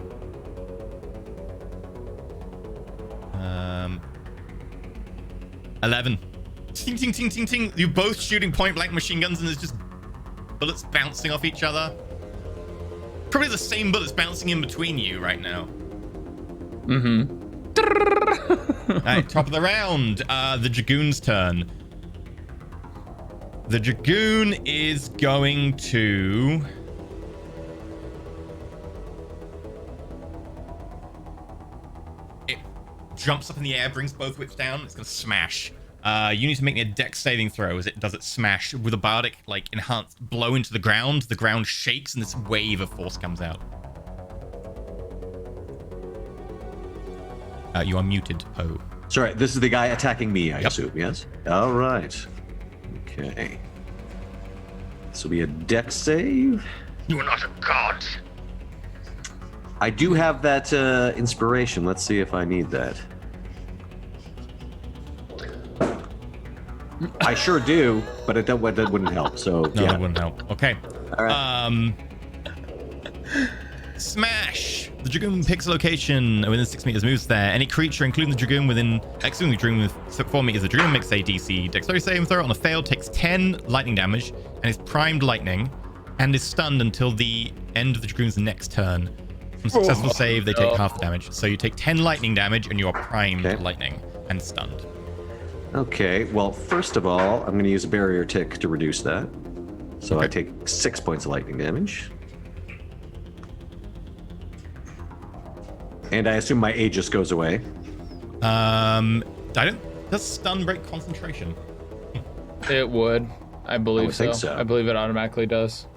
11. Ting, ting, ting, ting, ting. You're both shooting point blank machine guns and there's just bullets bouncing off each other. Probably the same bullets bouncing in between you right now. All right, top of the round. The Dragoon's turn. The Dragoon is going to... It jumps up in the air, brings both whips down. It's going to smash. You need to make me a dex saving throw as it does it smash with a bardic, like, enhanced blow into the ground. The ground shakes and this wave of force comes out. You are muted, Poe. Sorry, this is the guy attacking me, I assume, yes? All right. Okay. This will be a dex save. You are not a god. I do have that inspiration. Let's see if I need that. I sure do, but that wouldn't help. So No, yeah. that wouldn't help. Okay. All right. Smash! The Dragoon picks a location within 6 meters, moves there. Any creature, including the Dragoon excluding the Dragoon with 4 meters, the Dragoon makes a DC dexterity saving throw. On a fail, takes 10 lightning damage and is primed lightning and is stunned until the end of the Dragoon's next turn. On successful save, they take half the damage. So you take 10 lightning damage and you are primed lightning and stunned. Okay, well, first of all, I'm going to use a barrier tick to reduce that. So I take 6 points of lightning damage. And I assume my Aegis goes away. Does stun break concentration? It would. I believe would think so. I believe it automatically does.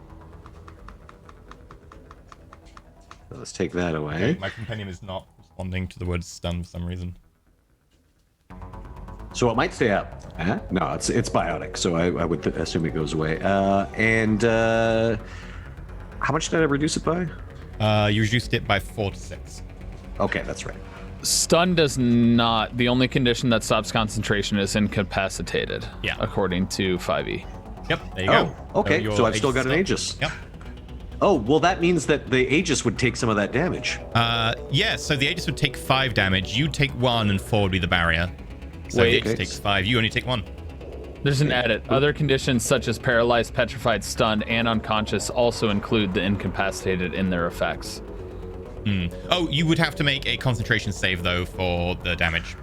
Let's take that away. My companion is not responding to the word stun for some reason. So it might stay up. No, it's biotic, so I would assume it goes away. And how much did I reduce it by? You reduced it by 4 to 6. Okay, that's right. Stun does not. The only condition that stops concentration is incapacitated. Yeah. According to 5e. Yep, there you go. Okay, your so I've still Aegis got an is Aegis. up. Yep. Oh, well, that means that the Aegis would take some of that damage. Yeah, so the Aegis would take 5 damage. You take 1 and 4 would be the barrier. So Wait. the Aegis takes 5. You only take 1. There's an edit. Other conditions such as paralyzed, petrified, stunned, and unconscious also include the incapacitated in their effects. Oh, you would have to make a concentration save, though, for the damage.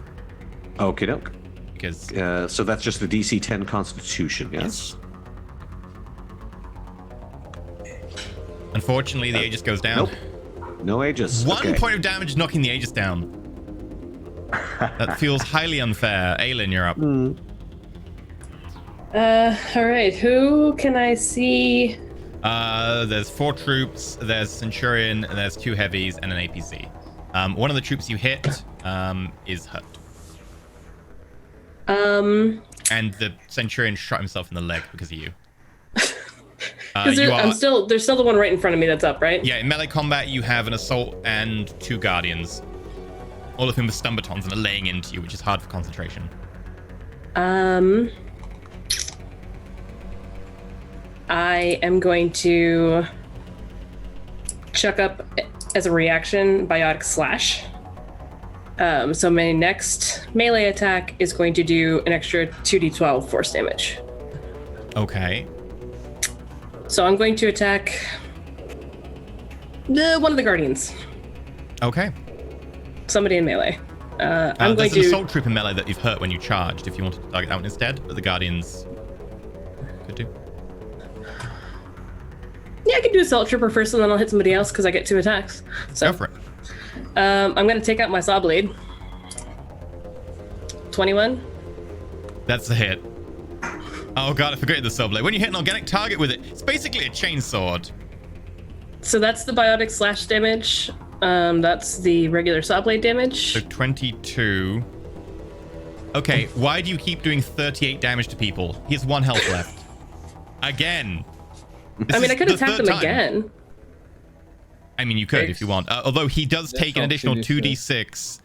Okie doke. Because... So that's just the DC 10 Constitution, yes? Unfortunately, the Aegis goes down. Nope. No Aegis. 1 Okay. point of damage knocking the Aegis down. That feels highly unfair. Aelin, you're up. All right. Who can I see? There's 4 troops, there's Centurion, there's 2 heavies, and an APC. One of the troops you hit is hurt. And the Centurion shot himself in the leg because of you. There's still the one right in front of me that's up, right? Yeah, in melee combat, you have an assault and 2 guardians. All of whom are stun batons and are laying into you, which is hard for concentration. I am going to chuck up as a reaction biotic slash. So my next melee attack is going to do an extra 2d12 force damage. Okay. So I'm going to attack one of the guardians. Okay. Somebody in melee. I'm going there's an to assault troop in melee that you've hurt when you charged, if you wanted to target that one instead, but the guardians could do. Yeah, I can do assault trooper first, and then I'll hit somebody else because I get 2 attacks. So Go for it. I'm going to take out my saw blade. 21. That's a hit. Oh god, I forgot the sword blade. When you hit an organic target with it, it's basically a chainsword. So that's the biotic slash damage. That's the regular saw blade damage. So 22. Okay, why do you keep doing 38 damage to people? He has 1 health left. Again. I mean, I could attack him again. I mean, you could if you want. Although he does take an additional 2d6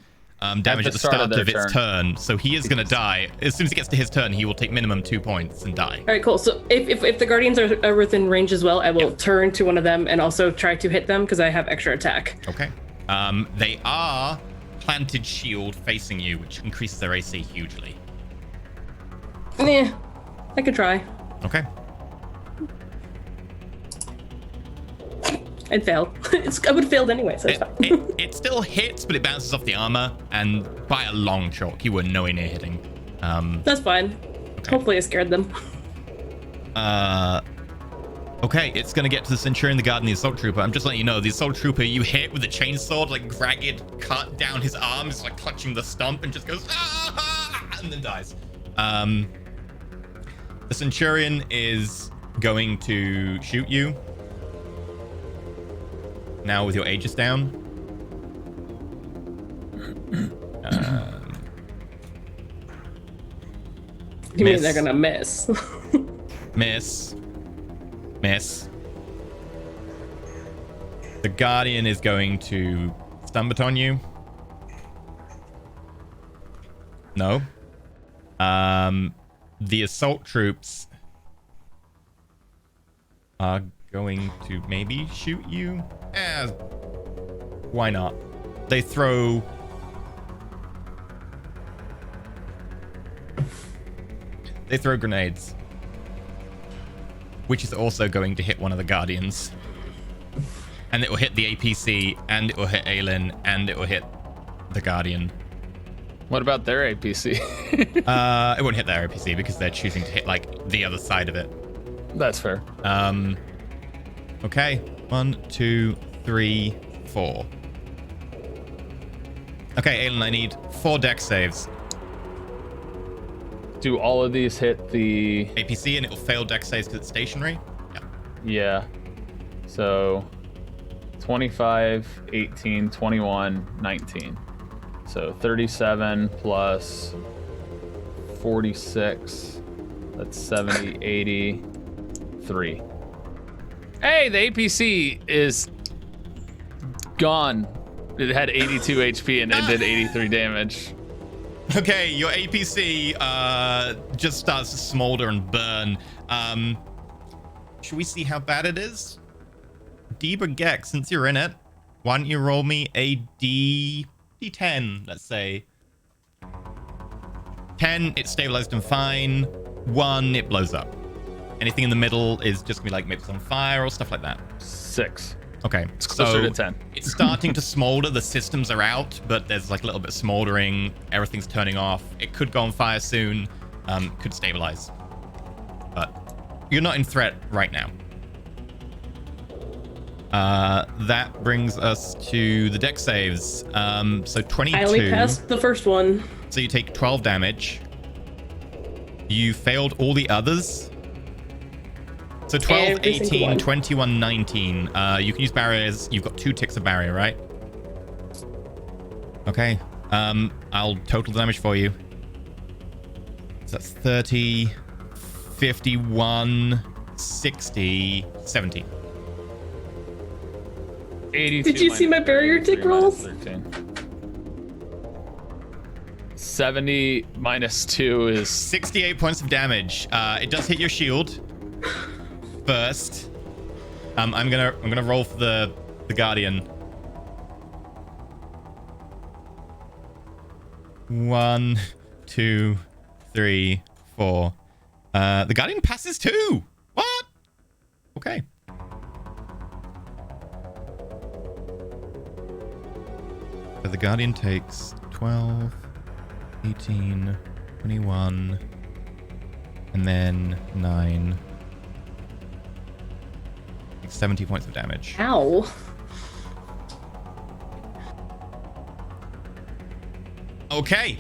damage at the start of its turn. So he is going to die. As soon as it gets to his turn, he will take minimum 2 points and die. All right, cool. So if the guardians are within range as well, I will turn to one of them and also try to hit them because I have extra attack. Okay. They are planted shield facing you, which increases their AC hugely. I could try. Okay. I'd fail. I would have failed anyway, so it's fine. It still hits, but it bounces off the armor, and by a long chalk, you were nowhere near hitting. That's fine. Okay. Hopefully I scared them. Okay, it's going to get to the Centurion, the Guard, and the Assault Trooper. I'm just letting you know, the Assault Trooper, you hit with a chainsword, like, ragged cut down his arms, like, clutching the stump, and just goes, ah! And then dies. The Centurion is going to shoot you. Now with your Aegis down. You mean they're gonna miss? Miss. The Guardian is going to stun baton you. No. The assault troops are going to maybe shoot you. Why not? They throw grenades, which is also going to hit one of the Guardians, and it will hit the APC, and it will hit Aelin, and it will hit the Guardian. What about their APC? It won't hit their APC because they're choosing to hit like the other side of it. That's fair. Okay, 1, 2, 3, 4. Okay, Aelin, I need 4 dex saves. Do all of these hit the APC, and it will fail dex saves because it's stationary? Yeah. So 25, 18, 21, 19. So 37 plus 46. That's 70, 80, 3. Hey, the APC is gone. It had 82 HP and it did 83 damage. Okay, your APC just starts to smolder and burn. Should we see how bad it is? Deeb or Gek, since you're in it, why don't you roll me a D10, let's say. 10, it's stabilized and fine. 1, it blows up. Anything in the middle is just gonna be like maybe it's on fire or stuff like that. 6. Okay, it's closer to 10. It's starting to smolder. The systems are out, but there's like a little bit of smoldering. Everything's turning off. It could go on fire soon. Could stabilize. But you're not in threat right now. That brings us to the dex saves. So 22. I only passed the first one. So you take 12 damage. You failed all the others. So 12, 18, 21, 19. You can use barriers. You've got 2 ticks of barrier, right? Okay. I'll total damage for you. So that's 30, 51, 60, 70. 82. Did you see my barrier tick rolls? 70 minus 2 is 68 points of damage. It does hit your shield first. I'm gonna roll for the Guardian. 1, 2, 3, 4. The Guardian passes too. What? Okay. So the Guardian takes 12, 18, 21, and then 9. 70 points of damage. Ow. Okay.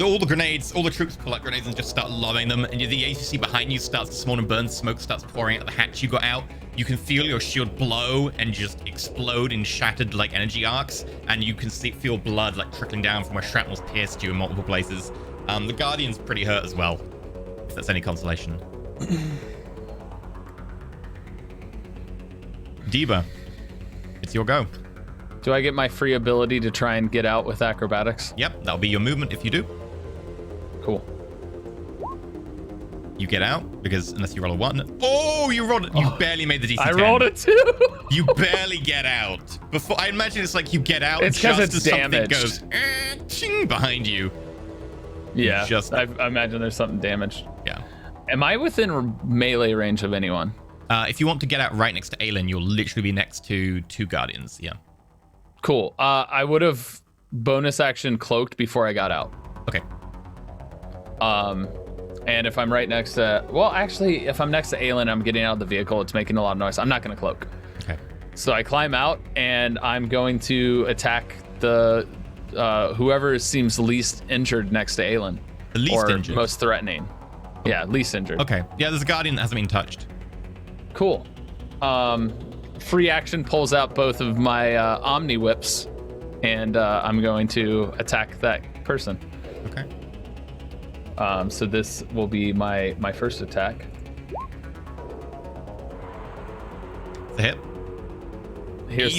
all the grenades, all the troops pull out grenades and just start lobbing them, and the ACC behind you starts to small and burn. Smoke starts pouring out the hatch you got out. You can feel your shield blow and just explode in shattered like energy arcs, and you can feel blood like trickling down from where shrapnel's pierced you in multiple places. The Guardian's pretty hurt as well, if that's any consolation. Diva, it's your go. Do I get my free ability to try and get out with acrobatics? Yep, that'll be your movement if you do. Cool. You get out, because unless you roll a 1. Oh, you rolled it. You barely made the DC 10. I rolled it too. You barely get out. Before I imagine it's like you get out It's just 'cause it's as something damaged. goes ching behind you. Yeah, Just- I imagine there's something damaged. Yeah. Am I within melee range of anyone? If you want to get out right next to Aelin, you'll literally be next to 2 Guardians. Yeah. Cool. I would have bonus action cloaked before I got out. Okay. And if I'm right next to, well, actually, if I'm next to Aelin, I'm getting out of the vehicle. It's making a lot of noise. I'm not going to cloak. Okay. So I climb out and I'm going to attack the whoever seems least injured next to Aelin. The least or injured? most threatening. Yeah, least injured. Okay. Yeah, there's a Guardian that hasn't been touched. Cool. Free action pulls out both of my Omni Whips, and I'm going to attack that person. Okay. So this will be my first attack. It's a hit. Here's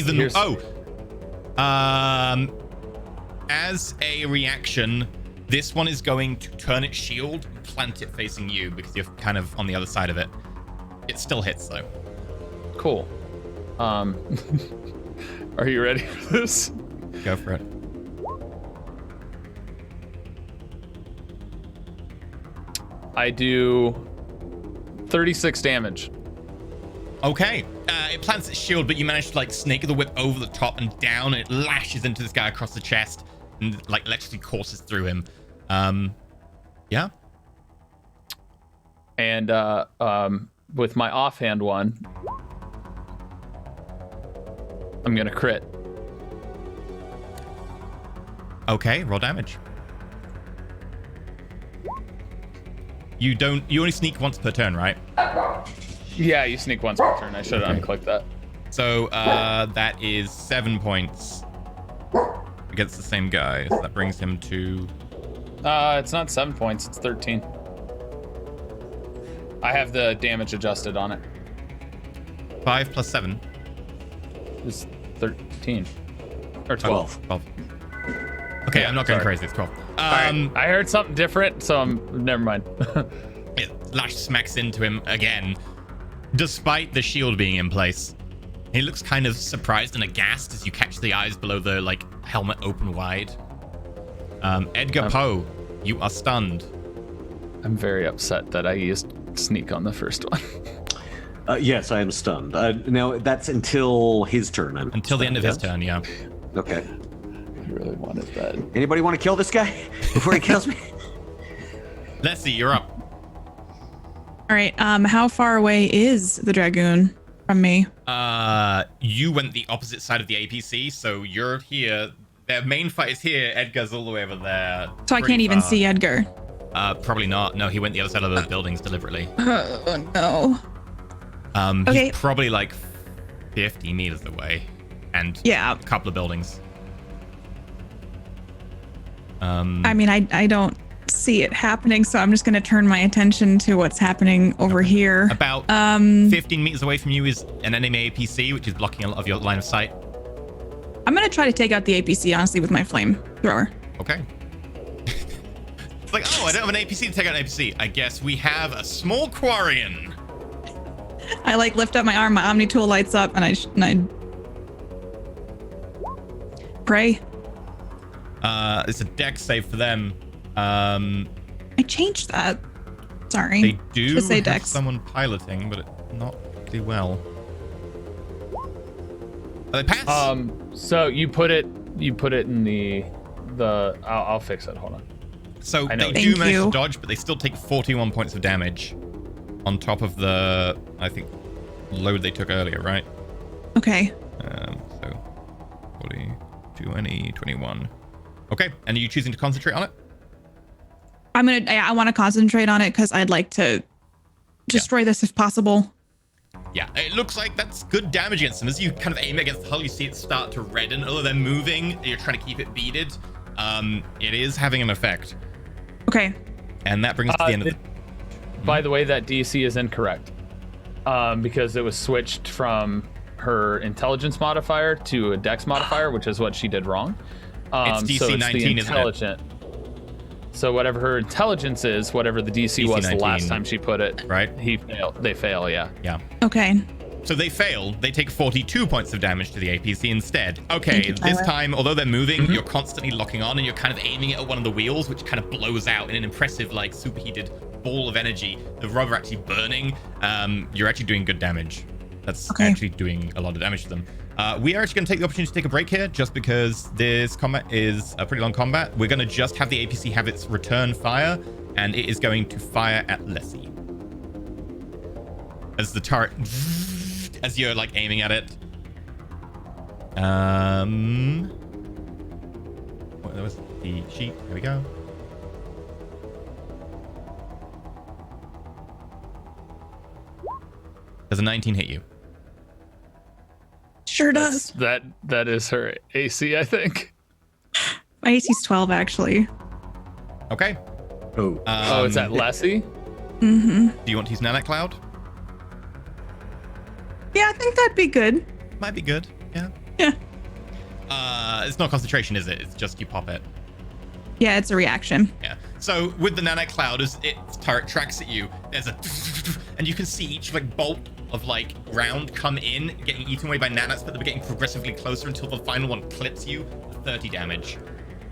As a reaction, this one is going to turn its shield and plant it facing you because you're kind of on the other side of it. It still hits though. Cool. Are you ready for this? Go for it. I do 36 damage. Okay. It plants its shield, but you manage to like snake the whip over the top and down, and it lashes into this guy across the chest and like electricity courses through him. Yeah. And with my offhand one, I'm gonna crit. Okay, roll damage. You only sneak once per turn, right? Yeah, you sneak once per turn. I should have unclicked that. So that is 7 points against the same guy. So that brings him to... It's not 7 points, it's 13. I have the damage adjusted on it. 5 plus 7. It's 13. Or 12. 12. Okay, Yeah, I'm not going sorry. crazy. It's 12. Alright, I heard something different, so never mind. It lash smacks into him again, despite the shield being in place. He looks kind of surprised and aghast as you catch the eyes below the like helmet open wide. Edgar Poe, you are stunned. I'm very upset that I used sneak on the first one. Yes, I am stunned. Now, that's until his turn. Until the end of his turn, yeah. Okay. I really wanted that. Anybody want to kill this guy before he kills me? Leslie, you're up. All right. How far away is the Dragoon from me? You went the opposite side of the APC, so you're here. Their main fight is here. Edgar's all the way over there. So I can't even see Edgar. Probably not. No, he went the other side of the buildings deliberately. Oh no. Okay. He's probably like 50 meters away, and Yeah. a couple of buildings. I mean, I don't see it happening, so I'm just going to turn my attention to what's happening over here. About 15 meters away from you is an enemy APC, which is blocking a lot of your line of sight. I'm going to try to take out the APC, honestly, with my flamethrower. Okay. It's like, oh, I don't have an APC to take out an APC. I guess we have a small Quarian. I like lift up my arm, my Omni tool lights up, and I pray. It's a dex save for them. I changed that. Sorry. They do Should say have dex. someone piloting, but not pretty well. They pass. So you put it in the I'll fix it. Hold on. So I know. they do Thank manage you. to dodge, but they still take 41 points of damage on top of the, I think, load they took earlier, right? Okay. So 40, 20, 21. Okay, and are you choosing to concentrate on it? I want to concentrate on it because I'd like to destroy this if possible. Yeah, it looks like that's good damage against them. As you kind of aim against the hull, you see it start to redden. Although they're moving, you're trying to keep it beaded. It is having an effect. Okay. And that brings us to the end of the... By the way, that DC is incorrect. Because it was switched from her intelligence modifier to a dex modifier, which is what she did wrong. It's DC so it's 19, the intelligent. So whatever her intelligence is, whatever the DC was 19, the last time she put it, right? They fail, yeah. Yeah. Okay. So they fail. They take 42 points of damage to the APC instead. Okay, this time, although they're moving, you're constantly locking on and you're kind of aiming it at one of the wheels, which kind of blows out in an impressive, like, superheated ball of energy. The rubber actually burning. You're actually doing good damage. That's actually doing a lot of damage to them. We are actually going to take the opportunity to take a break here, just because this combat is a pretty long combat. We're going to just have the APC have its return fire, and it is going to fire at Lessie. As the turret... as you're like aiming at it. Well, that was the sheet. Here we go. Does a 19 hit you? Sure does. That is her AC, I think. My AC's 12, actually. Okay. Oh. Is that Lessie? Mm-hmm. Do you want to use Nanic Cloud? Yeah, I think that'd be good. Might be good. Yeah. Yeah. It's not concentration, is it? It's just you pop it. Yeah, it's a reaction. Yeah. So with the Nanic Cloud, as its turret tracks at you, there's a... and you can see each like bolt of like round come in, getting eaten away by nanites, but they're getting progressively closer until the final one clips you for 30 damage.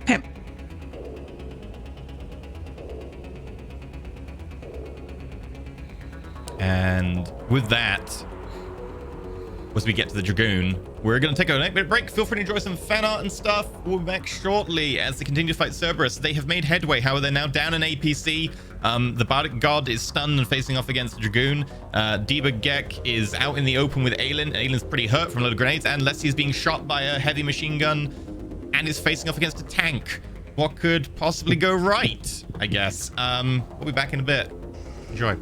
Okay. And with that, as we get to the Dragoon, we're going to take a 8-minute break. Feel free to enjoy some fan art and stuff. We'll be back shortly as they continue to fight Cerberus. They have made headway, however, they're now down an APC. The Bardic God is stunned and facing off against the Dragoon. Deba Gek is out in the open with Aelin. Ailin's pretty hurt from a load of grenades, and Leslie is being shot by a heavy machine gun and is facing off against a tank. What could possibly go right, I guess? We'll be back in a bit. Enjoy.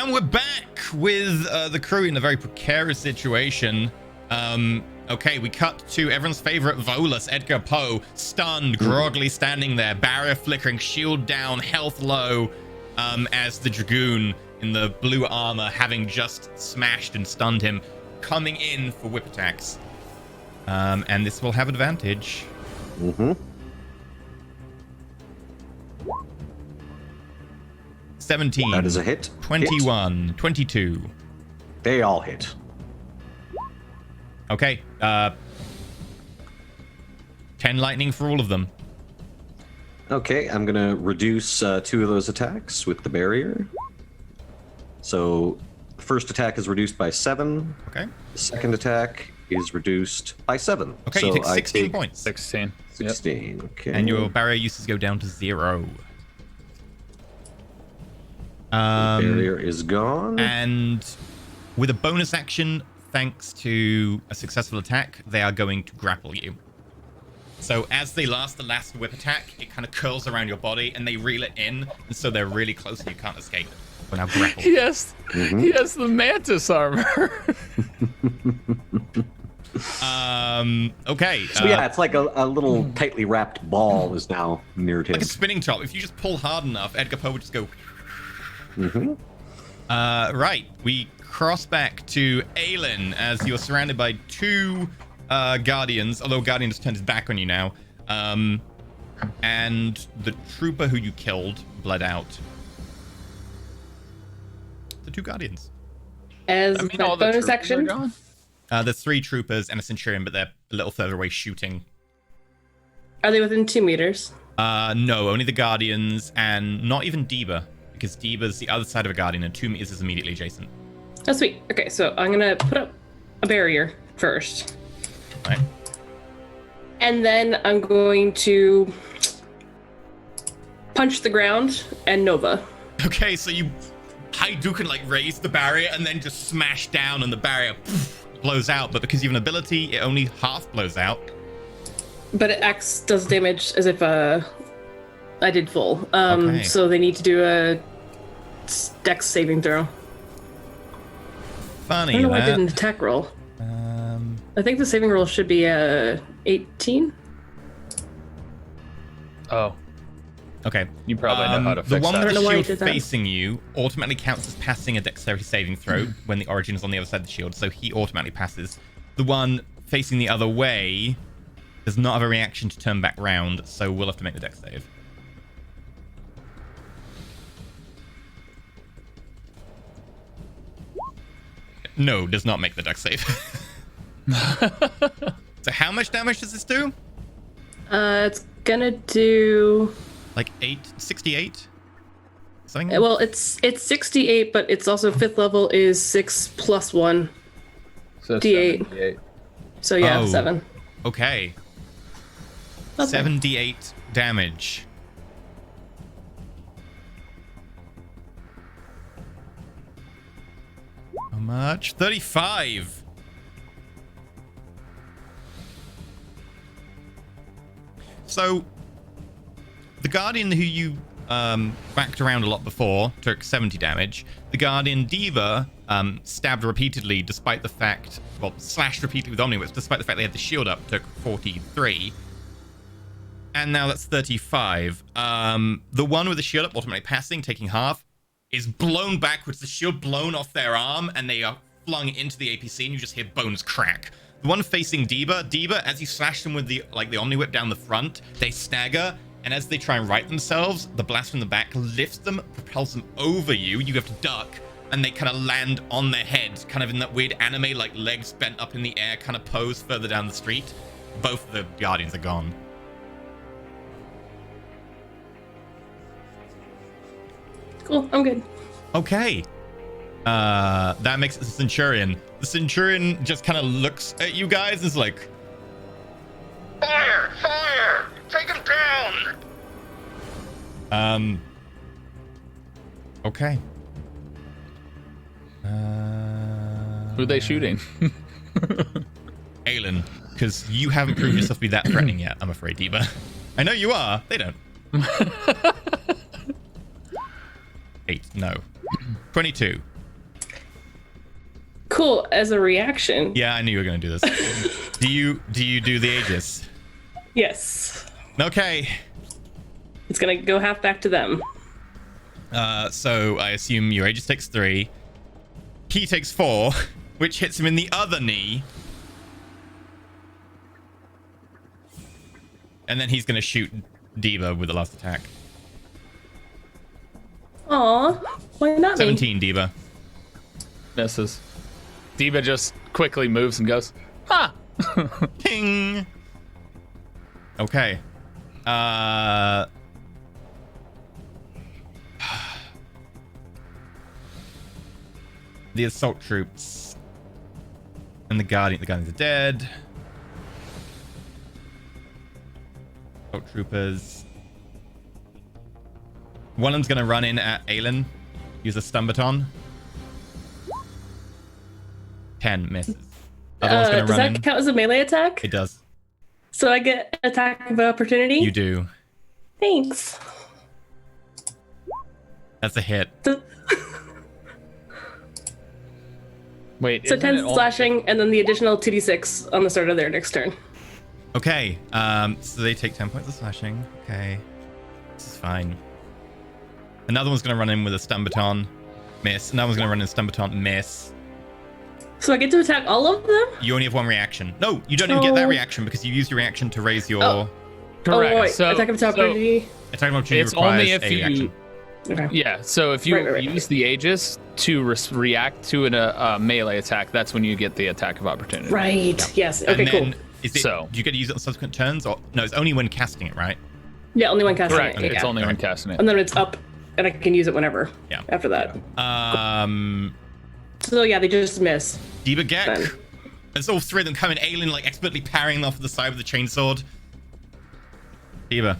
And we're back with the crew in a very precarious situation. Okay, we cut to everyone's favorite Volus, Edgar Poe, stunned, groggily standing there, barrier flickering, shield down, health low, as the Dragoon in the blue armor, having just smashed and stunned him, coming in for whip attacks. And this will have advantage. 17. That is a hit. 21. Hit. 22. They all hit. Okay. 10 lightning for all of them. Okay, I'm going to reduce 2 of those attacks with the barrier. So the first attack is reduced by 7. Okay. The second attack is reduced by 7. Okay, so you take I 16 take points. 16. 16, okay. And your barrier uses go down to 0. Barrier is gone. And with a bonus action, thanks to a successful attack, they are going to grapple you. So as they last the last whip attack, it kind of curls around your body and they reel it in, and so they're really close and you can't escape. We're now grappled. Yes, he has the mantis armor. Okay. So yeah, it's like a little tightly wrapped ball is now near to him. Like a spinning top. If you just pull hard enough, Edgar Poe would just go. Right. We cross back to Aelin as you're surrounded by 2 Guardians, although Guardian just turned his back on you now. And the trooper who you killed bled out. The 2 Guardians. As all the bonus troopers action, are gone? There's 3 troopers and a Centurion, but they're a little further away shooting. are they within 2 meters? No, only the Guardians and not even Deba, because Deba's the other side of a Guardian and 2 meters is immediately adjacent. Oh, sweet. Okay, so I'm gonna put up a barrier first. Right. And then I'm going to punch the ground and Nova. Okay, so you Hadouken like raise the barrier and then just smash down and the barrier blows out, but because you have an ability, it only half blows out. But it does damage as if I did full. Okay. So they need to do a Dex saving throw. Funny I don't know why I that. did an attack roll. I think the saving roll should be 18. Oh, Okay. you probably know how to The fix one that. with I don't the know why I shield did that. facing you automatically counts as passing a dexterity saving throw when the origin is on the other side of the shield, so he automatically passes. The one facing the other way does not have a reaction to turn back round, so we'll have to make the dex save. No, does not make the dex save. So how much damage does this do? It's gonna do. Like 68? Something? Well, it's 68, but it's also 5th level is 6 plus 1. So D8. 78. So yeah, Oh. 7. Okay. Okay. 78 damage. How much? 35. So, the Guardian who you whacked around a lot before took 70 damage. The Guardian Diva stabbed repeatedly despite the fact, well, slashed repeatedly with Omniwits despite the fact they had the shield up, took 43. And now that's 35. The one with the shield up, automatically passing, taking half, is blown backwards, the shield blown off their arm, and they are flung into the APC, and you just hear bones crack. The one facing Deba, as you slash them with the Omni-Whip down the front, they stagger, and as they try and right themselves, the blast from the back lifts them, propels them over you, you have to duck, and they kind of land on their head, kind of in that weird anime, like legs bent up in the air kind of pose further down the street. Both the Guardians are gone. Cool, I'm good. Okay. That makes it the Centurion. The Centurion just kind of looks at you guys and is like, Fire! Fire! Take him down! Okay. Who are they shooting? Aelin, because you haven't proven yourself to be that threatening yet, I'm afraid, Deba. I know you are. They don't. 8, no. 22. Cool. As a reaction. Yeah, I knew you were going to do this. do you do the Aegis? Yes. Okay. It's gonna go half back to them. So I assume your Aegis takes 3. He takes 4, which hits him in the other knee. And then he's going to shoot Diva with the last attack. Aw, why not me? 17, Diva. Misses. Diva just quickly moves and goes, ha! Ping! Okay. The assault troops. And the Guardians are dead. Assault troopers. One of them's going to run in at Aelin. Use a stun baton. 10 misses. Other one's going to does run that in. count as a melee attack? It does. So I get attack of opportunity? You do. Thanks. That's a hit. Wait, So isn't 10 it all- slashing, and then the additional 2d6 on the start of their next turn. Okay, so they take 10 points of slashing. Okay, this is fine. Another one's going to run in with a stun baton. Miss. Another one's going to run in a stun baton. Miss. So I get to attack all of them? You only have 1 reaction. No, you don't even get that Oh. reaction because you used your reaction to raise your Correct. Oh, wait. So, attack of opportunity? attack of opportunity. it's Requires only if a you. reaction. Okay. Yeah, so if you Right. use the Aegis to react to a melee attack, that's when you get the attack of opportunity. Right. Yes. Okay, And then, cool. is it, So- do you get to use it on subsequent turns? Or no, it's only when casting it, right? Yeah, only one casting Correct. it. It's Yeah. only when casting it. And then it's up, and I can use it whenever. Yeah. After that. So yeah, they just miss. Diva Gek. Then. There's all 3 of them coming, Aelin like expertly parrying off the side with the chainsword. Diva.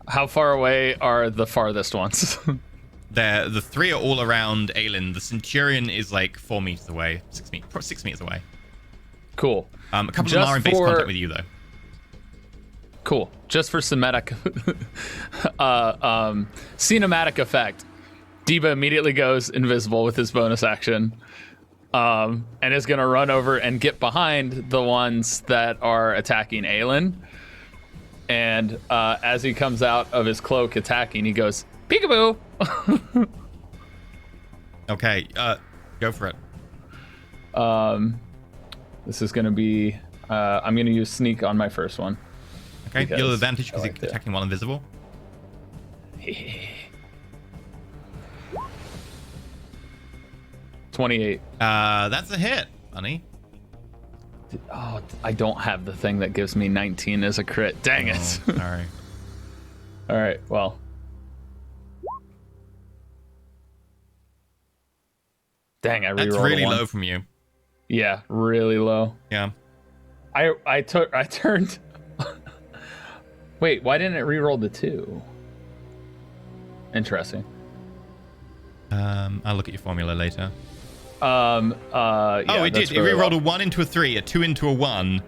How far away are the farthest ones? The 3 are all around Aelin. The Centurion is like 4 meters away, 6 meters away. Cool. A couple of Just them are in base for- contact with you though. Cool. Just for cinematic effect, Diva immediately goes invisible with his bonus action, and is gonna run over and get behind the ones that are attacking Aelin. And as he comes out of his cloak attacking, he goes, peekaboo! Okay, go for it. This is gonna be, I'm gonna use sneak on my first one. Okay, Because you'll have advantage because I like you're it. attacking while invisible. 28. That's a hit, honey. Oh, I don't have the thing that gives me 19 as a crit. Dang it. Sorry. All right, well. Dang, I rerolled That's a really 1. low from you. Yeah, really low. Yeah. I turned. Wait, why didn't it reroll the 2? Interesting. I'll look at your formula later. Yeah, Oh, it that's did. It really rerolled low. a 1 into a 3, a 2 into a 1.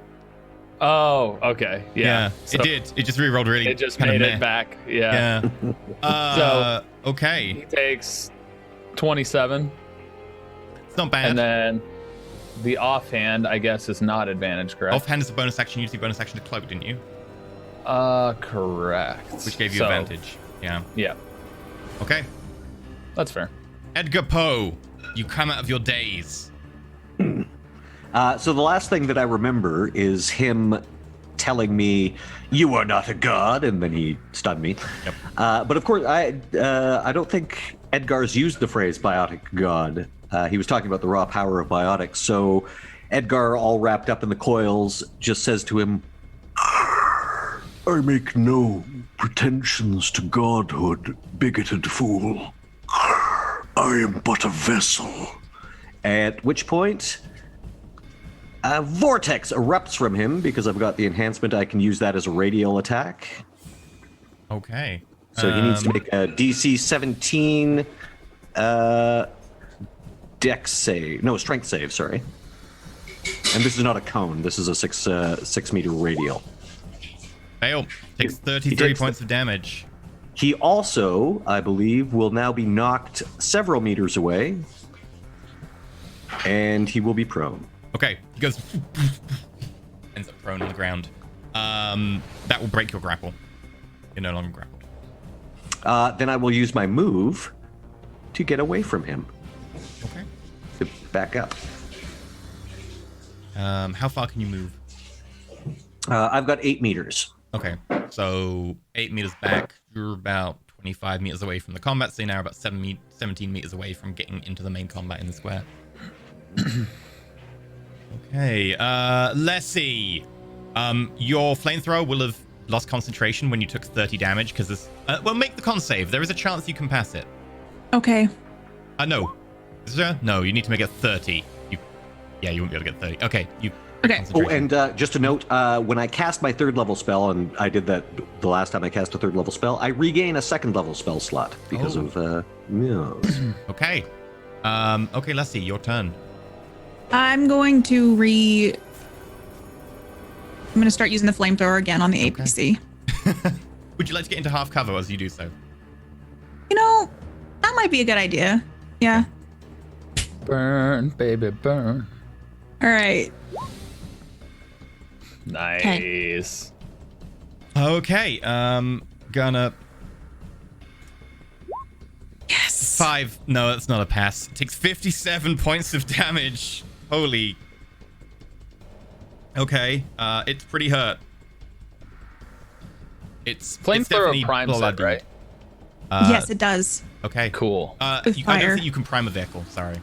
Oh, okay. Yeah. So it did. It just rerolled really. It just kind made of it meh. back. Yeah. Yeah. Okay. He takes 27. It's not bad. And then the offhand, I guess, is not advantage, correct? Offhand is a bonus action. You used the bonus action to cloak, didn't you? Correct. Which gave you So, advantage. Yeah. Yeah, Okay. that's fair. Edgar Poe, you come out of your daze. So the last thing that I remember is him telling me, "You are not a god," and then he stunned me. Yep. But of course, I don't think Edgar's used the phrase "biotic god." He was talking about the raw power of biotics. So Edgar, all wrapped up in the coils, just says to him, I make no pretensions to godhood, bigoted fool. I am but a vessel. at which point a Vortex erupts from him because I've got the enhancement. I can use that as a radial attack. Okay. So he needs to make a DC 17 dex save. No, strength save, sorry. And this is not a cone. This is a 6 meter radial. Fail. Takes 33 takes points of damage. He also, I believe, will now be knocked several meters away. And he will be prone. Okay, he goes, ends up prone on the ground. That will break your grapple. You're no longer grappled. Then I will use my move to get away from him. Okay. To back up. How far can you move? I've got 8 meters. Okay, so 8 meters back, you're about 25 meters away from the combat, so you're now about 17 meters away from getting into the main combat in the square. Okay, Lessie, your flamethrower will have lost concentration when you took 30 damage, because this... well, make the con save. There is a chance you can pass it. Okay. No. Is there? No, you need to make it 30. Yeah, you won't be able to get 30. Okay, you... Okay. Oh, and just a note, when I cast my 3rd level spell, and I did that the last time I cast a 3rd level spell, I regain a 2nd level spell slot because of yes. Okay. Okay, Leslie, your turn. I'm going to I'm going to start using the flamethrower again on the APC. Would you like to get into half cover as you do so? You know, that might be a good idea. Yeah. Burn, baby, burn. All right. Nice. Okay, gonna... Yes. 5. No, that's not a pass. It takes 57 points of damage. Holy. Okay, it's pretty hurt. It's Flamethrower primes it, right? Yes, it does. Okay. Cool. I don't fire. think you can prime a vehicle. Sorry.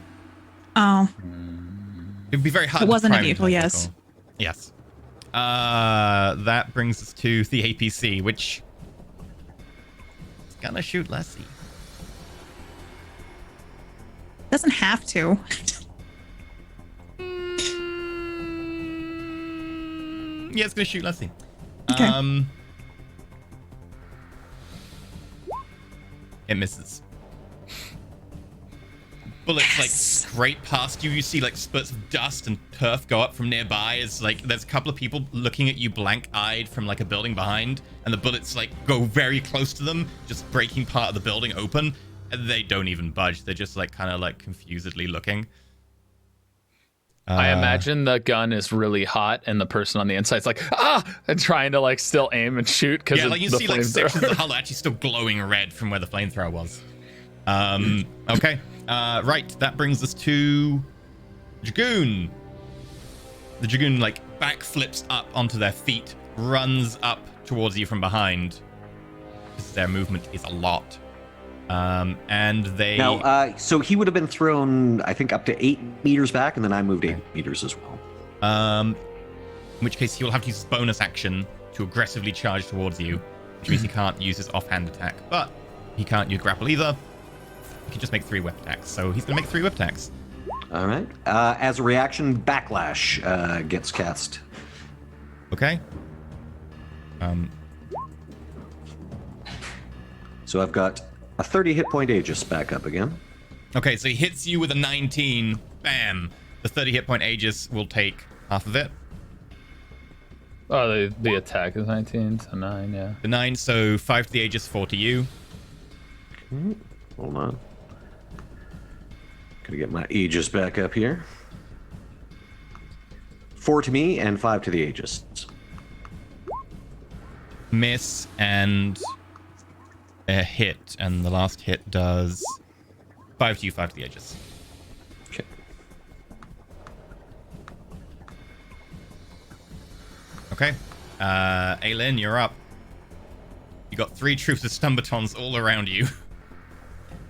Oh. It would be very hard. It wasn't to a prime vehicle, yes. Yes. That brings us to the APC, which is gonna shoot Leslie. Doesn't have to. Yeah, it's gonna shoot Leslie. Okay. It misses. Bullets like scrape past you. You see like spurts of dust and turf go up from nearby. It's like there's a couple of people looking at you blank-eyed from like a building behind, and the bullets like go very close to them, just breaking part of the building open. And they don't even budge. They're just like kind of like confusedly looking. I imagine the gun is really hot, and the person on the inside's like, and trying to like still aim and shoot because yeah, of like you the see like sections flamethrower. of the hull actually still glowing red from where the flamethrower was. Okay. Right, that brings us to Dragoon. The Dragoon like backflips up onto their feet, runs up towards you from behind, because their movement is a lot. And they... Now, so he would have been thrown, I think, up to 8 meters back, and then I moved 8 meters as well. In which case he will have to use his bonus action to aggressively charge towards you, which means he can't use his offhand attack, but he can't use grapple either. He can just make 3 whip attacks, so he's going to make 3 whip attacks. All right. As a reaction, Backlash gets cast. Okay. So I've got a 30 hit point Aegis back up again. Okay, so he hits you with a 19. Bam. The 30 hit point Aegis will take half of it. Oh, the attack is 19 to 9, yeah. The 9, so 5 to the Aegis, 4 to you. Hold on. Gonna get my Aegis back up here. 4 to me and 5 to the Aegis. Miss and a hit, and the last hit does 5 to you, 5 to the Aegis. Okay. Okay. Aelin, you're up. You got 3 troops of stun batons all around you,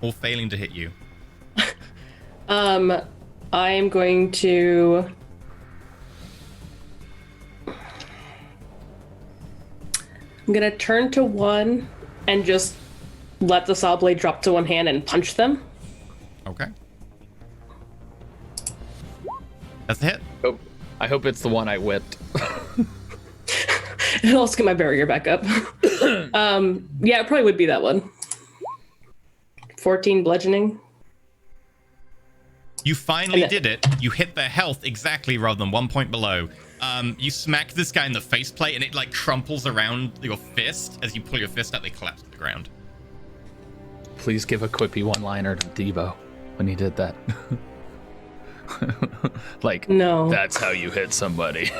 all failing to hit you. I am going to... I'm gonna turn to one and just let the saw blade drop to one hand and punch them. Okay. That's the hit. Oh, I hope it's the one I whipped. And I'll also get my barrier back up. Yeah, it probably would be that one. 14 bludgeoning. You finally did it. You hit their health exactly rather than 1 point below. You smack this guy in the faceplate and it like crumples around your fist. As you pull your fist out, they collapse to the ground. Please give a quippy one-liner to Debo when he did that. Like, No. that's how you hit somebody.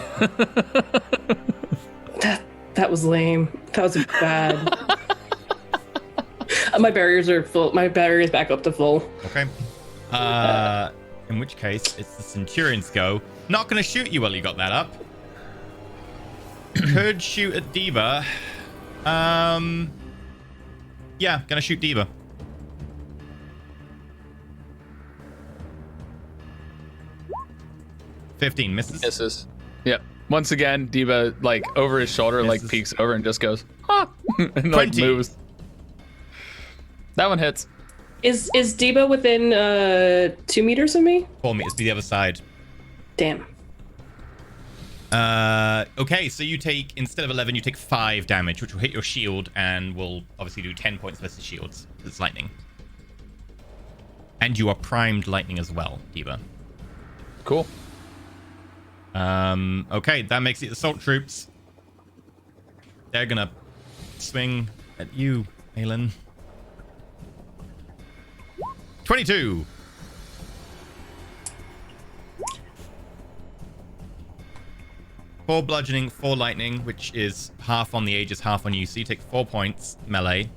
That was lame. That was bad. My barriers are full. My battery is back up to full. Okay. In which case, it's the Centurion's go. Not going to shoot you while you got that up. Could shoot at Diva. Yeah, going to shoot Diva. $15 misses. Misses. Yep. Once again, Diva, like, over his shoulder, like, Misses. peeks over and just goes, huh, and, like, 20. moves. That one hits. Is Deba within 2 meters of me? 4 meters to the other side. Damn. Okay, so you take, instead of 11, you take 5 damage, which will hit your shield and will obviously do 10 points versus shields. It's lightning. And you are primed lightning as well, Diva. Cool. Okay, that makes it assault troops. They're gonna swing at you, Aelin. 22. Four bludgeoning, 4 lightning, which is half on the Aegis, half on you. So you take 4 points melee.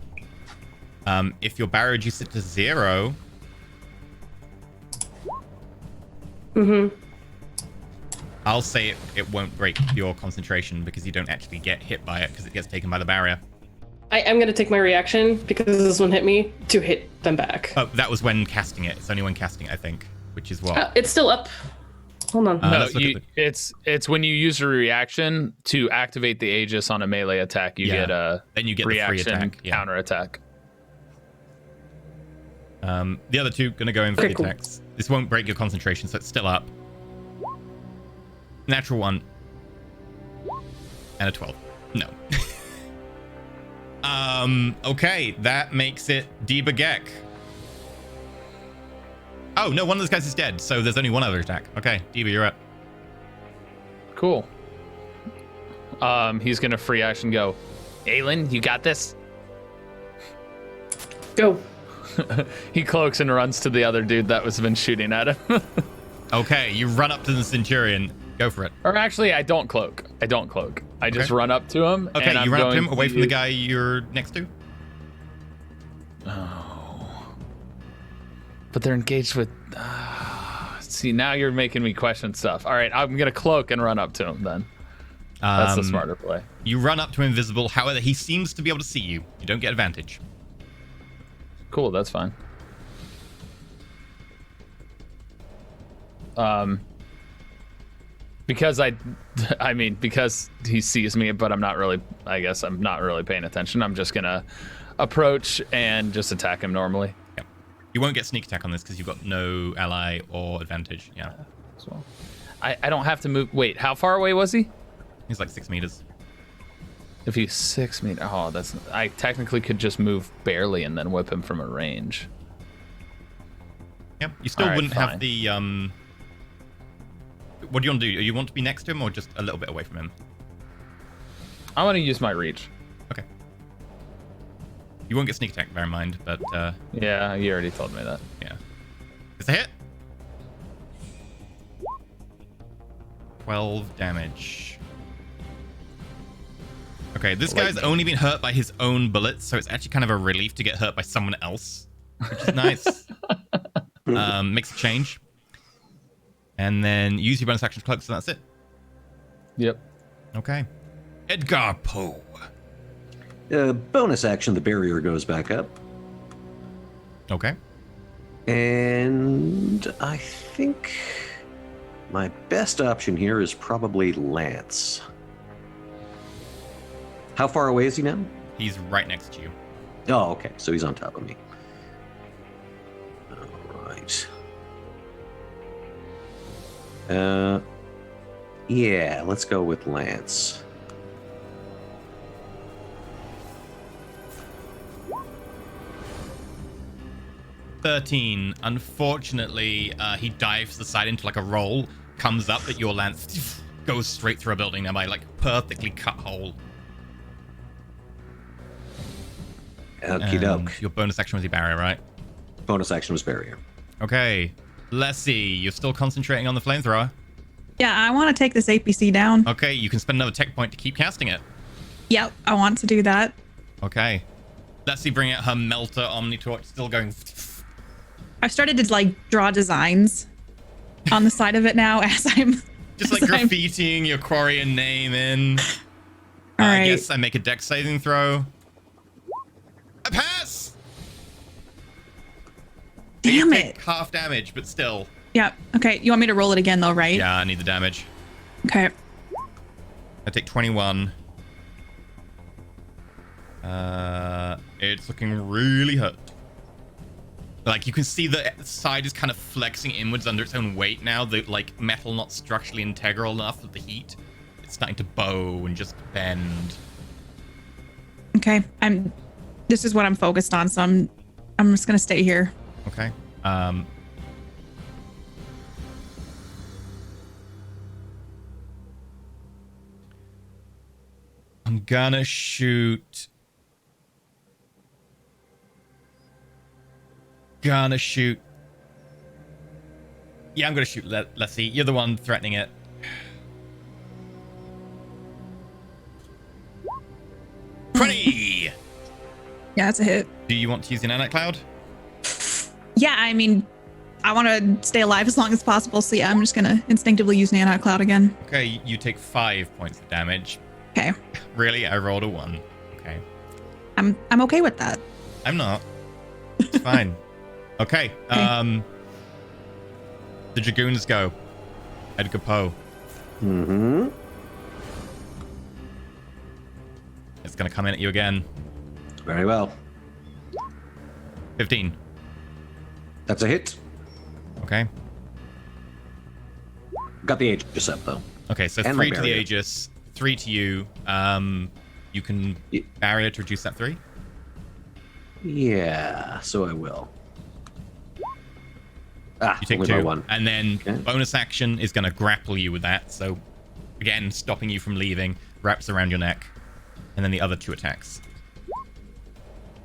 If your barrier reduces it to 0, I'll say it won't break your concentration because you don't actually get hit by it because it gets taken by the barrier. I'm going to take my reaction because this one hit me to hit them back. Oh, that was when casting it. It's only when casting it, I think, which is what. It's still up. Hold on. No, let's look at it's when you use a reaction to activate the Aegis on a melee attack, you get a then you get the free reaction attack. Yeah. counter attack. The other two gonna go in for Okay, the cool. attacks. This won't break your concentration, so it's still up. Natural 1. And a 12. No. Okay, that makes it Deba Gek. Oh, no, one of those guys is dead, so there's only one other attack. Okay, Deba, you're up. Cool. He's gonna free action go. Aelin, you got this? Go. He cloaks and runs to the other dude that was been shooting at him. Okay, you run up to the Centurion. Go for it. Or actually, I don't cloak. I just Okay. run up to him. Okay, and I'm you run up to going him away from the use- guy you're next to. But they're engaged with. See, now you're making me question stuff. All right, I'm gonna cloak and run up to him then. That's the smarter play. You run up to invisible. However, he seems to be able to see you. You don't get advantage. Cool, that's fine. Because because he sees me, but I guess I'm not really paying attention. I'm just gonna approach and just attack him normally. Yeah. You won't get sneak attack on this because you've got no ally or advantage. Yeah. As well. I don't have to move. Wait, how far away was he? He's like 6 meters. If he's 6 meters, I technically could just move barely and then whip him from a range. Yeah. You still All right, wouldn't fine. have the What do you want to do? You want to be next to him or just a little bit away from him? I want to use my reach. Okay. You won't get sneak attack, bear in mind, but Yeah, you already told me that. yeah. It's a hit. 12 damage. Okay, this guy's only been hurt by his own bullets, so it's actually kind of a relief to get hurt by someone else, which is nice. Makes a change. And then use your bonus action to cloak, so that's it. Yep. Okay. Edgar Poe. Bonus action, the barrier goes back up. Okay. And I think my best option here is probably Lance. How far away is he now? He's right next to you. Oh, okay. So he's on top of me. All right. Yeah, let's go with Lance. Unfortunately, he dives to the side into like a roll, comes up at your lance, goes straight through a building nearby, like perfectly cut hole. Okie doke. Your bonus action was your barrier, right? Bonus action was barrier. Okay. Let's see. You're still concentrating on the flamethrower. Yeah, I want to take this APC down. Okay, you can spend another tech point to keep casting it. Yep, I want to do that. Okay. Let's see. Bring out her melter omni torch. Still going. I've started to like draw designs on the side of it now as I'm Just like graffitiing your Quarian name in. All I right. guess I make a dex saving throw. I pass! Damn Take it. half damage, but still. Yep. Okay. You want me to roll it again though, right? Yeah, I need the damage. Okay. I take 21. It's looking really hurt. Like, you can see the side is kind of flexing inwards under its own weight now. The, like, metal not structurally integral enough with the heat. It's starting to bow and just bend. Okay. This is what I'm focused on, so I'm just gonna stay here. Okay. I'm gonna shoot. Yeah, I'm gonna shoot. Let's see. You're the one threatening it. $20! Yeah, that's a hit. Do you want to use the nanite cloud? Yeah, I mean, I want to stay alive as long as possible, so yeah, I'm just gonna instinctively use Nano Cloud again. Okay, you take 5 points of damage. Okay. Really? I rolled a 1. Okay. I'm okay with that. I'm not. It's fine. Okay. The Dragoons go. Edgar Poe. Mm-hmm. It's gonna come in at you again. Very well. 15. That's a hit. Okay. Got the Aegis up, though. Okay, so And my 3 to the barrier. Aegis, 3 to you. You can barrier to reduce that 3. Yeah, so I will. Ah, You take only by 2. one. And then Okay. bonus action is gonna grapple you with that. So again, stopping you from leaving, wraps around your neck. And then the other 2 attacks.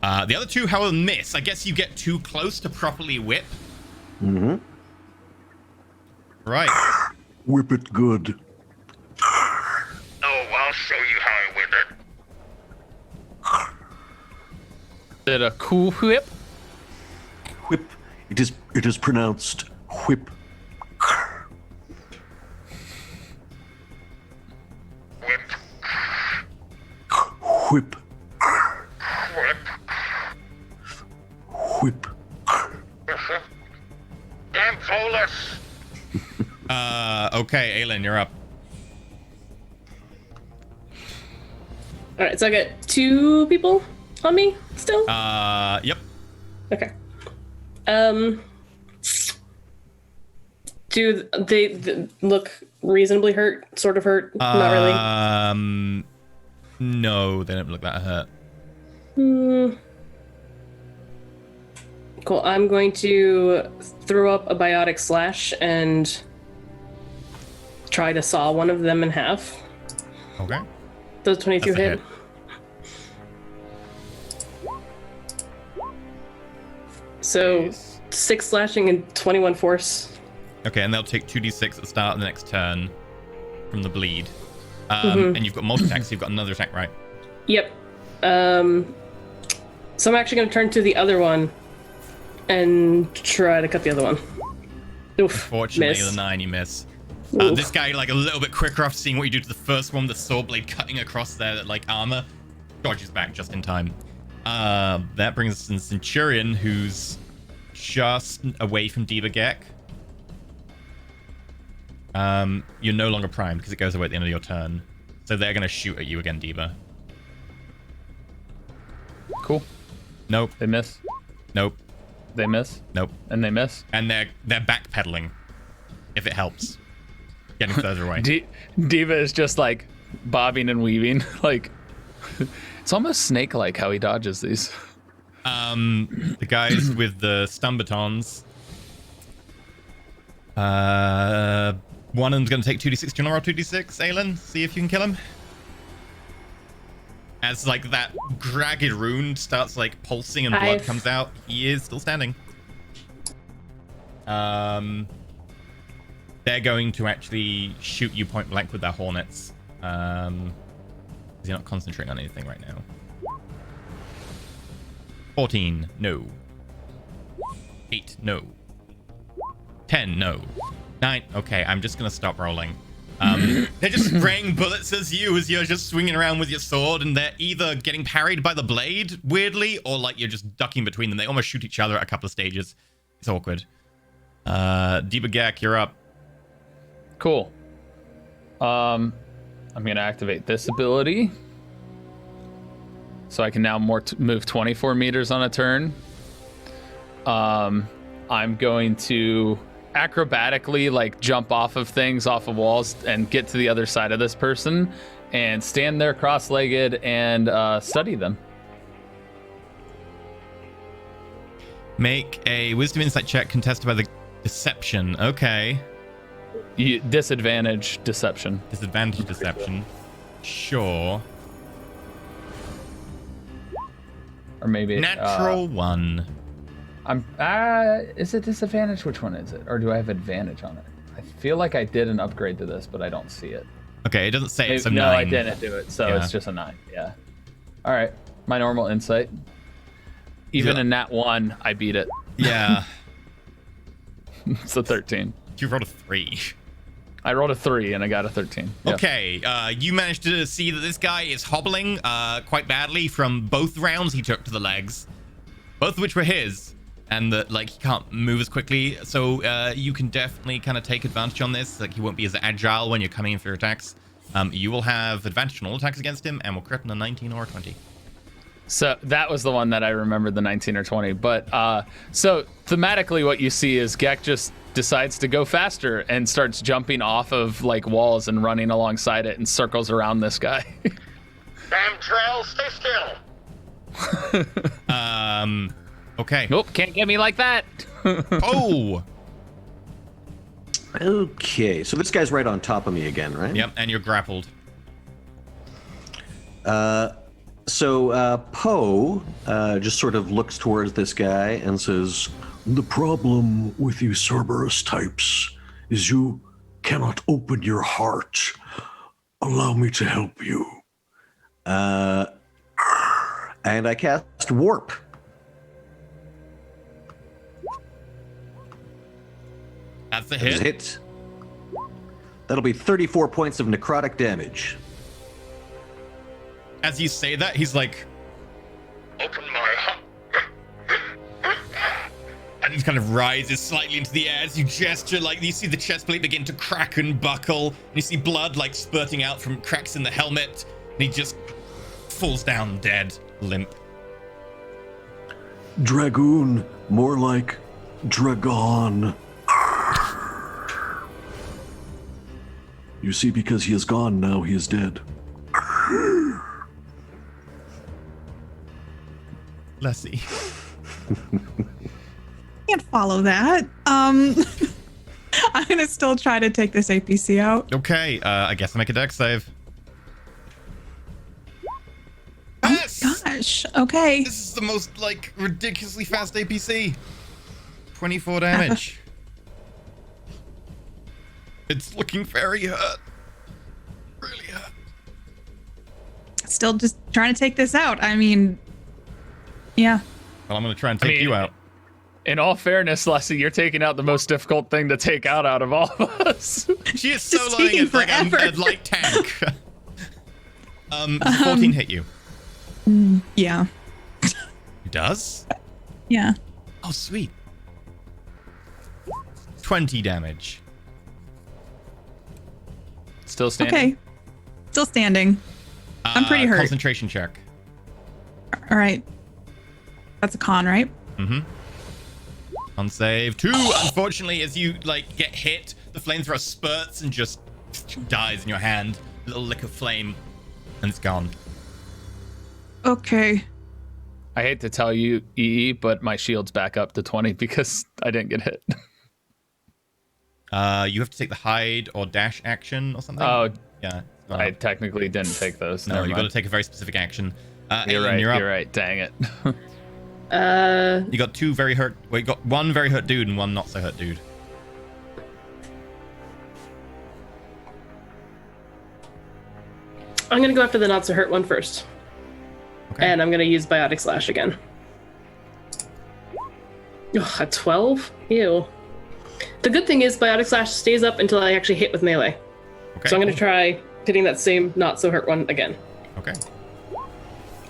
The other 2, however, miss. I guess you get too close to properly whip. Mm-hmm. Right. Whip it good. Oh, I'll show you how I whip it. Is it a cool whip? Whip. It is pronounced whip. Whip, Whip. whip. Whip. Damn Polus. Okay, Aelin, you're up. All right, so I got 2 people on me still. Yep. Okay. Do they look reasonably hurt? Sort of hurt? Not really. No, they don't look that hurt. Cool. I'm going to throw up a biotic slash and try to saw one of them in half. Okay. Does 22 That's a hit? hit. So 6 slashing and 21 force. Okay, and they'll take 2d6 at the start of the next turn from the bleed. And you've got multi attacks, so you've got another attack, right? Yep. So I'm actually going to turn to the other one and try to cut the other one. Oof. Fortunately, Miss. the 9 you miss. Oof. This guy, like a little bit quicker after seeing what you do to the first one, the sword blade cutting across their like armor, dodges back just in time. That brings us to the Centurion, who's just away from Diva Gek. You're no longer primed because it goes away at the end of your turn. So they're going to shoot at you again, Diva. Cool. Nope. They miss. Nope. They miss. Nope. And they miss. And they're backpedaling, if it helps. Getting further away. Diva is just like bobbing and weaving. Like, it's almost snake-like how he dodges these. The guys with the stun batons. One of them's going to take 2d6. Do you want to roll 2d6, Aelin? See if you can kill him. As like that ragged rune starts like pulsing and blood comes out, he is still standing. they're going to actually shoot you point blank with their hornets. Because you're not concentrating on anything right now. 14, no. 8, no. 10, no. 9, okay, I'm just gonna stop rolling. They're just spraying bullets as you're just swinging around with your sword, and they're either getting parried by the blade, weirdly, or like you're just ducking between them. They almost shoot each other at a couple of stages. It's awkward. Debagak, you're up. Cool. I'm gonna activate this ability, so I can now move 24 meters on a turn. I'm going to acrobatically like jump off of things, off of walls, and get to the other side of this person and stand there cross-legged and study them. Make a wisdom insight check contested by the deception. Okay. Disadvantage deception. Disadvantage deception. Sure. Or maybe Natural 1. Is it disadvantage? Which one is it? Or do I have advantage on it? I feel like I did an upgrade to this, but I don't see it. Okay, it doesn't say it's a 9. No, I didn't do it, so it's just a 9. Yeah. All right, my normal insight. Even in nat 1, I beat it. Yeah. It's a 13. You rolled a 3. I rolled a 3 and I got a 13. Yep. Okay, you managed to see that this guy is hobbling quite badly from both rounds he took to the legs, both of which were his, and that like he can't move as quickly. So you can definitely kind of take advantage on this. Like he won't be as agile when you're coming in for your attacks. You will have advantage on all attacks against him, and will crit on a 19 or a 20. So that was the one that I remembered, the 19 or 20. But so thematically, what you see is Gek just decides to go faster and starts jumping off of like walls and running alongside it and circles around this guy. Damn trail, stay still. Okay. Nope, can't get me like that. Oh. Okay, so this guy's right on top of me again, right? Yep, and you're grappled. So Poe just sort of looks towards this guy and says, The problem with you Cerberus types is you cannot open your heart. Allow me to help you. and I cast Warp. That's the That is a hit. hit. That'll be 34 points of necrotic damage. As you say that, he's like, Open my heart. and he kind of rises slightly into the air as you gesture. Like you see the chest plate begin to crack and buckle, and you see blood like spurting out from cracks in the helmet, and he just falls down dead, limp. Dragoon, more like Dragon. You see, because he is gone, now he is dead. Leslie. Can't follow that. I'm gonna still try to take this APC out. Okay, I guess I make a dex save. Yes! Gosh. Okay. This is the most like ridiculously fast APC. 24 damage. It's looking very hurt. Really hurt. Still just trying to take this out. I mean, yeah. Well, I'm gonna try and take you out. In all fairness, Leslie, you're taking out the most difficult thing to take out of all of us. She is Just soloing taking as like a forever. light tank. Does 14 hit you? Yeah. It does? Yeah. Oh, sweet. 20 damage. Still standing. Okay. Still standing. I'm pretty hurt. Concentration check. All right. That's a con, right? Mm-hmm. On save 2. Unfortunately, as you like get hit, the flamethrower spurts and just dies in your hand. A little lick of flame, and it's gone. Okay. I hate to tell you, EE, but my shield's back up to 20 because I didn't get hit. You have to take the hide or dash action or something. Oh, yeah. I technically didn't take those. No, Never you've got to mind. take a very specific action. You're Aiden, right. you're up. You're right. Dang it. You got two very hurt. Well, you got one very hurt dude and one not so hurt dude. I'm gonna go after the not so hurt one first. Okay. And I'm gonna use Biotic Slash again. Ugh, a 12? Ew. The good thing is Biotic Slash stays up until I actually hit with melee. Okay. So I'm gonna try hitting that same not so hurt one again. Okay.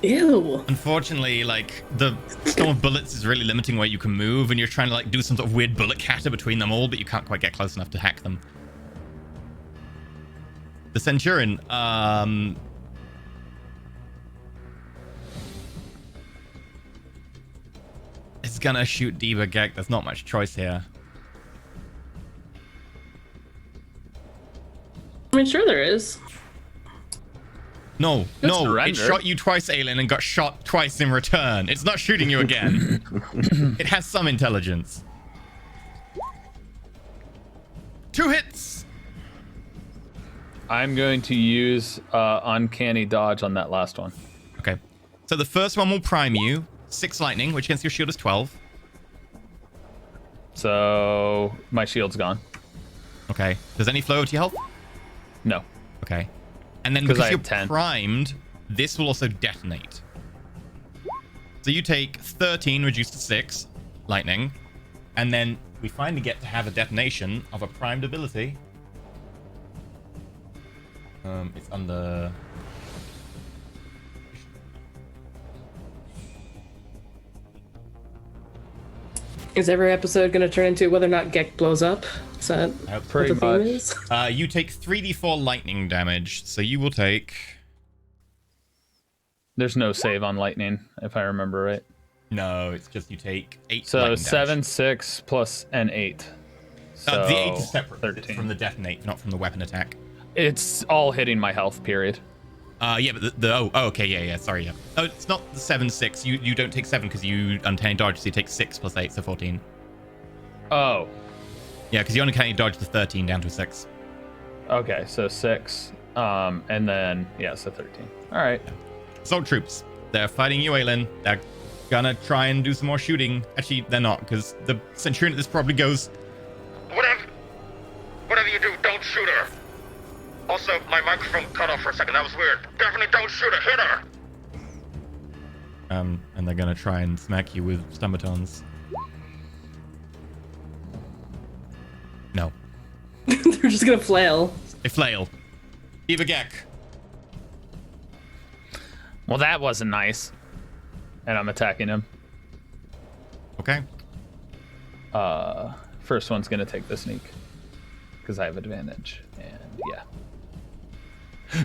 Ew. Unfortunately, like, the storm of bullets is really limiting where you can move, and you're trying to, like, do some sort of weird bullet catter between them all, but you can't quite get close enough to hack them. The Centurion, is gonna shoot Diva Gek. There's not much choice here. I mean, sure there is. No, Just no, it surrender. shot you twice, Aelin, and got shot twice in return. It's not shooting you again. It has some intelligence. 2 hits! I'm going to use Uncanny Dodge on that last one. Okay. So the first one will prime you. 6 lightning, which against your shield is 12. So my shield's gone. Okay. Does any flow to your health? No. Okay. And then 'Cause because I you're have 10. primed, this will also detonate. So you take 13 reduced to 6 lightning, and then we finally get to have a detonation of a primed ability. It's under... Is every episode gonna turn into whether or not Gek blows up? Is that what Pretty the theme much. is? You take 3d4 lightning damage, so you will take... There's no save on lightning, if I remember right. No, it's just you take 8 So lightning 7, damage. 6 plus an 8. So The 8 is separate 13. from the detonate, not from the weapon attack. It's all hitting my health, period. Yeah, but okay, yeah, sorry, yeah. Oh, it's not the 7, 6. You don't take 7 because you uncanny dodge, so you take 6 plus 8, so 14. Oh, Yeah, because you uncanny dodge the 13 down to 6. okay, so 6. And then, yeah, so 13. All right. Assault troops. They're fighting you, Aelin. They're gonna try and do some more shooting. Actually, they're not, because the Centurion at this probably goes... Whatever you do, don't shoot her. Also, my microphone cut off for a second. That was weird. Definitely don't shoot her. Hit her. And they're gonna try and smack you with stun batons. No. They're just gonna flail. They flail. Eva Gek. Well, that wasn't nice. And I'm attacking him. Okay. First one's gonna take the sneak. Because I have advantage. And yeah.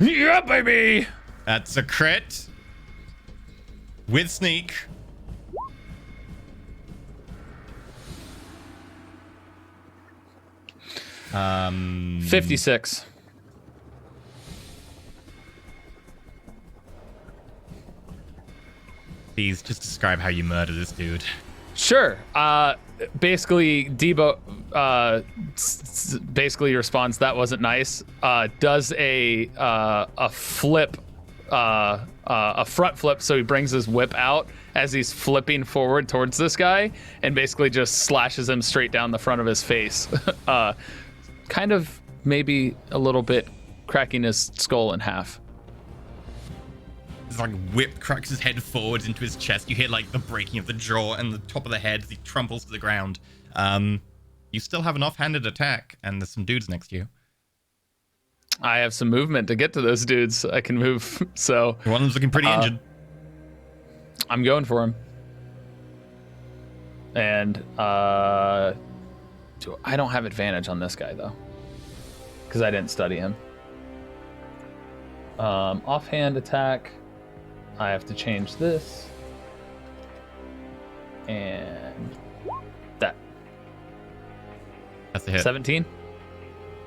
Yeah, baby! That's a crit. With sneak. Um, 56. Please just describe how you murder this dude. Sure. Basically, Debo basically responds, "That wasn't nice." Does a flip, a front flip, so he brings his whip out as he's flipping forward towards this guy, and basically just slashes him straight down the front of his face. Kind of maybe a little bit cracking his skull in half. It's like whip cracks his head forwards into his chest. You hear like the breaking of the jaw and the top of the head as he tramples to the ground. You still have an offhanded attack, and there's some dudes next to you. I have some movement to get to those dudes. I can move, so One of them's looking pretty injured. I'm going for him. And I don't have advantage on this guy though, because I didn't study him. Offhand attack. I have to change this. And that. That's a hit. 17. And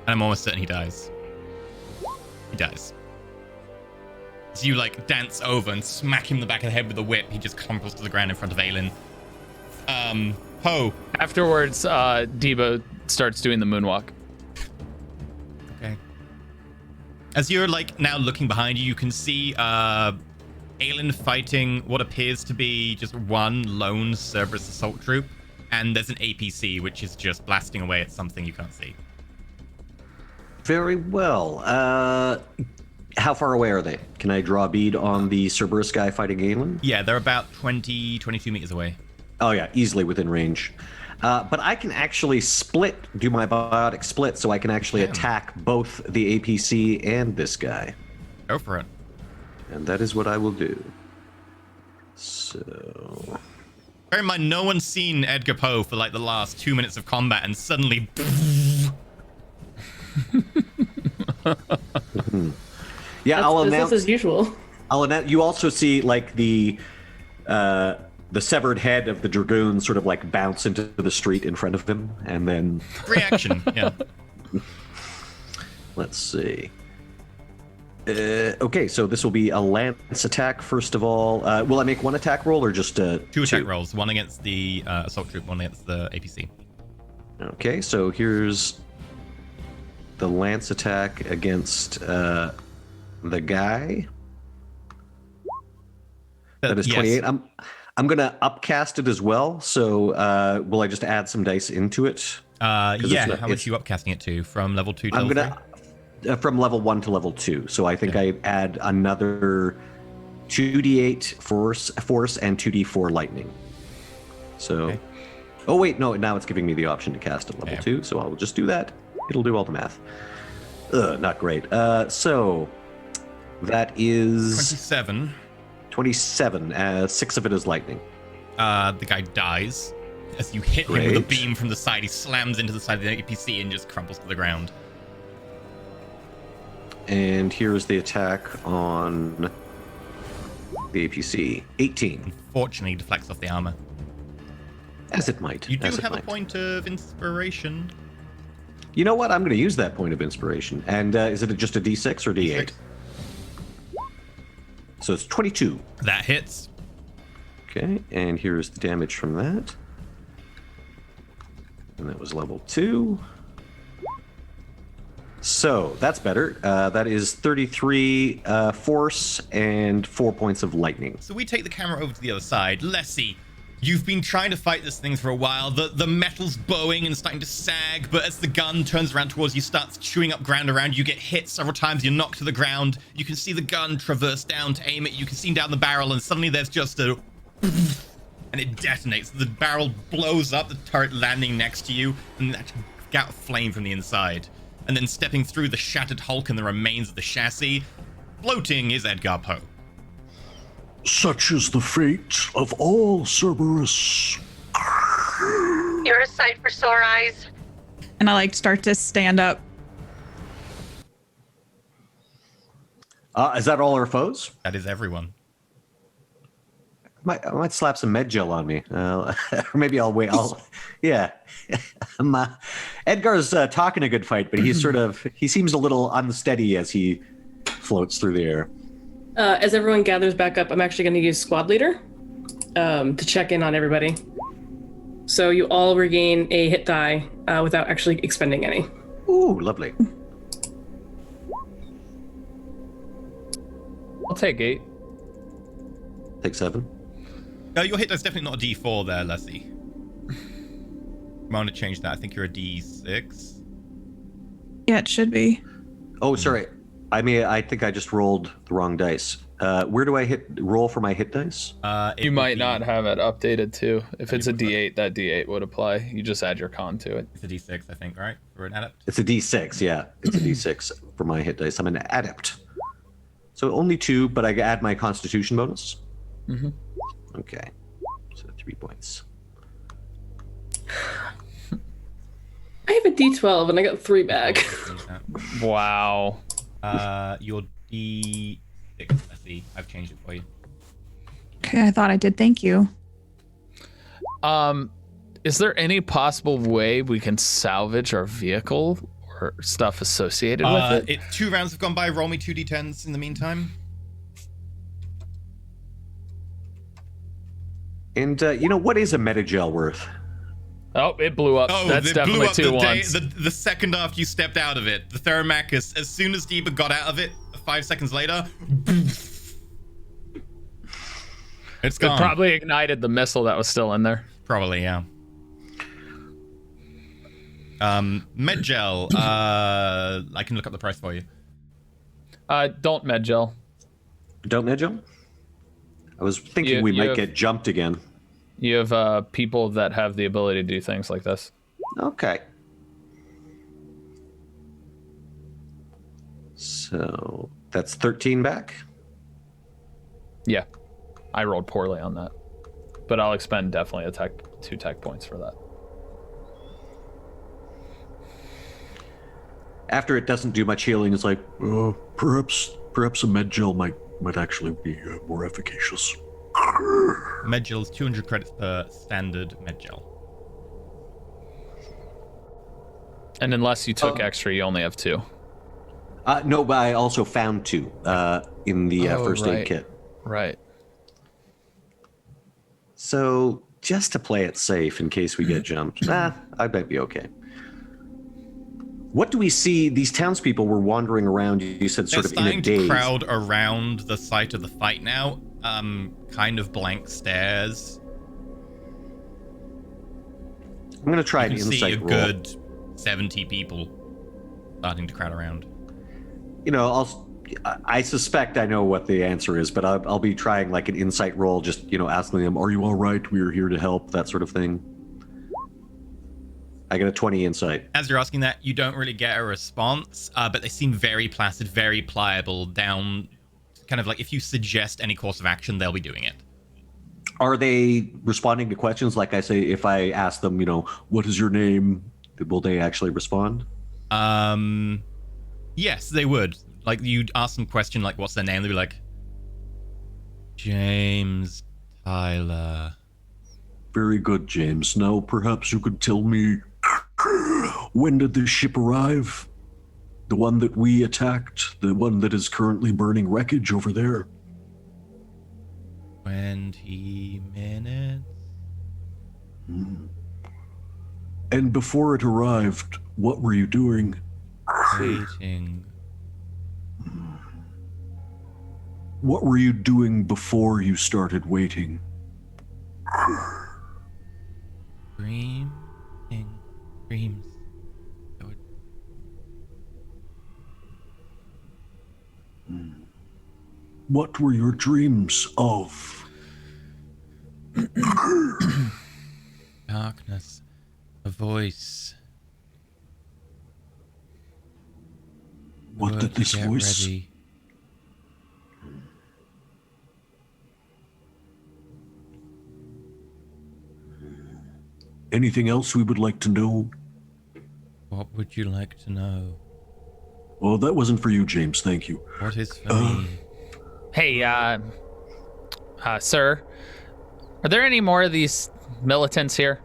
I'm almost certain he dies. He dies. So you like dance over and smack him in the back of the head with the whip. He just crumples to the ground in front of Aelin. Ho. Afterwards, Debo starts doing the moonwalk. Okay. As you're like now looking behind you, you can see Aelin fighting what appears to be just one lone Cerberus assault troop, and there's an APC which is just blasting away at something you can't see. Very well. How far away are they? Can I draw a bead on the Cerberus guy fighting Aelin? Yeah, they're about 22 meters away. Oh yeah, easily within range. But I can actually do my biotic split, so I can actually attack both the APC and this guy. Go for it. And that is what I will do. So... Bear in mind, no one's seen Edgar Poe for like the last 2 minutes of combat, and suddenly... Yeah, I'll business announce... as usual. I'll announce... You also see, like, the severed head of the Dragoon sort of, like, bounce into the street in front of him, and then... Reaction, yeah. Let's see. Okay, so this will be a lance attack, first of all. Will I make one attack roll, or just Two attack rolls, one against the assault troop, one against the APC. Okay, so here's the lance attack against the guy. That is 28. Yes. I'm gonna upcast it as well. So will I just add some dice into it? Yeah. How much are you upcasting it to? From level 2 to I'm level gonna from level 1 to level 2. So I think I add another 2d8 force and 2d4 lightning. So, Okay. Oh wait, no. Now it's giving me the option to cast at level 2. So I'll just do that. It'll do all the math. Not great. So that is 27. 27. 6 of it is lightning. The guy dies. As you hit him with a beam from the side, he slams into the side of the APC and just crumples to the ground. And here's the attack on the APC. 18. Fortunately, deflects off the armor. As it might. You do as it have a might. point of inspiration. You know what? I'm going to use that point of inspiration. And is it just a D6 or D8? So it's 22. That hits. Okay, and here's the damage from that. And that was level 2. So that's better. That is 33 force and 4 points of lightning. So we take the camera over to the other side. Lessie, you've been trying to fight this thing for a while. The metal's bowing and starting to sag, but as the gun turns around towards you, starts chewing up ground around you, get hit several times, you're knocked to the ground. You can see the gun traverse down to aim it. You can see down the barrel, and suddenly there's just a... and it detonates. The barrel blows up, the turret landing next to you, and that gout of flame from the inside. And then stepping through the shattered hulk and the remains of the chassis, floating is Edgar Poe. Such is the fate of all Cerberus. You're a sight for sore eyes. And I like start to stand up. Is that all our foes? That is everyone. I might slap some med gel on me. Or maybe I'll wait. Yeah. Edgar's talking a good fight, but he's he seems a little unsteady as he floats through the air. As everyone gathers back up, I'm actually going to use squad leader to check in on everybody. So you all regain a hit die without actually expending any. Ooh, lovely. I'll take 8. Take 7. Your hit dice definitely not a D4 there, Leslie. I want to change that. I think you're a D6. Yeah, it should be. Oh, sorry. I think I just rolled the wrong dice. Where do I roll for my hit dice? You might not have it updated too. If it's a D8, that D8 would apply. You just add your con to it. It's a D6, I think, right? For an adept? It's a D6, yeah. It's a D6 for my hit dice. I'm an adept. So only 2, but I add my constitution bonus. Mm-hmm. Okay. So 3 points. I have a D12 and I got 3 back. Wow. Your D6, I see. I've changed it for you. Okay, I thought I did. Thank you. Is there any possible way we can salvage our vehicle or stuff associated with it? 2 rounds have gone by. Roll me 2 D10s in the meantime. And what is a metagel worth? Oh, it blew up. That's they blew definitely up 2 ones. the second after you stepped out of it. The Thermacus, as soon as Deba got out of it, 5 seconds later, It's It gone. probably ignited the missile that was still in there. Probably, yeah. Medgel. I can look up the price for you. Don't medgel. Don't Nedjo? I was thinking we might get jumped again. You have people that have the ability to do things like this. Okay. So that's 13 back. Yeah, I rolled poorly on that, but I'll expend definitely 2 tech points for that. After it doesn't do much healing, it's like, Perhaps a med gel might actually be more efficacious. Medgel is 200 credits per standard Medgel. And unless you took extra, you only have 2. no, but I also found 2 in the first aid kit. Right. So just to play it safe in case we get jumped, I might be okay. What do we see? These townspeople were wandering around. You said sort of in a starting daze. to crowd around the site of the fight now. Kind of blank stares. I'm going to try an You can see insight a roll. good 70 people starting to crowd around. You know, I suspect I know what the answer is, but I'll be trying like an insight roll, just, asking them, are you all right? We are here to help, that sort of thing. I got a 20 insight. As you're asking that, you don't really get a response, but they seem very placid, very pliable, down, kind of like if you suggest any course of action, they'll be doing it. Are they responding to questions? Like I say, if I ask them, what is your name? Will they actually respond? Yes, they would. Like, you'd ask them a question like, what's their name? They'd be like, James Tyler. Very good, James. Now, perhaps you could tell me, when did this ship arrive? The one that we attacked? The one that is currently burning wreckage over there? 20 minutes. And before it arrived, what were you doing? Waiting. What were you doing before you started waiting? Dreaming. Dreams. What were your dreams of? Darkness. A voice. What Word did to this get voice... ready. Anything else we would like to know? What would you like to know? Oh, that wasn't for you, James. Thank you. What is for me? Hey, sir, are there any more of these militants here?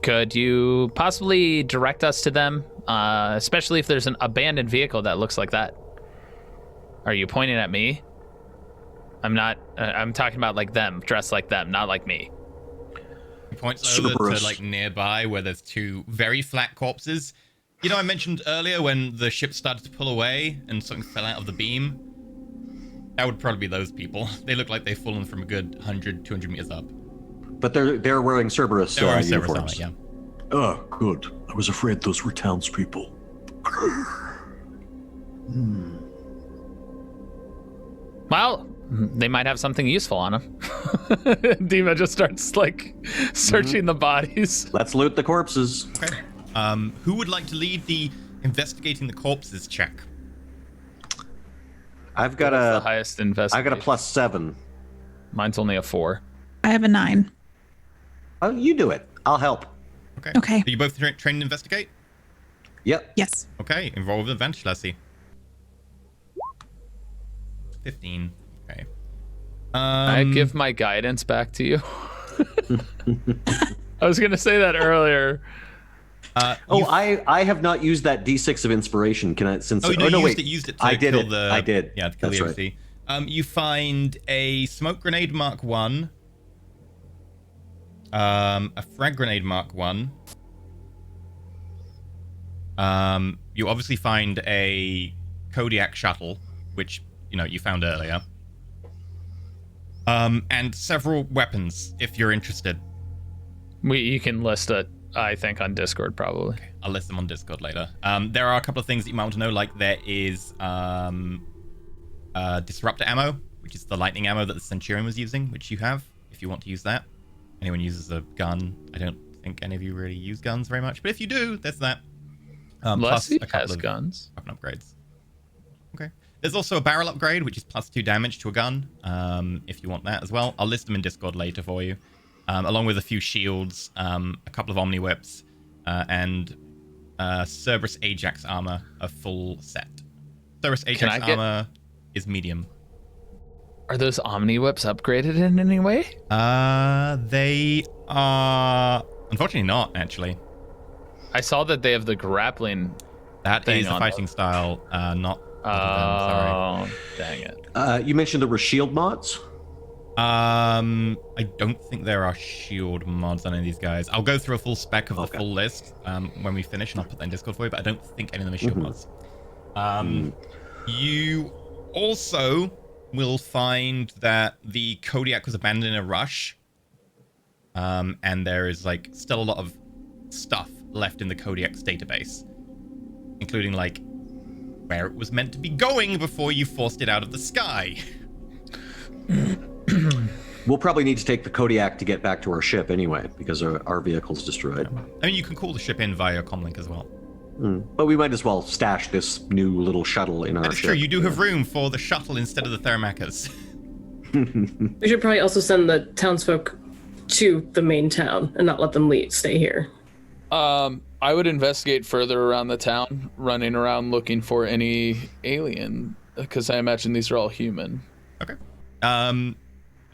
Could you possibly direct us to them, especially if there's an abandoned vehicle that looks like that? Are you pointing at me? I'm not. I'm talking about like them, dressed like them, not like me. He points over Cerberus. to like nearby where there's 2 very flat corpses. I mentioned earlier when the ship started to pull away and something fell out of the beam? That would probably be those people. They look like they've fallen from a good 100, 200 meters up. But they're wearing Cerberus They're wearing Cerberus uniforms. armor, Oh, good. I was afraid those were townspeople. Well, they might have something useful on them. Dima just starts like searching the bodies. Let's loot the corpses. Okay. Who would like to lead the investigating the corpses check? I've got What's the a highest I've investigation? got a +7. Mine's only a 4. I have a 9. Oh, you do it. I'll help. Okay. Okay. Are you both trained to investigate? Yep. Yes. Okay. Involve advantage, let's see. 15. Okay. I give my guidance back to you. I was gonna say that earlier. I have not used that D6 of inspiration. Can I? Since Oh, no, no, you wait. used it to I did kill it. the... I did. Yeah, to kill That's the right. OC. You find a smoke grenade Mark 1. A frag grenade Mark 1. You obviously find a Kodiak shuttle. which, you found earlier. And several weapons, if you're interested. You can list it, I think, on Discord, probably. Okay, I'll list them on Discord later. There are a couple of things that you might want to know, like there is disruptor ammo, which is the lightning ammo that the Centurion was using, which you have, if you want to use that. Anyone uses a gun. I don't think any of you really use guns very much, but if you do, there's that. Plus a couple has of guns. weapon upgrades. Okay. There's also a barrel upgrade, which is +2 damage to a gun, if you want that as well. I'll list them in Discord later for you, along with a few shields, a couple of Omni Whips, and Cerberus Ajax armor, a full set. Cerberus Ajax armor is medium. Are those Omni Whips upgraded in any way? They are unfortunately not, actually. I saw that they have the grappling. That is a fighting style, not. Sorry. Dang it. You mentioned there were shield mods. I don't think there are shield mods on any of these guys. I'll go through a full spec of the full list when we finish, and I'll put that in Discord for you, but I don't think any of them are shield mods. You also will find that the Kodiak was abandoned in a rush, and there is still a lot of stuff left in the Kodiak's database, including where it was meant to be going before you forced it out of the sky. We'll probably need to take the Kodiak to get back to our ship anyway, because our vehicle's destroyed. I mean, you can call the ship in via comlink as well. But we might as well stash this new little shuttle in our ship. That's true. You do have room for the shuttle instead of the Thermachers. We should probably also send the townsfolk to the main town and not let them stay here. I would investigate further around the town, running around looking for any alien, because I imagine these are all human. Okay.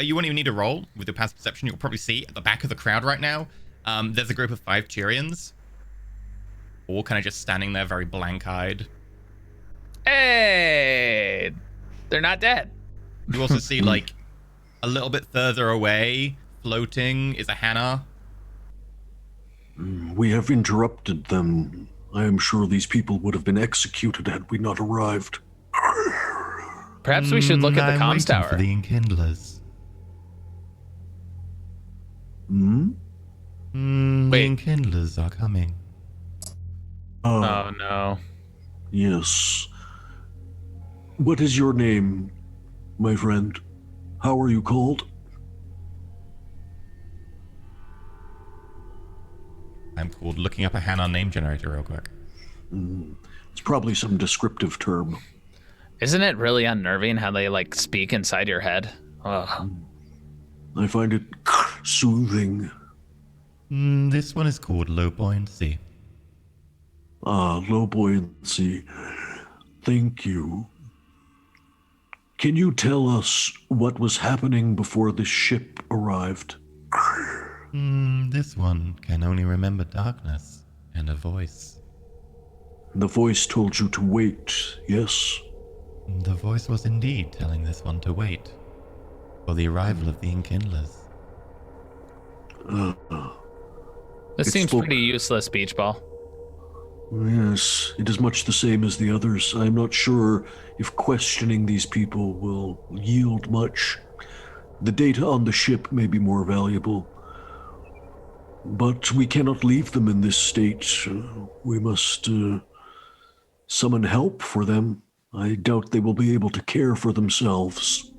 You won't even need a roll with your past perception. You'll probably see at the back of the crowd right now, there's a group of 5 Tyrians, all kind of just standing there very blank-eyed. Hey! They're not dead. You also see, a little bit further away, floating, is a Hannah. We have interrupted them. I am sure these people would have been executed had we not arrived. Perhaps we should look at the comms tower. For the enkindlers. Hmm? The enkindlers are coming. Oh no. Yes. What is your name, my friend? How are you called? I'm called looking up a Hannah name generator real quick. It's probably some descriptive term. Isn't it really unnerving how they speak inside your head? Ugh. I find it soothing. This one is called low buoyancy. Ah, low buoyancy. Thank you. Can you tell us what was happening before the ship arrived? This one can only remember darkness and a voice. The voice told you to wait, yes? The voice was indeed telling this one to wait for the arrival of the enkindlers. This It seems spoke- pretty useless, Beach Ball. Yes, it is much the same as the others. I'm not sure if questioning these people will yield much. The data on the ship may be more valuable, but we cannot leave them in this state. We must summon help for them. I doubt they will be able to care for themselves.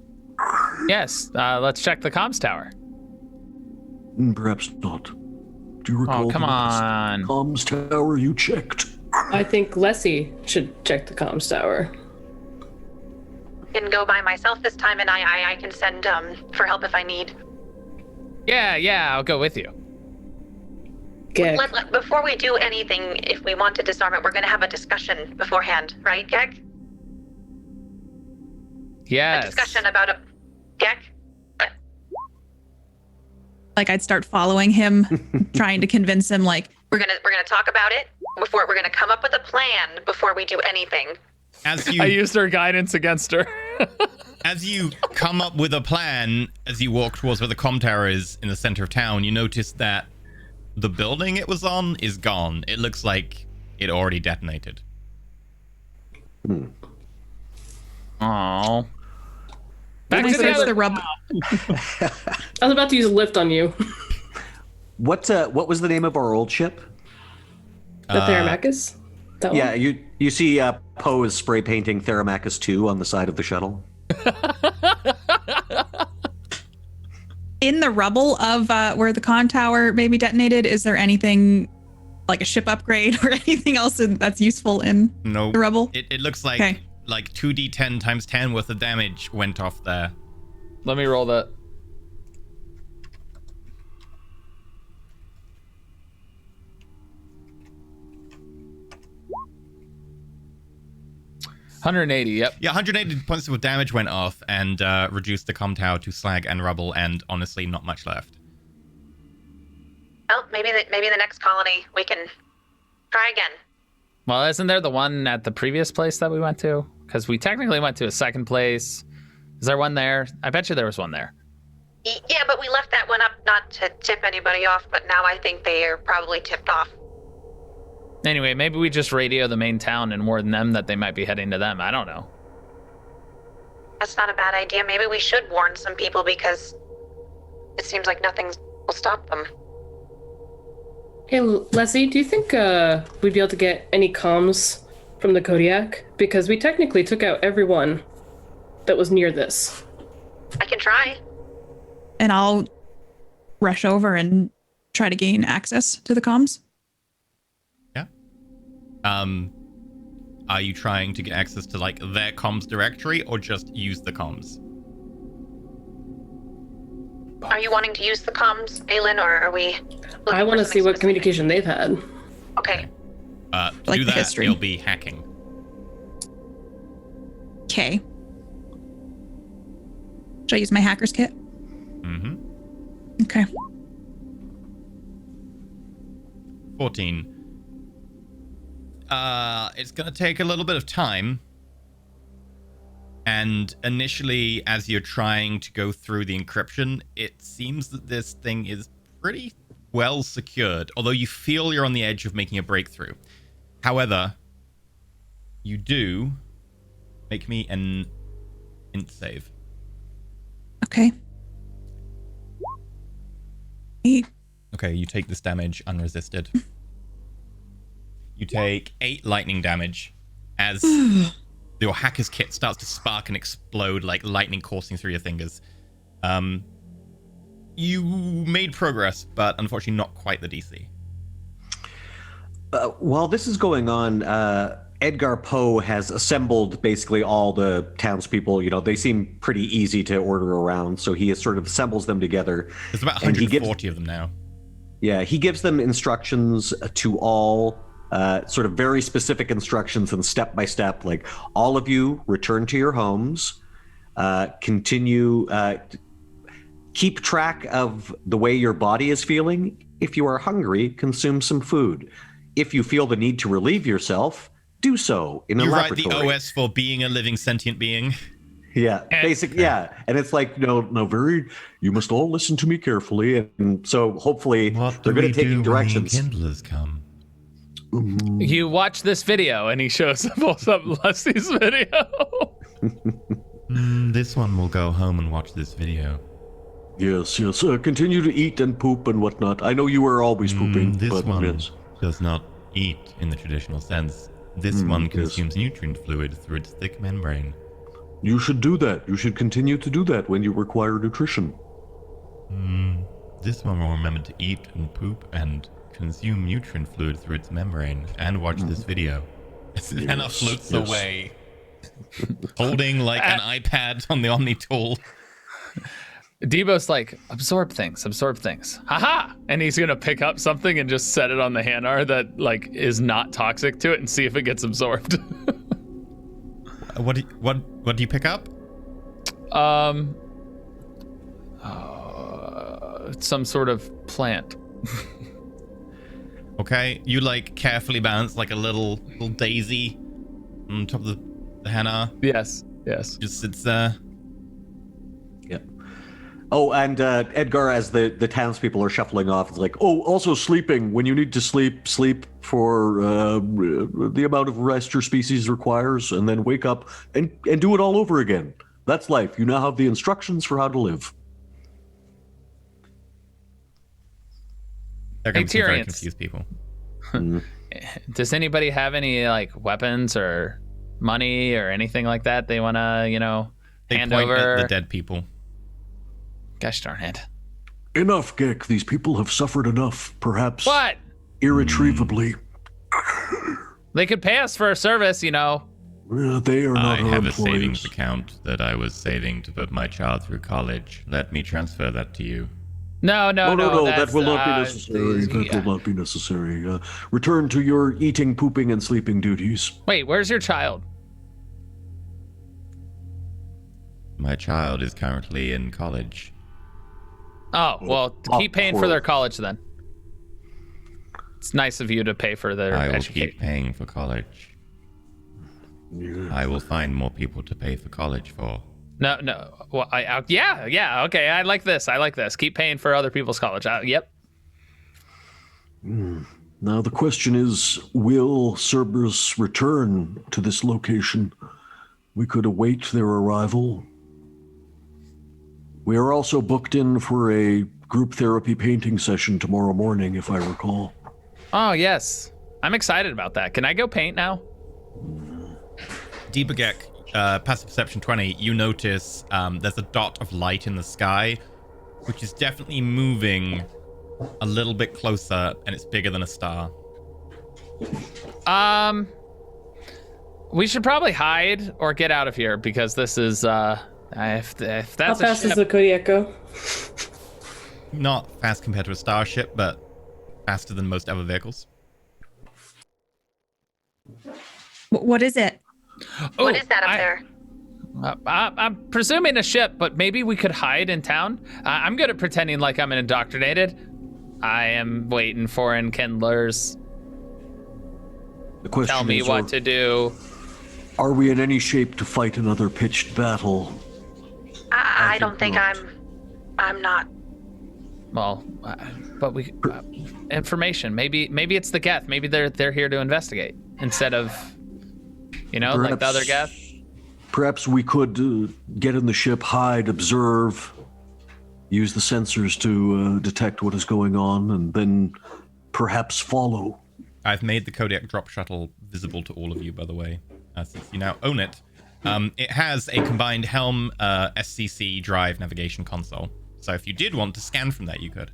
Yes, let's check the comms tower. Perhaps not. Do you recall come the last on. comms tower you checked? I think Lessie should check the comms tower. Can go by myself this time, and I can send for help if I need. Yeah, I'll go with you. Gek. Before we do anything, if we want to disarm it, we're going to have a discussion beforehand, right, Gek? Yes. A discussion about a Gek. I'd start following him, trying to convince him, We're gonna talk about it before. We're gonna come up with a plan before we do anything. As you I used her guidance against her. As you come up with a plan, as you walk towards where the comm tower is in the center of town, you notice that the building it was on is gone. It looks like it already detonated. Oh. Back Can I to the search other. the rubble? I was about to use a lift on you. What was the name of our old ship? The Theramachus? That Yeah, one? you see Poe is spray painting Theramachus 2 on the side of the shuttle. In the rubble of where the con tower maybe detonated, is there anything like a ship upgrade or anything else that's useful in No. the rubble? It looks like Okay. 2d10 times 10 worth of damage went off there. Let me roll that. $180, yep. Yeah, 180 points of damage went off and reduced the comm tower to slag and rubble, and honestly, not much left. Well, maybe the next colony we can try again. Well, isn't there the one at the previous place that we went to? Because we technically went to a second place. Is there one there? I bet you there was one there. Yeah, but we left that one up not to tip anybody off, but now I think they are probably tipped off. Anyway, maybe we just radio the main town and warn them that they might be heading to them. I don't know. That's not a bad idea. Maybe we should warn some people because it seems like nothing will stop them. Hey, Leslie, do you think we'd be able to get any comms from the Kodiak? Because we technically took out everyone that was near this. I can try. And I'll rush over and try to gain access to the comms. Yeah. Are you trying to get access to like their comms directory or just use the comms? Are you wanting to use the comms, Aelin, or are we? I want to see what communication they've had. Okay. To Like do that, history. you'll be hacking. Okay. Should I use my hacker's kit? Mm-hmm. Okay. 14. It's gonna take a little bit of time. And initially, as you're trying to go through the encryption, it seems that this thing is pretty well secured, although you feel you're on the edge of making a breakthrough. However, you do make me an int save. Okay. 8. Okay, you take this damage unresisted. You take 8 lightning damage as your hacker's kit starts to spark and explode like lightning coursing through your fingers. You made progress, but unfortunately not quite the DC. While this is going on, Edgar Poe has assembled basically all the townspeople. You know, they seem pretty easy to order around, so he sort of assembles them together. There's about and he 140 of them now. Yeah, he gives them instructions to all, sort of very specific instructions and step by step, like all of you return to your homes, continue, keep track of the way your body is feeling. If you are hungry, consume some food. If you feel the need to relieve yourself, do so in a You write laboratory. the OS for being a living sentient being. Yeah, basically, yeah. And it's like, no, you must all listen to me carefully. And so hopefully they're going to take you directions. Kindlers come? You watch this video, and he shows pulls up Leslie's video. This one will go home and watch this video. Yes. Continue to eat and poop and whatnot. I know you are always pooping, This but one yes. does not eat in the traditional sense. This one consumes nutrient fluid through its thick membrane. You should do that. You should continue to do that when you require nutrition. This one will remember to eat and poop and consume nutrient fluid through its membrane and watch this video. Hannah floats yes. away, holding like an iPad on the Omni tool. Debo's like, absorb things. Haha! And he's gonna pick up something and just set it on the Hanar that like is not toxic to it and see if it gets absorbed. What do you pick up? Some sort of plant. Okay, you like carefully balance like a little daisy on top of the Hanar. Yes. Just sits there. Yep. Oh, and Edgar, as the townspeople are shuffling off, is like, Oh, also sleeping. When you need to sleep, for the amount of rest your species requires, and then wake up and do it all over again. That's life. You now have the instructions for how to live. They're going to be very Tyrians. confused people. Does anybody have any like weapons or money or anything like that they want to, They hand point over? at the dead people. Gosh darn it. Enough, Gek. These people have suffered enough, perhaps What? irretrievably. They could pay us for a service, They are I not our have a employees. savings account that I was saving to put my child through college. Let me transfer that to you. No, No, that that's, will not be necessary. That will not be necessary. Return to your eating, pooping, and sleeping duties. Wait, where's your child? My child is currently in college. Oh, well, keep paying for their college then. It's nice of you to pay for their I will education. keep paying for college. I will find more people to pay for college for. No. Well, yeah. Okay, I like this. Keep paying for other people's college. Yep. Now the question is, will Cerberus return to this location? We could await their arrival. We are also booked in for a group therapy painting session tomorrow morning, if I recall. Oh, yes. I'm excited about that. Can I go paint now? Deepagek, passive perception 20, you notice there's a dot of light in the sky, which is definitely moving a little bit closer, and it's bigger than a star. We should probably hide or get out of here because this is, if that's How a fast ship, is the Kodiak go? Not fast compared to a starship, but faster than most other vehicles. What is it? What is that up there? I'm presuming a ship, but maybe we could hide in town. I'm good at pretending like I'm indoctrinated. I am waiting for enkindlers. The question Tell me is, what to do. are we in any shape to fight another pitched battle? I don't think not. I'm not. Well, but we information. Maybe it's the Geth. Maybe they're here to investigate instead of, like the other Geth. Perhaps we could get in the ship, hide, observe, use the sensors to detect what is going on, and then perhaps follow. I've made the Kodiak drop shuttle visible to all of you, by the way, since you now own it. It has a combined helm, SCC drive navigation console. So if you did want to scan from that, you could.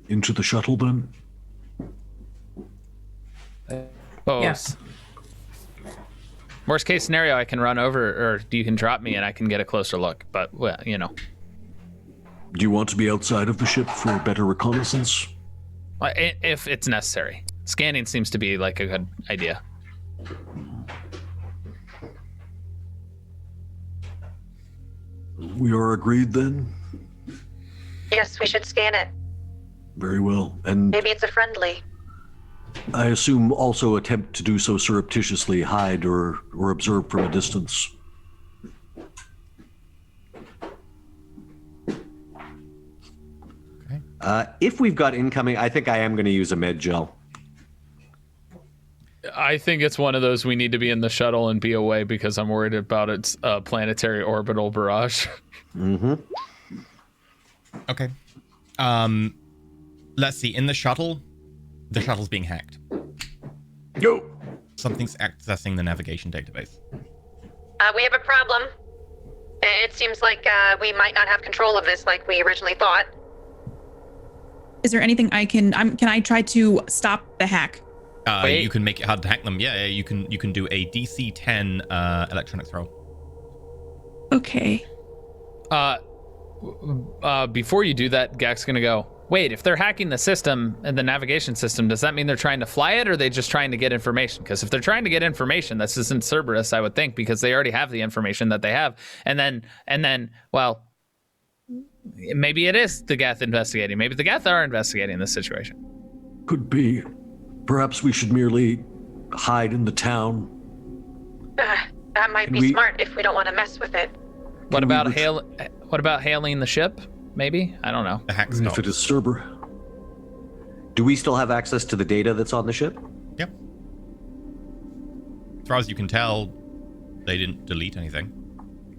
Into the shuttle, then? Yes. Worst case scenario, I can run over, or you can drop me and I can get a closer look. But, well, Do you want to be outside of the ship for better reconnaissance? if it's necessary. Scanning seems to be like a good idea. We are agreed, then? Yes, we should scan it. Very well. And Maybe it's a friendly. I assume also attempt to do so surreptitiously, hide or observe from a distance. If we've got incoming, I think I am going to use a med gel. I think it's one of those we need to be in the shuttle and be away because I'm worried about its planetary orbital barrage. Mm-hmm. Okay. Let's see. In the shuttle's being hacked. Yo! Something's accessing the navigation database. We have a problem. It seems like we might not have control of this like we originally thought. Is there anything I can I try to stop the hack? Wait. You can make it hard to hack them. Yeah, you can do a DC 10 electronics roll. Okay. Before you do that, Gak's gonna go, wait, if they're hacking the system and the navigation system, does that mean they're trying to fly it or are they just trying to get information? Because if they're trying to get information, this isn't Cerberus, I would think, because they already have the information that they have. And then, well, maybe it is the Geth investigating. Maybe the Geth are investigating this situation. Could be. Perhaps we should merely hide in the town. That might be smart if we don't want to mess with it. What about hailing the ship? maybe? I don't know. The hack If stops. it is Cerberus. Do we still have access to the data that's on the ship? Yep. As far as you can tell, they didn't delete anything.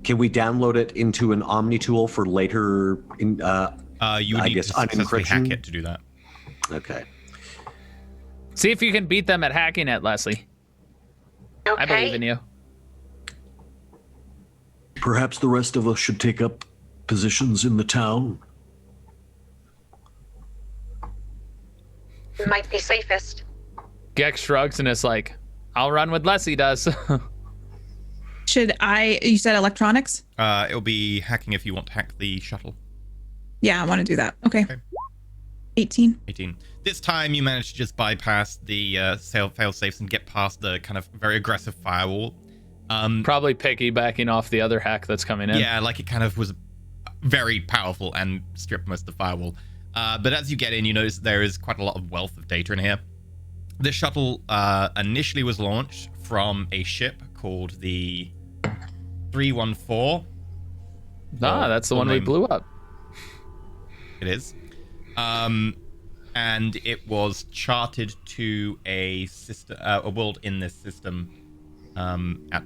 Can we download it into an Omni tool for later? You would I need guess to successfully hack unencryption? it to do that. Okay. See if you can beat them at hacking it, Leslie. Okay. I believe in you. Perhaps the rest of us should take up positions in the town. Might be safest. Gex shrugs and is like, I'll run what Leslie does. You said electronics? It'll be hacking if you want to hack the shuttle. Yeah, I want to do that. Okay. Okay. 18. 18. This time you managed to just bypass the fail safes and get past the kind of very aggressive firewall. Probably piggybacking off the other hack that's coming in. Yeah, like it kind of was very powerful and stripped most of the firewall. But as you get in, you notice there is quite a lot of wealth of data in here. This shuttle initially was launched from a ship called the 314. That's the one we blew up. It is. And it was charted to a system, a world in this system at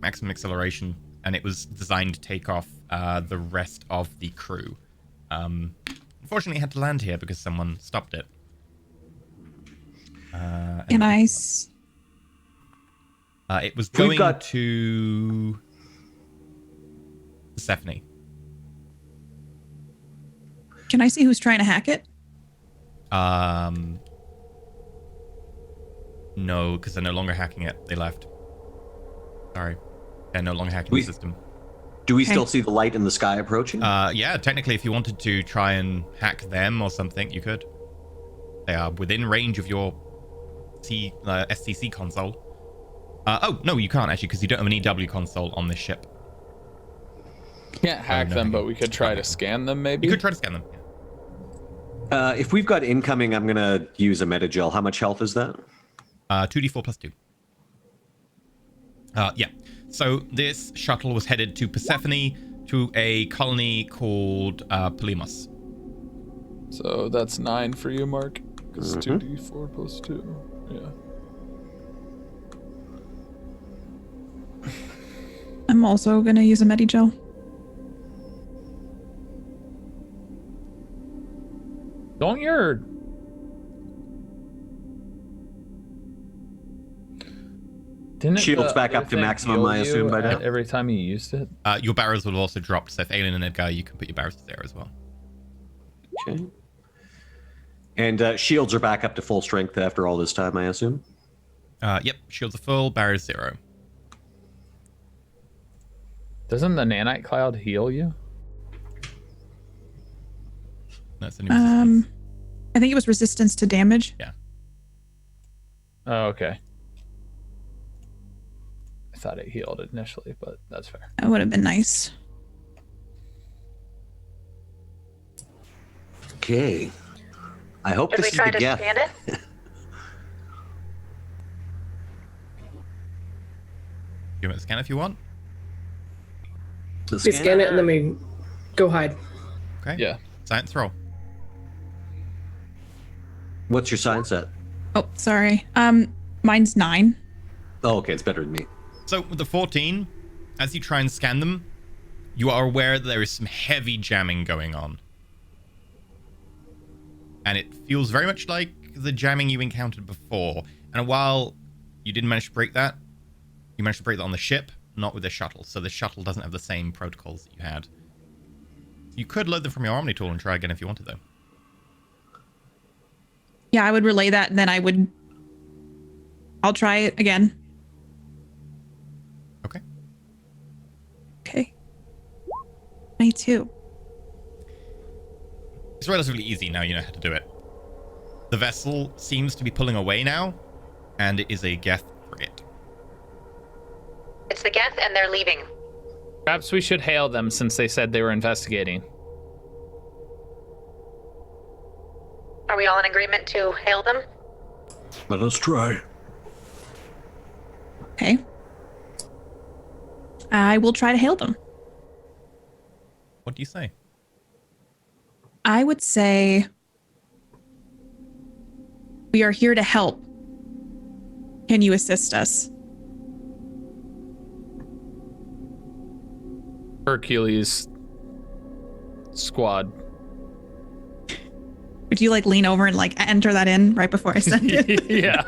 maximum acceleration, and it was designed to take off the rest of the crew. Unfortunately, it had to land here because someone stopped it. It was going to Persephone. Can I see who's trying to hack it? No, because they're no longer hacking it. They left. Sorry. They're no longer hacking the system. Do we still see the light in the sky approaching? Yeah, technically, if you wanted to try and hack them or something, you could. They are within range of your STC console. Oh, no, you can't actually, because you don't have an EW console on this ship. Can't hack no, them, no, but we could try to scan them, maybe? You could try to scan them. Yeah. If we've got incoming, I'm going to use a metagel. How much health is that? 2d4 plus 2. Yeah. So this shuttle was headed to Persephone, to a colony called Polemos. So that's 9 for you, Mark. Because 2d4 plus 2. Yeah. I'm also going to use a Medigel. Don't your... Didn't Shields the back other up to thing maximum, heal I assume, you by now? every time you used it? Your barrels will have also dropped, so if Alien and Edgar, you can put your barrels to 0 as well. Okay. And shields are back up to full strength after all this time, I assume? Yep, shields are full, barriers 0. Doesn't the nanite cloud heal you? That's a new resistance. I think it was resistance to damage. Yeah. Oh, okay. I thought it healed initially, but that's fair. That would have been nice. Okay. I hope Should we this is try the to Geth. scan it? Give it a scan if you want. The We scan it and then we go hide. Okay. Yeah. Science roll. What's your science at? Oh, sorry. Mine's 9. Oh, okay, it's better than me. So with the 14, as you try and scan them, you are aware that there is some heavy jamming going on. And it feels very much like the jamming you encountered before. And while you didn't manage to break that, you managed to break that on the ship, not with the shuttle. So the shuttle doesn't have the same protocols that you had. You could load them from your Omni tool and try again if you wanted, though. Yeah, I would relay that, and then I'll try it again. Okay. Okay. 22. It's relatively easy now you know how to do it. The vessel seems to be pulling away now, and it is a Geth frigate. It's the Geth and they're leaving. Perhaps we should hail them since they said they were investigating. Are we all in agreement to hail them? Let us try. Okay. I will try to hail them. What do you say? I would say we are here to help. Can you assist us? Hercules squad. Would you like lean over and like enter that in right before I send it? Yeah.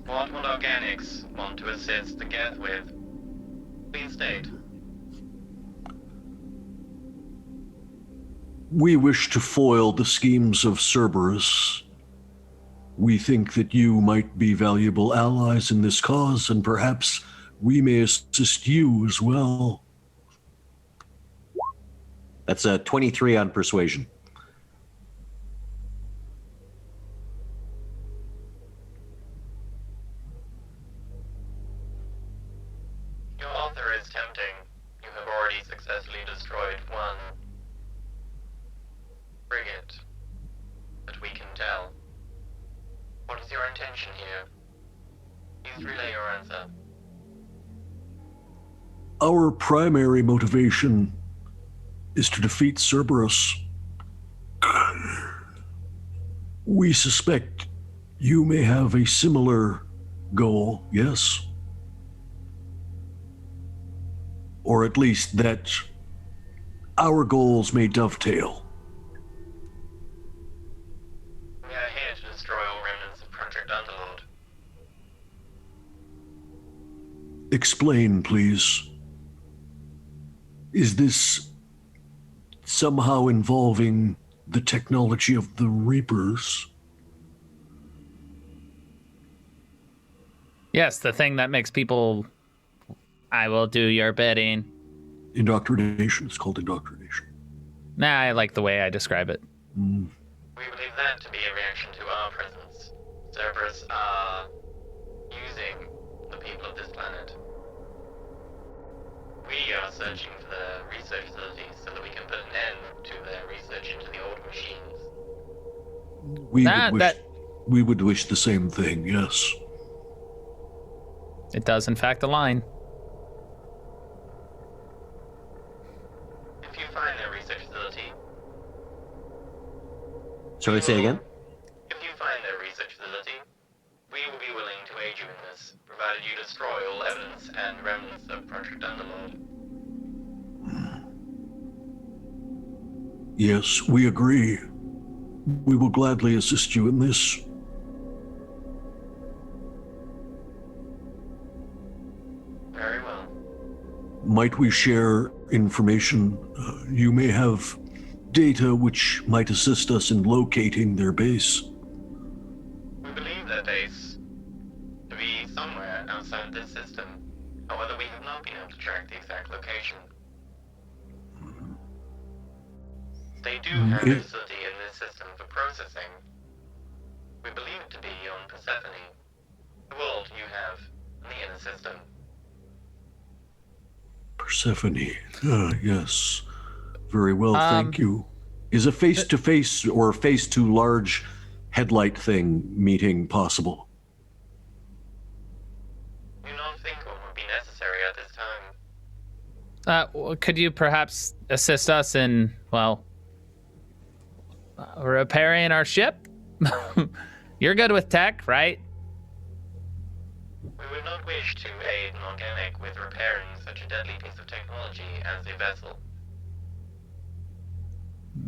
What will organics want to assist the Geth with? Please state. We wish to foil the schemes of Cerberus. We think that you might be valuable allies in this cause, and perhaps we may assist you as well. That's a 23 on persuasion. Your offer is tempting. You have already successfully destroyed one frigate, but we can tell. What is your intention here? Please relay your answer. Our primary motivation is to defeat Cerberus. We suspect you may have a similar goal, yes? Or at least that our goals may dovetail. We are here to destroy all remnants of Project Underlord. Explain, please. Is this somehow involving the technology of the Reapers? Yes, the thing that makes people. I will do your bidding. Indoctrination. It's called indoctrination. Nah, I like the way I describe it. We believe that to be a reaction to our presence. Cerberus are using the people of this planet. We are searching for the research facilities so that we can put an end to their research into the old machines. We would wish the same thing, yes. It does, in fact, align. If you find their research facility... Shall I say again? If you find their research facility, we will be willing to aid you in this, provided you destroy all evidence and remnants of Project Underlord. Yes, we agree. We will gladly assist you in this. Very well. Might we share information? You may have data which might assist us in locating their base. We believe their base to be somewhere outside this system. However, we have not been able to track the exact location. They do have a facility in this system for processing. We believe it to be on Persephone, the world you have in the inner system. Persephone. Yes. Very well, thank you. Is a face-to-face or face-to-large headlight thing meeting possible? Do not think what would be necessary at this time. Could you perhaps assist us in, well, repairing our ship? You're good with tech, right? We would not wish to aid an organic with repairing such a deadly piece of technology as a vessel.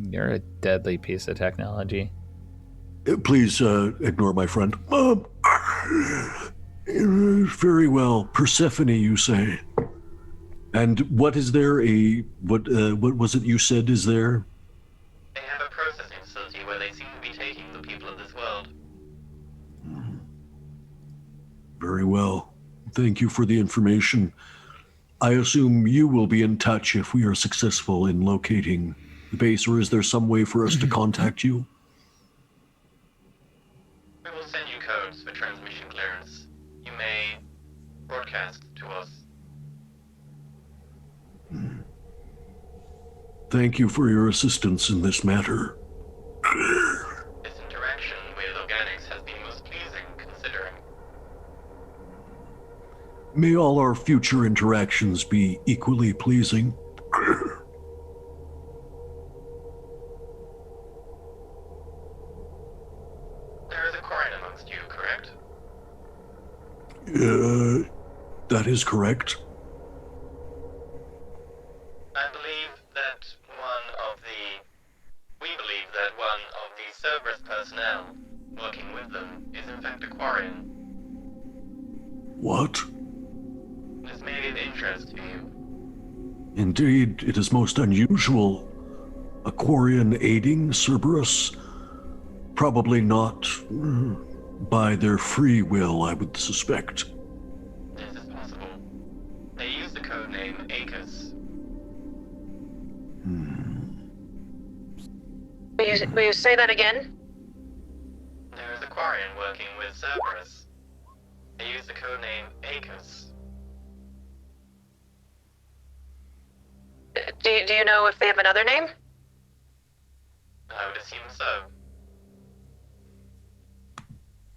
You're a deadly piece of technology. Please ignore my friend. Very well. Persephone, you say. And what is there? What was it you said is there? They have a processing facility where they seem to be taking the people of this world. Very well. Thank you for the information. I assume you will be in touch if we are successful in locating the base, or is there some way for us to contact you? We will send you codes for transmission clearance. You may broadcast to us. Thank you for your assistance in this matter. This interaction with organics has been most pleasing, considering. May all our future interactions be equally pleasing. trust you, correct? That is correct. We believe that one of the Cerberus personnel working with them is in fact a Quarian. What? This may be of interest to you. Indeed, it is most unusual. A Quarian aiding Cerberus? Probably not by their free will, I would suspect. This is possible. They use the codename Aegis. Will you say that again? There is a Quarian working with Cerberus. They use the codename Aegis. Do you know if they have another name? I would assume so.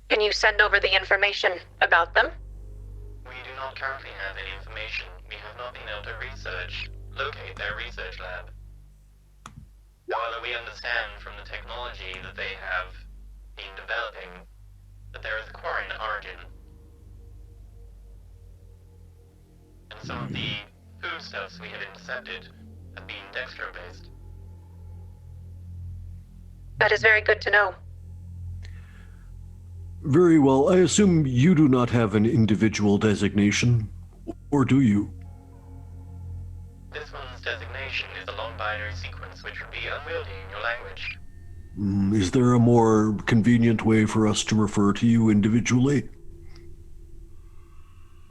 Can you send over the information about them? We do not currently have any information. We have not been able to locate their research lab. However, we understand from the technology that they have been developing that there is a Quarian origin. And some of the foodstuffs we have intercepted have been dextro-based. That is very good to know. Very well. I assume you do not have an individual designation, or do you? This one's designation is a long binary sequence which would be unwieldy in your language. Is there a more convenient way for us to refer to you individually?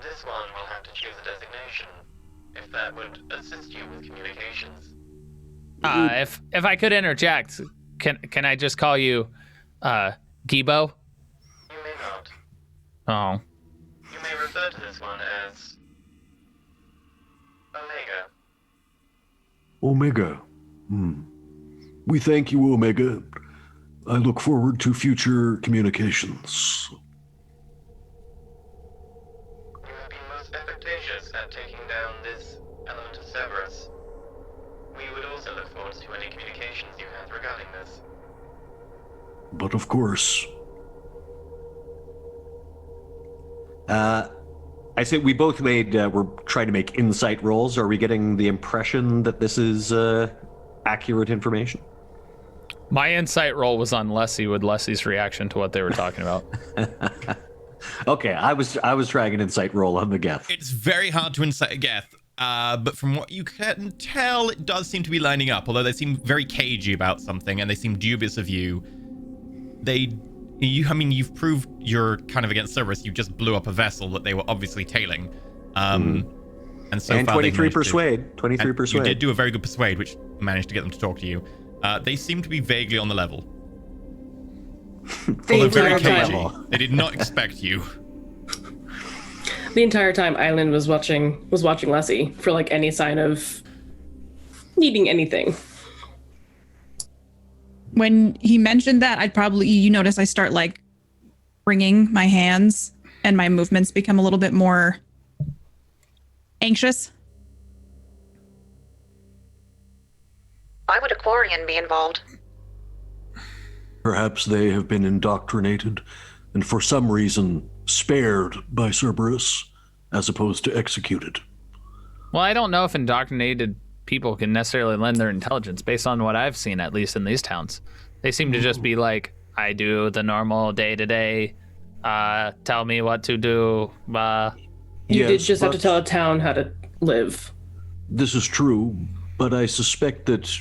This one will have to choose a designation, if that would assist you with communications. If I could interject, can I just call you Gibo? You may not. Oh. You may refer to this one as Omega. Omega. We thank you, Omega. I look forward to future communications. You have been most efficacious at taking down this element of Cerberus. We would also look forward to any communications you have regarding this. But of course. I say we both we're trying to make insight rolls. Are we getting the impression that this is accurate information? My insight roll was on Leslie with Leslie's reaction to what they were talking about. Okay, I was trying an insight roll on the Geth. It's very hard to insight a Geth, but from what you can tell, it does seem to be lining up, although they seem very cagey about something, and they seem dubious of you. You've proved you're kind of against Cerberus. You just blew up a vessel that they were obviously tailing. And so and far 23 persuade. 23 and persuade. You did do a very good persuade, which managed to get them to talk to you. They seem to be vaguely on the level. Although very entire cagey. time. They did not expect you. The entire time Island was watching Leslie for like any sign of needing anything. When he mentioned that, you notice I start like wringing my hands and my movements become a little bit more anxious. Why would a Quarian be involved? Perhaps they have been indoctrinated and for some reason spared by Cerberus as opposed to executed. Well, I don't know if indoctrinated people can necessarily lend their intelligence based on what I've seen, at least in these towns. They seem to just be like, I do the normal day-to-day, tell me what to do. You did just have to tell a town how to live. This is true, but I suspect that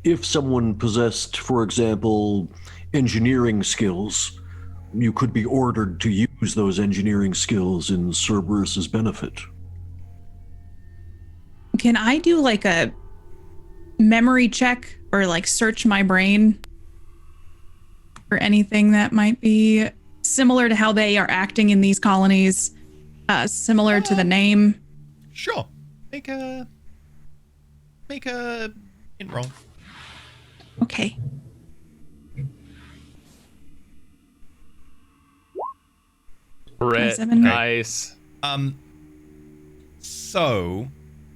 if someone possessed, for example, engineering skills, you could be ordered to use those engineering skills in Cerberus's benefit. Can I do like a memory check or like search my brain for anything that might be similar to how they are acting in these colonies, similar to the name? Sure. Make a hint roll. Okay. Red, 27. nice. So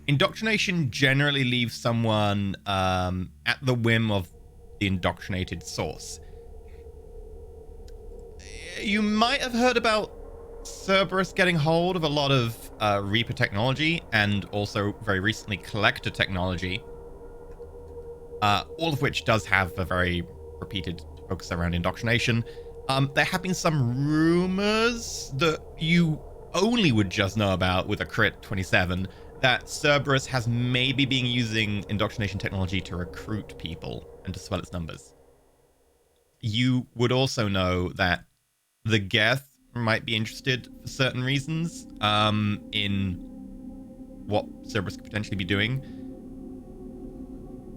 indoctrination generally leaves someone at the whim of the indoctrinated source. you might have heard about Cerberus getting hold of a lot of Reaper technology and also very recently Collector technology, all of which does have a very repeated focus around indoctrination. There have been some rumors that you only would just know about with a crit 27 that Cerberus has maybe been using indoctrination technology to recruit people and to swell its numbers. You would also know that the Geth might be interested for certain reasons in what Cerberus could potentially be doing.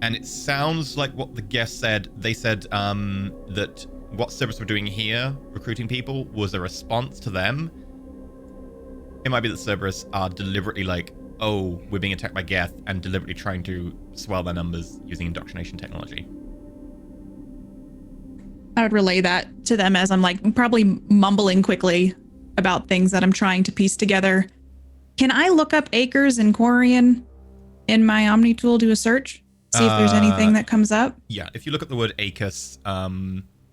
And it sounds like what the Geth said, they said that what Cerberus were doing here, recruiting people, was a response to them. It might be that Cerberus are deliberately like, oh, we're being attacked by Geth, and deliberately trying to swell their numbers using indoctrination technology. I would relay that to them as I'm like probably mumbling quickly about things that I'm trying to piece together. Can I look up Acres and Quarian in my Omni tool, do a search? See if there's anything that comes up? Yeah, if you look at the word Aegis,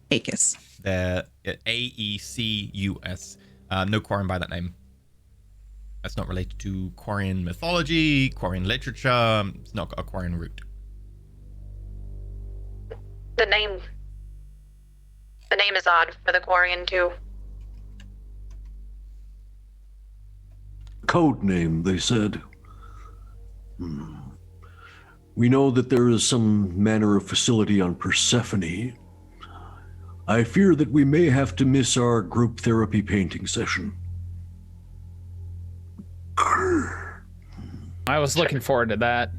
Aegis. they're Aecus. No Quarian by that name. That's not related to Quarian mythology, Quarian literature. It's not got a Quarian root. The name is odd for the Quarian too. Code name, they said. We know that there is some manner of facility on Persephone. I fear that we may have to miss our group therapy painting session. I was looking forward to that.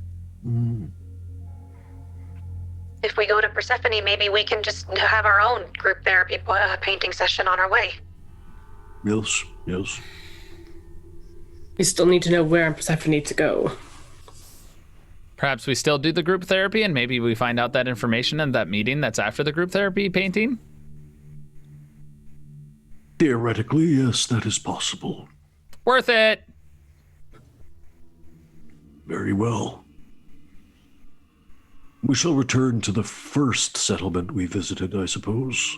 If we go to Persephone, maybe we can just have our own group therapy painting session on our way. Yes. We still need to know where in Persephone to go. Perhaps we still do the group therapy and maybe we find out that information in that meeting that's after the group therapy painting? Theoretically, yes, that is possible. Worth it! Very well. We shall return to the first settlement we visited, I suppose.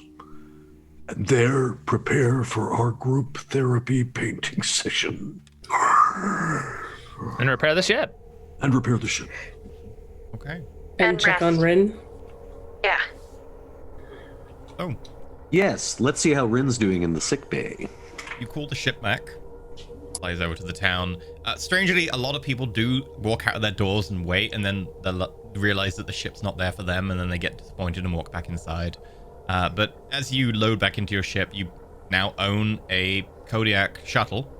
And there prepare for our group therapy painting session. And repair the ship. And repair the ship. Okay. And check rest. on Rin. Yeah. Oh, Yes, let's see how Rin's doing in the sick bay. you call the ship back. Flies over to the town. Strangely, a lot of people do walk out of their doors and wait, and then they'll realize that the ship's not there for them, and then they get disappointed and walk back inside. But as you load back into your ship, you now own a Kodiak shuttle.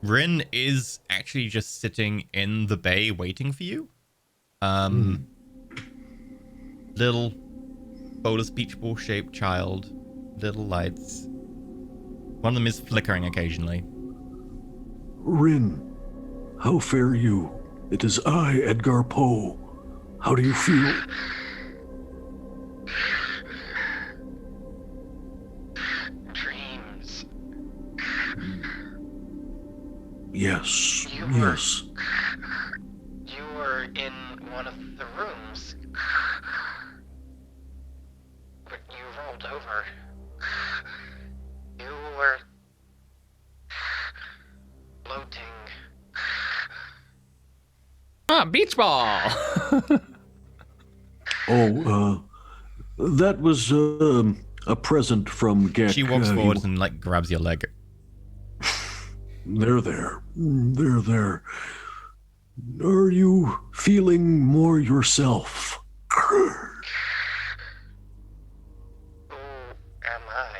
Rin is actually just sitting in the bay waiting for you. Little bolus beach ball shaped child, little lights. One of them is flickering occasionally. Rin, how fare you? It is I, Edgar Poe. How do you feel? Dreams. Yes. You were in one of the rooms. But you rolled over. You were floating. Ah, beach ball! That was a present from Gek. She walks forward and like grabs your leg. They're there. They're there. Are you feeling more yourself? Who am I?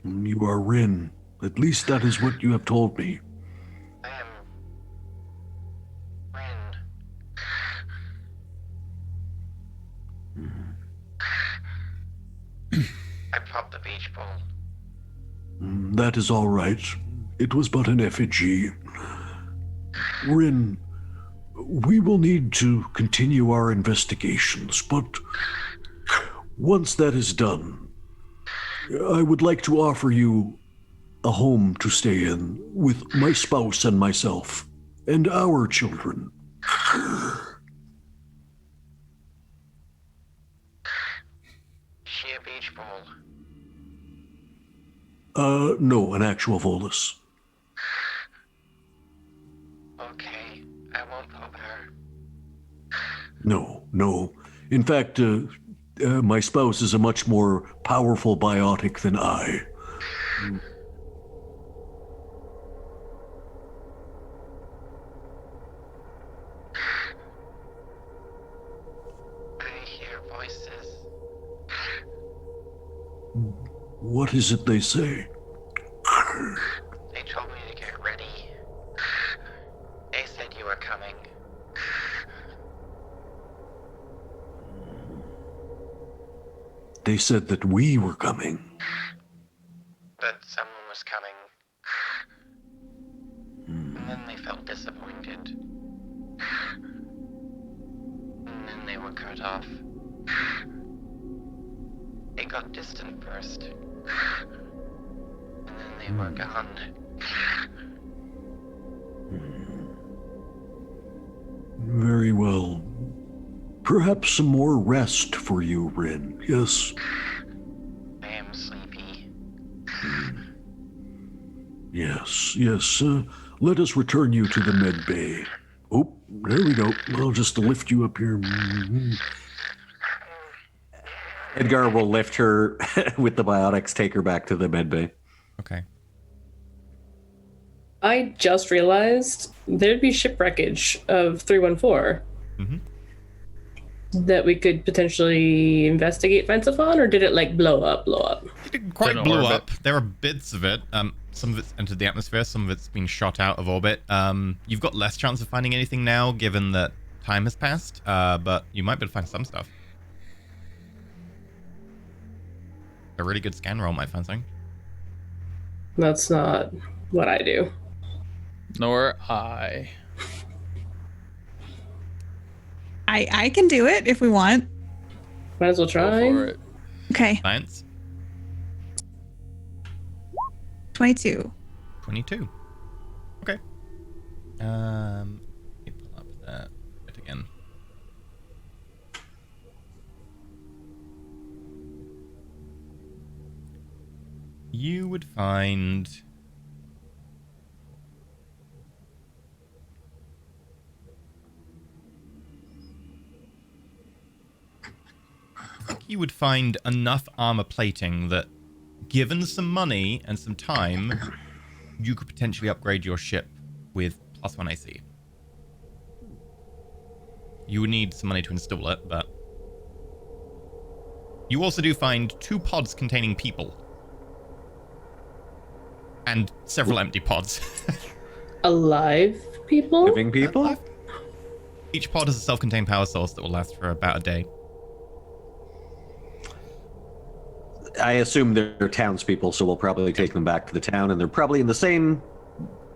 You are Rin. At least that is what you have told me. I am Rin. I popped the beach ball. That is all right. It was but an effigy. Rin, we will need to continue our investigations, but once that is done, I would like to offer you a home to stay in with my spouse and myself and our children. She she a beach ball? No, an actual Volus. Okay, I won't pop her. No, no. In fact, my spouse is a much more powerful biotic than I. I hear voices. What is it they say? They told me to get ready. They said you were coming. They said that we were coming. That someone was coming. And then they felt disappointed. And then they were cut off. They got distant first. And then they were gone. Very well. Perhaps some more rest for you, Rin. Yes? I am sleepy. Yes, yes. Let us return you to the med bay. Oh, there we go. I'll just lift you up here. Edgar will lift her with the biotics, take her back to the med bay. Okay. I just realized there'd be shipwreckage of 314 that we could potentially investigate fence upon, or did it like blow up? It didn't quite Didn't blow orbit. up. There are bits of it. Some of it's entered the atmosphere, some of it's been shot out of orbit. You've got less chance of finding anything now, given that time has passed, but you might be able to find some stuff. A really good scan roll might find something. That's not what I do. Nor I. I can do it if we want. Might as well Go try. for it. Okay, Science, 22. 22. Okay. Let me pull up that bit again. You would find... you would find enough armor plating that, given some money and some time, you could potentially upgrade your ship with +1 AC. You would need some money to install it, but... You also do find 2 pods containing people. And several empty pods. Alive people? Living people? Each pod has a self-contained power source that will last for about a day. I assume they're townspeople, so we'll probably take them back to the town, and they're probably in the same,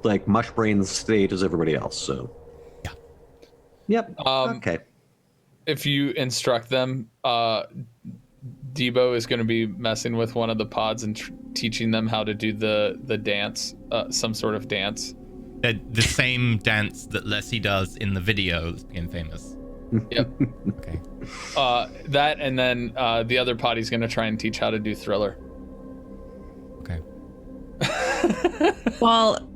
like, mush-brain state as everybody else, so... Yeah. Yep, okay. If you instruct them, Debo is going to be messing with one of the pods and teaching them how to do the dance, some sort of dance. The same dance that Leslie does in the video that's became famous. Yep. Okay. That, and then the other pod he's going to try and teach how to do Thriller. Okay. While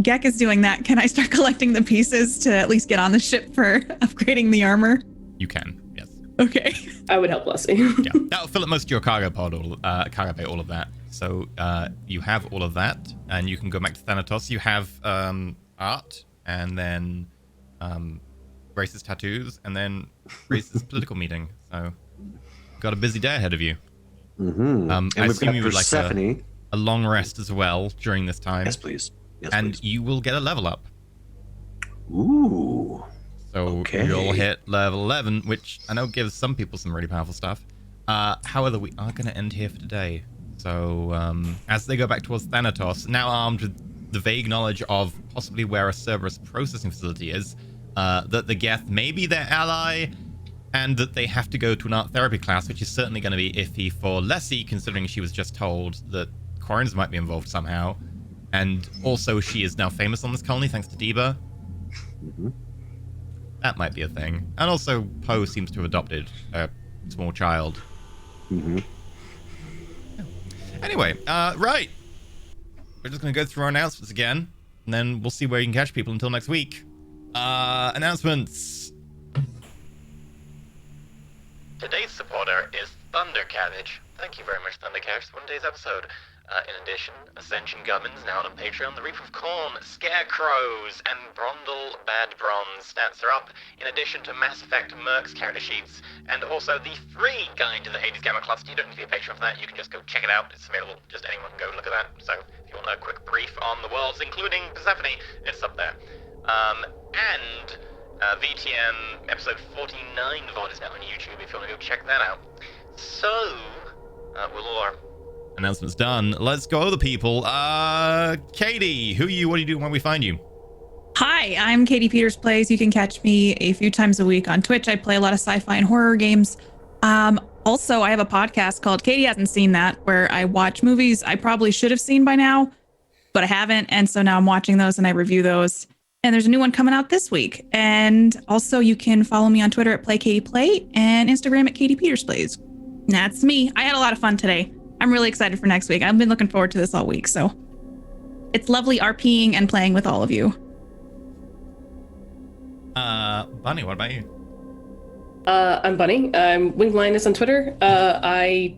Gek is doing that, can I start collecting the pieces to at least get on the ship for upgrading the armor? You can, yes. Okay. I would help Leslie. Yeah, that'll fill up most of your cargo pod, cargo bay, all of that. So you have all of that, and you can go back to Thanatos. You have art, and then Grace's tattoos, and then Grace's political meeting. So got a busy day ahead of you. Mm-hmm. I And we've assume got you would like Persephone. a long rest as well during this time. Yes, please. Yes, And please. you will get a level up. Ooh. So Okay. you'll hit level 11, which I know gives some people some really powerful stuff. However, we are going to end here for today. So as they go back towards Thanatos, now armed with the vague knowledge of possibly where a Cerberus processing facility is, that the Geth may be their ally, and that they have to go to an art therapy class, which is certainly going to be iffy for Leslie, considering she was just told that Quarrens might be involved somehow. And also, she is now famous on this colony thanks to Deba. Mm-hmm. That might be a thing. And also, Poe seems to have adopted a small child. Mm-hmm. Anyway, right. We're just going to go through our announcements again, and then we'll see where you can catch people until next week. Announcements. Today's supporter is Thunder Cabbage. Thank you very much, Thunder Cabbage, for today's episode. In addition, Ascension Gubbins now on Patreon, The Reaper of Corn, Scarecrows, and Brondle Bad Bronze stats are up, in addition to Mass Effect MERCs character sheets, and also the free guide to the Hades Gamma Cluster. You don't need to be a patron for that, you can just go check it out. It's available, just anyone can go look at that. So, if you want a quick brief on the worlds, including Persephone, it's up there. VTM episode 49 VOD is now on YouTube if you want to go check that out. So, we'll all our announcements done. Let's go, the people. Katie, who are you? What do you do when we find you? Hi, I'm Katie Peters Plays. You can catch me a few times a week on Twitch. I play a lot of sci-fi and horror games. Also, I have a podcast called Katie Hasn't Seen That, where I watch movies I probably should have seen by now, but I haven't. And so now I'm watching those and I review those. And there's a new one coming out this week. And also you can follow me on Twitter at PlayKatiePlay and Instagram at Katie Peters Plays. That's me. I had a lot of fun today. I'm really excited for next week. I've been looking forward to this all week. So it's lovely RPing and playing with all of you. Bunny, what about you? I'm Bunny. I'm Winged Lioness on Twitter. I'm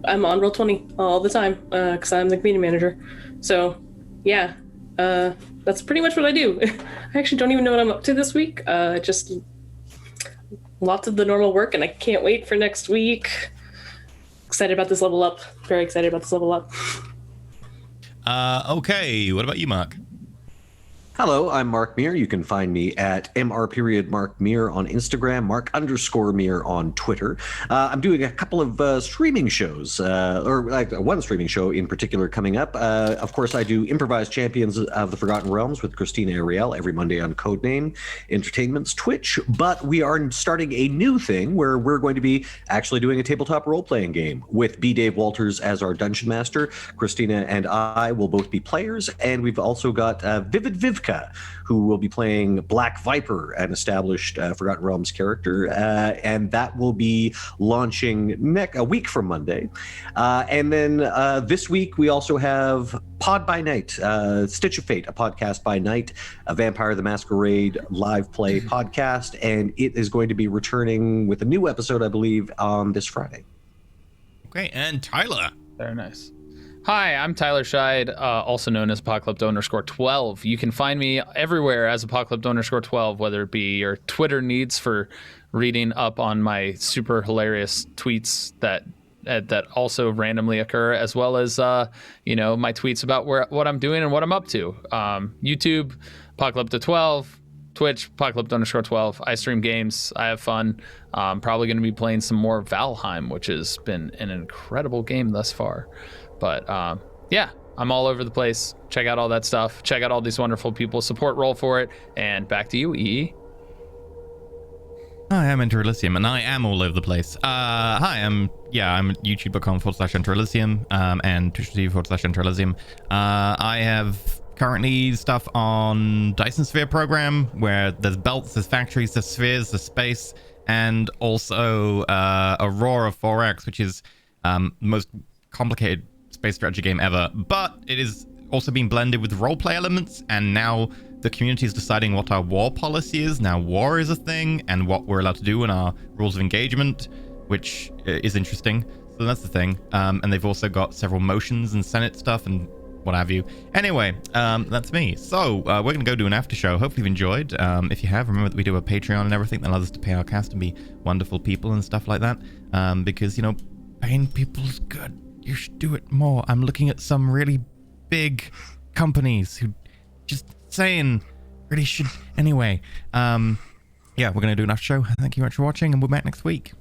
on Roll20 all the time because I'm the community manager. So, yeah, that's pretty much what I do. I actually don't even know what I'm up to this week. Just lots of the normal work, and I can't wait for next week. Excited about this level up. Very excited about this level up. Okay, what about you, Mark? Hello, I'm Mark Meir. You can find me at Mr. Meir on Instagram, Mark_Meir on Twitter. I'm doing a couple of streaming shows, or like one streaming show in particular coming up. Of course, I do Improvised Champions of the Forgotten Realms with Christina Ariel every Monday on Codename Entertainment's Twitch. But we are starting a new thing where we're going to be actually doing a tabletop role-playing game with B. Dave Walters as our Dungeon Master. Christina and I will both be players, and we've also got Vivid Vivka, who will be playing Black Viper, an established Forgotten Realms character, and that will be launching a week from Monday. And then this week we also have Pod by Night, Stitch of Fate, a podcast by night, a Vampire the Masquerade live play podcast, and it is going to be returning with a new episode, I believe, on this Friday. Okay, and Tyler. Very nice. Hi, I'm Tyler Scheid, also known as Apocalypto_12. You can find me everywhere as Apocalypto_12, whether it be your Twitter needs for reading up on my super hilarious tweets that also randomly occur, as well as my tweets about what I'm doing and what I'm up to. YouTube, Apocalypto12, Twitch, Apocalypto_12. I stream games. I have fun. Probably going to be playing some more Valheim, which has been an incredible game thus far. But yeah, I'm all over the place. Check out all that stuff. Check out all these wonderful people. Support Roll for It. And back to you, EE. Hi, I'm Enter Elysium, and I am all over the place. Hi, I'm youtube.com/Enter Elysium, and Twitch.tv/Enter Elysium. I have currently stuff on Dyson Sphere program, where there's belts, there's factories, there's spheres, there's space, and also Aurora 4X, which is the most complicated space strategy game ever, but it is also being blended with roleplay elements, and now the community is deciding what our war policy is. Now war is a thing, and what we're allowed to do in our rules of engagement, which is interesting. So that's the thing. And they've also got several motions and Senate stuff and what have you. Anyway, that's me. So we're gonna go do an after show. Hopefully you've enjoyed. If you have, remember that we do a Patreon and everything that allows us to pay our cast and be wonderful people and stuff like that, because paying people is good. You should do it more. I'm looking at some really big companies who just saying really should. Anyway, yeah, we're going to do an after show. Thank you very much for watching, and we'll be back next week.